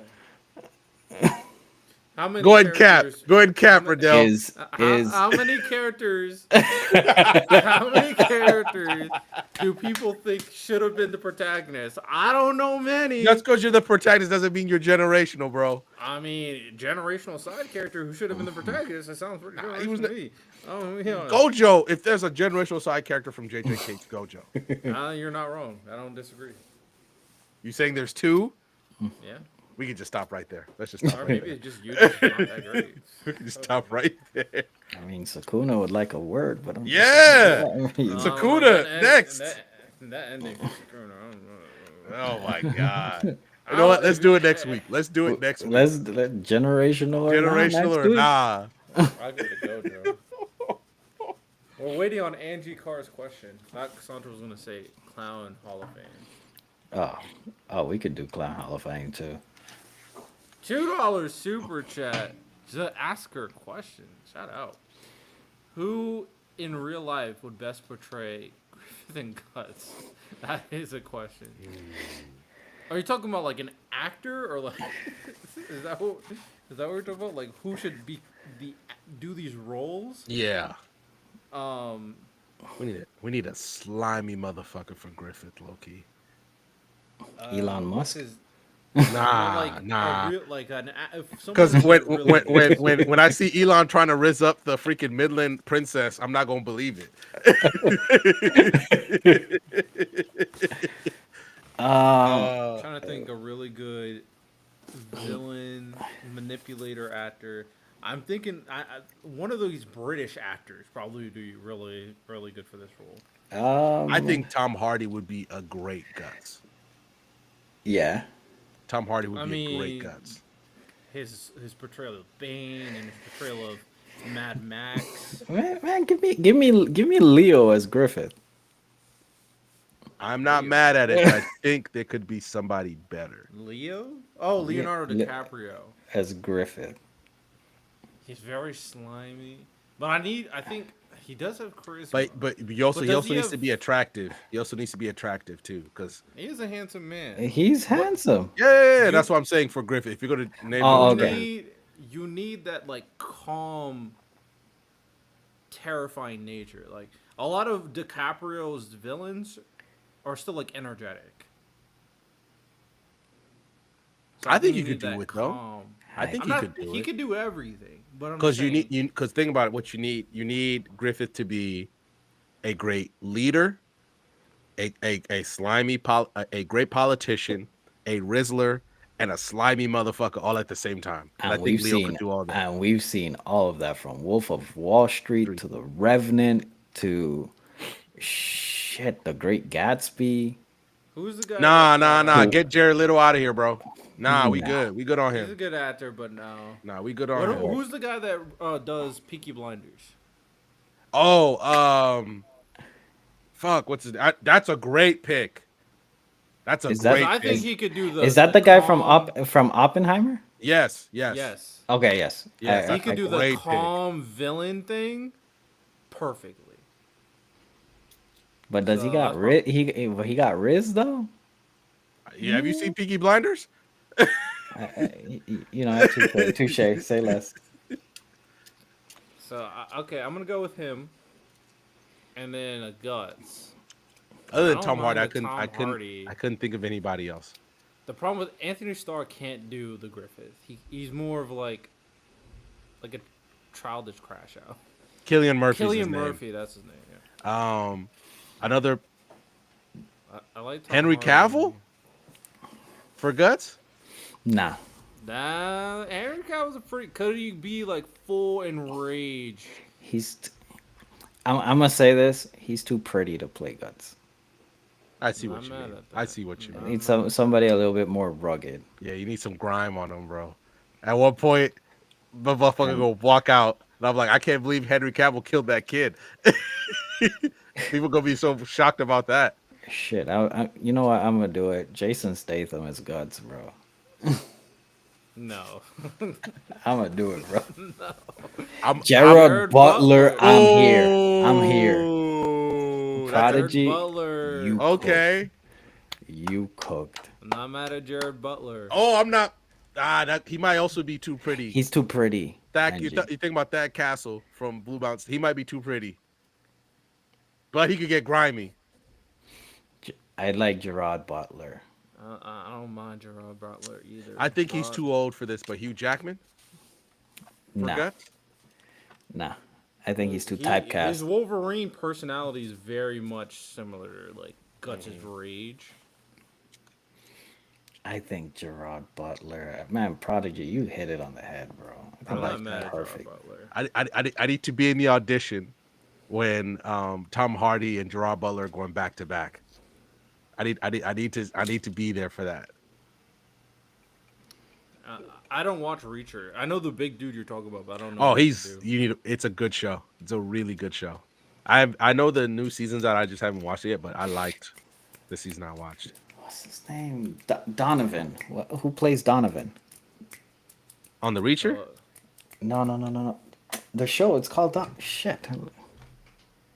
how many Go ahead and cap. characters- Go ahead and cap, Riddell. How many characters? How many characters do people think should have been the protagonist? I don't know many. Just because you're the protagonist doesn't mean you're generational, bro. I mean, generational side character who should have been the protagonist. That sounds pretty Nah, good he was to me. Oh, yeah. Gojo, if there's a generational side character from JJK, it's Gojo. You're not wrong. I don't disagree. You saying there's two? Yeah. We can just stop right there. Let's just stop Or right maybe there. it's just you just not that great. We can just stop right there. I mean, Sukuna would like a word, but I'm Yeah! just, Sakuna, next. That ending for Sukuna, I don't know. Oh my god. You know what? Let's do it next week. Let's do it next week. let generational or Generational or nah. I'll give it a go, Joe. We're waiting on Angie Carr's question. Thought Cassandra was gonna say Clown Hall of Fame. Oh, we could do Clown Hall of Fame too. $2 super chat to ask her a question. Shout out. Who in real life would best portray Griffith and Guts? That is a question. Are you talking about like an actor or like is that what we're talking about? Like who should do these roles? Yeah. We need a slimy motherfucker for Griffith, low-key. Elon Musk? Nah. Because Because when I see Elon trying to rizz up the freaking Midland princess, I'm not gonna believe it. Trying to think a really good villain manipulator actor. I'm thinking one of these British actors probably would be really really good for this role. I think Tom Hardy would be a great Guts. Yeah. Tom Hardy would be a great Guts. His portrayal of Bane and his portrayal of Mad Max. Man, give me Leo as Griffith. I'm not mad at it, but I think there could be somebody better. Leo? Oh, Leonardo DiCaprio as Griffith. He's very slimy, but I think he does have charisma. But he also needs to be attractive. He also needs to be attractive too, because he is a handsome man. He's handsome. Yeah, that's what I'm saying for Griffith. If you're gonna name you need that like calm, terrifying nature. Like a lot of DiCaprio's villains are still like energetic. So I think you could do it though. I think he could do everything, but because because think about it. What you need Griffith to be a great leader, a great politician, a Rizzler, and a slimy motherfucker all at the same time. And I think Leo could do all that. And we've seen all of that from Wolf of Wall Street to The Revenant to The Great Gatsby. Who's the guy? Nah. Get Jared Little out of here, bro. Nah, we good. We good on him. He's a good actor, but no. Nah, we good on him. Who's the guy that does Peaky Blinders? Oh, fuck. What's his? That's a great pick. That's a great. I think he could do the. Is that the guy from Oppenheimer? Yes. Okay, yes. He could do the calm villain thing perfectly. But does he got Riz? He got Riz though. Yeah. Have you seen Peaky Blinders? Touche. Say less. So okay, I'm gonna go with him, and then a Guts. Other than Tom Hardy, I couldn't think of anybody else. The problem with Anthony Starr can't do the Griffith. He's more of like a childish crash out. Cillian Murphy. That's his name. Yeah. Another. I like Tom Henry Hardy. Cavill for Guts. Nah, Henry Cavill's a pretty. Could he be like full enraged? I'm gonna say this. He's too pretty to play Guts. I see what you mean. I see what you mean. Need somebody a little bit more rugged. Yeah, you need some grime on him, bro. At one point, the motherfucker go walk out, and I'm like, I can't believe Henry Cavill killed that kid. People gonna be so shocked about that. Shit, you know what? I'm gonna do it. Jason Statham is Guts, bro. No. I'm gonna do it, bro. No. Jared Butler, I'm here. Prodigy, you okay. Cooked. You cooked. I'm not mad at Jared Butler. Oh, I'm not. He might also be too pretty. He's too pretty. You think about Thad Castle from Blue Mountains. He might be too pretty, but he could get grimy. I like Gerard Butler. I don't mind Gerard Butler either. I think he's too old for this, but Hugh Jackman? Nah. I think he's too typecast. His Wolverine personality is very much similar to like Guts' rage. I think Gerard Butler, man, Prodigy, you hit it on the head, bro. I think I'm not that's mad at Gerard perfect. Butler. I need to be in the audition when Tom Hardy and Gerard Butler are going back to back. I need to be there for that. I don't watch Reacher. I know the big dude you're talking about, but I don't know Oh, what he can do. it's a good show. It's a really good show. I know the new seasons that I just haven't watched it yet, but I liked the season I watched. What's his name? Donovan. Who plays Donovan? On the Reacher? No. The show, it's called shit.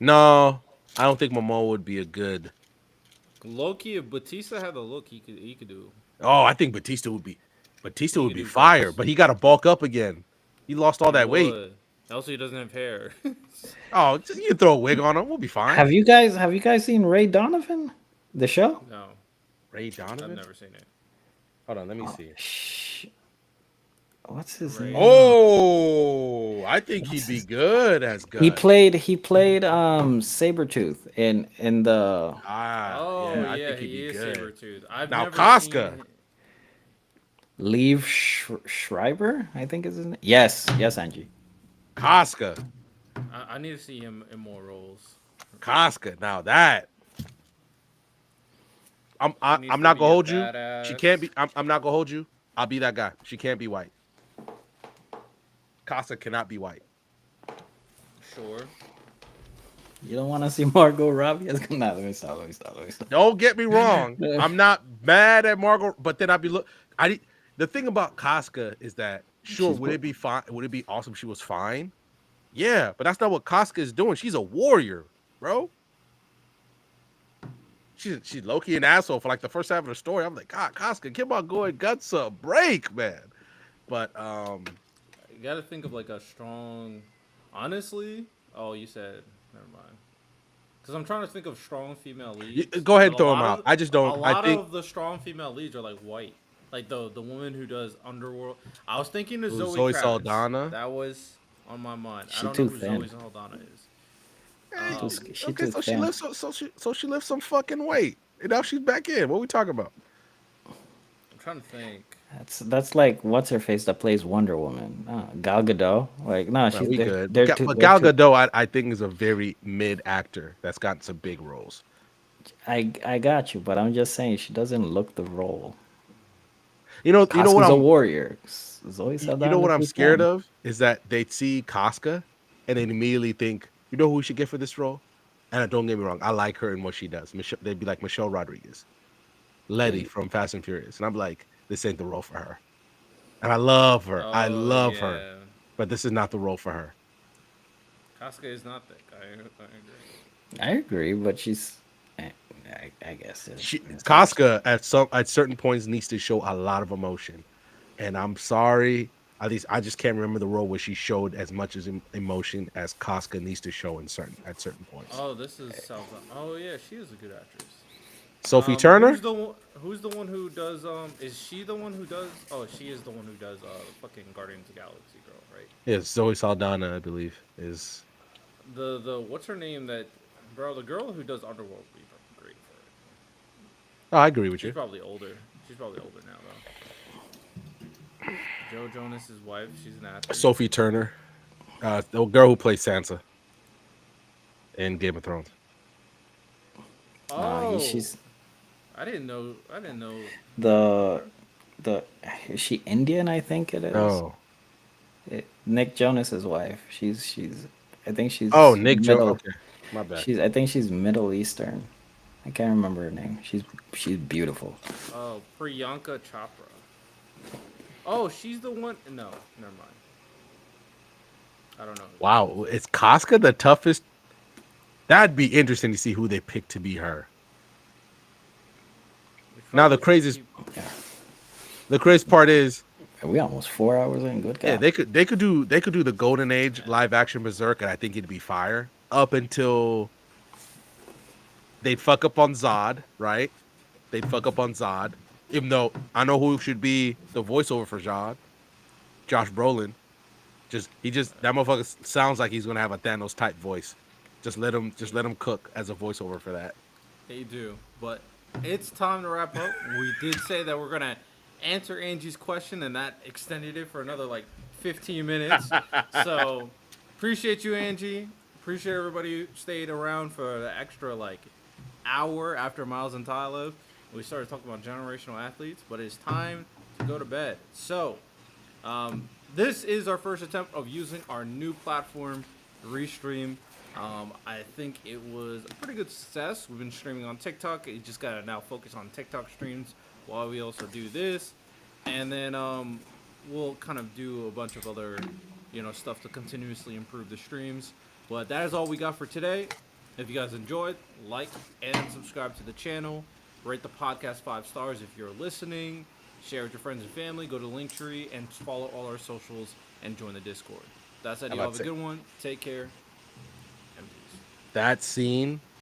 No, I don't think Momoa would be a good. Loki, if Batista had the look, he could do. Oh, I think Batista would He be could do fire, Ghost. but he got to bulk up again. He lost all He that weight. would. Also, he doesn't have hair. Oh, you can throw a wig on him. We'll be fine. Have you guys seen Ray Donovan? The show? No, Ray I've Donovan? never seen it. Hold on, let me see. What's his Ray. name? Oh, I think he'd be good as good. He played Sabretooth in the Oh I yeah, think he'd he be is good. Sabretooth. I've Now, never Casca. seen- Leave Schreiber, I think is his name. Yes, Angie. Casca. I need to see him in more roles. Casca. Now that He needs I'm to not be gonna a hold you. She badass. can't be. I'm not gonna hold you. I'll be that guy. She can't be white. Casca cannot be white. Sure. You don't want to see Margot Robbie? Let me stop. Don't get me wrong. I'm not mad at Margot, but then I'd be the thing about Casca is that sure, would it be fine? Would it be awesome? If she was fine. Yeah, but that's not what Casca is doing. She's a warrior, bro. She's low-key an asshole for like the first half of the story. I'm like, God, Casca, give my going guts a break, man. But You got to think of like a strong. Honestly, oh, you said never mind. Because I'm trying to think of strong female leads. go ahead and but a throw them lot out. I just don't. A lot I think of the strong female leads are like white, like the woman who does Underworld. I was thinking of Who's Zoe Zoe Kravitz. Saldana? That was on my mind. She I don't too know who thin. Zoe Saldana is. She okay, too so she thin. lifts so she lifts some fucking weight. And now she's back in. What are we talking about? I'm trying to think. That's like what's her face that plays Wonder Woman? Gal Gadot. Like no, No, she's we they're, good. they're But too. but they're Gal too- Gadot, I think, is a very mid actor that's got some big roles. I got you, but I'm just saying she doesn't look the role. You know Casca's what a I'm warrior. Zoe you Saldana. know what I'm too scared thin. of is that they see Casca and then immediately think, you know who we should get for this role? And don't get me wrong, I like her and what she does. They'd be like Michelle Rodriguez, Letty from Fast and Furious, and I'm like, this ain't the role for her. And I love her. I Oh, love her, yeah. but this is not the role for her. Casca is not thick. I agree. I agree, but she's. I guess. Casca at certain points needs to show a lot of emotion, and I'm sorry. At least I just can't remember the role where she showed as much as emotion as Casca needs to show at certain points. Oh, this is Saldana. Oh yeah, she is a good actress. Sophie Turner. Who's the one who does is she the one who does she is the one who does fucking Guardians of the Galaxy girl, right? Yes, Zoe Saldana, I believe, is. The what's her name that the girl who does Underworld would be fucking great for it. Oh, I agree with She's you. probably older. She's probably older now though. Joe Jonas's wife, she's an actress. Sophie Turner, the girl who plays Sansa in Game of Thrones. Oh, she's I didn't know. the is she Indian? I think it is. Oh, Nick Jonas's wife. She's. I think she's. oh, Nick Jonas. Middle- Okay, my bad. I think she's Middle Eastern. I can't remember her name. She's beautiful. Oh, Priyanka Chopra. Oh, she's the one. No, never mind. I don't know. Wow, is Casca the toughest? That'd be interesting to see who they pick to be her. Now the craziest part is, We almost 4 hours in. Good guy. yeah, they could do the Golden Age live action Berserk, and I think it'd be fire up until they'd fuck up on Zod, right? They'd fuck up on Zod, even though I know who should be the voiceover for Zod, Josh Brolin. That motherfucker sounds like he's gonna have a Thanos type voice. Just let him cook as a voiceover for that. They do, but it's time to wrap up. We did say that we're gonna answer Angie's question, and that extended it for another like 15 minutes. So appreciate you, Angie. Appreciate everybody who stayed around for the extra like hour after Miles and Tyler. We started talking about generational athletes, but it's time to go to bed. So this is our first attempt of using our new platform, Restream. I think it was a pretty good success. We've been streaming on TikTok. You just gotta now focus on TikTok streams while we also do this, and then we'll kind of do a bunch of other, stuff to continuously improve the streams. But that is all we got for today. If you guys enjoyed, like and subscribe to the channel. Rate the podcast 5 stars if you're listening. Share with your friends and family. Go to Linktree and follow all our socials and join the Discord. That's it. You have a good one. Take care. And peace. That scene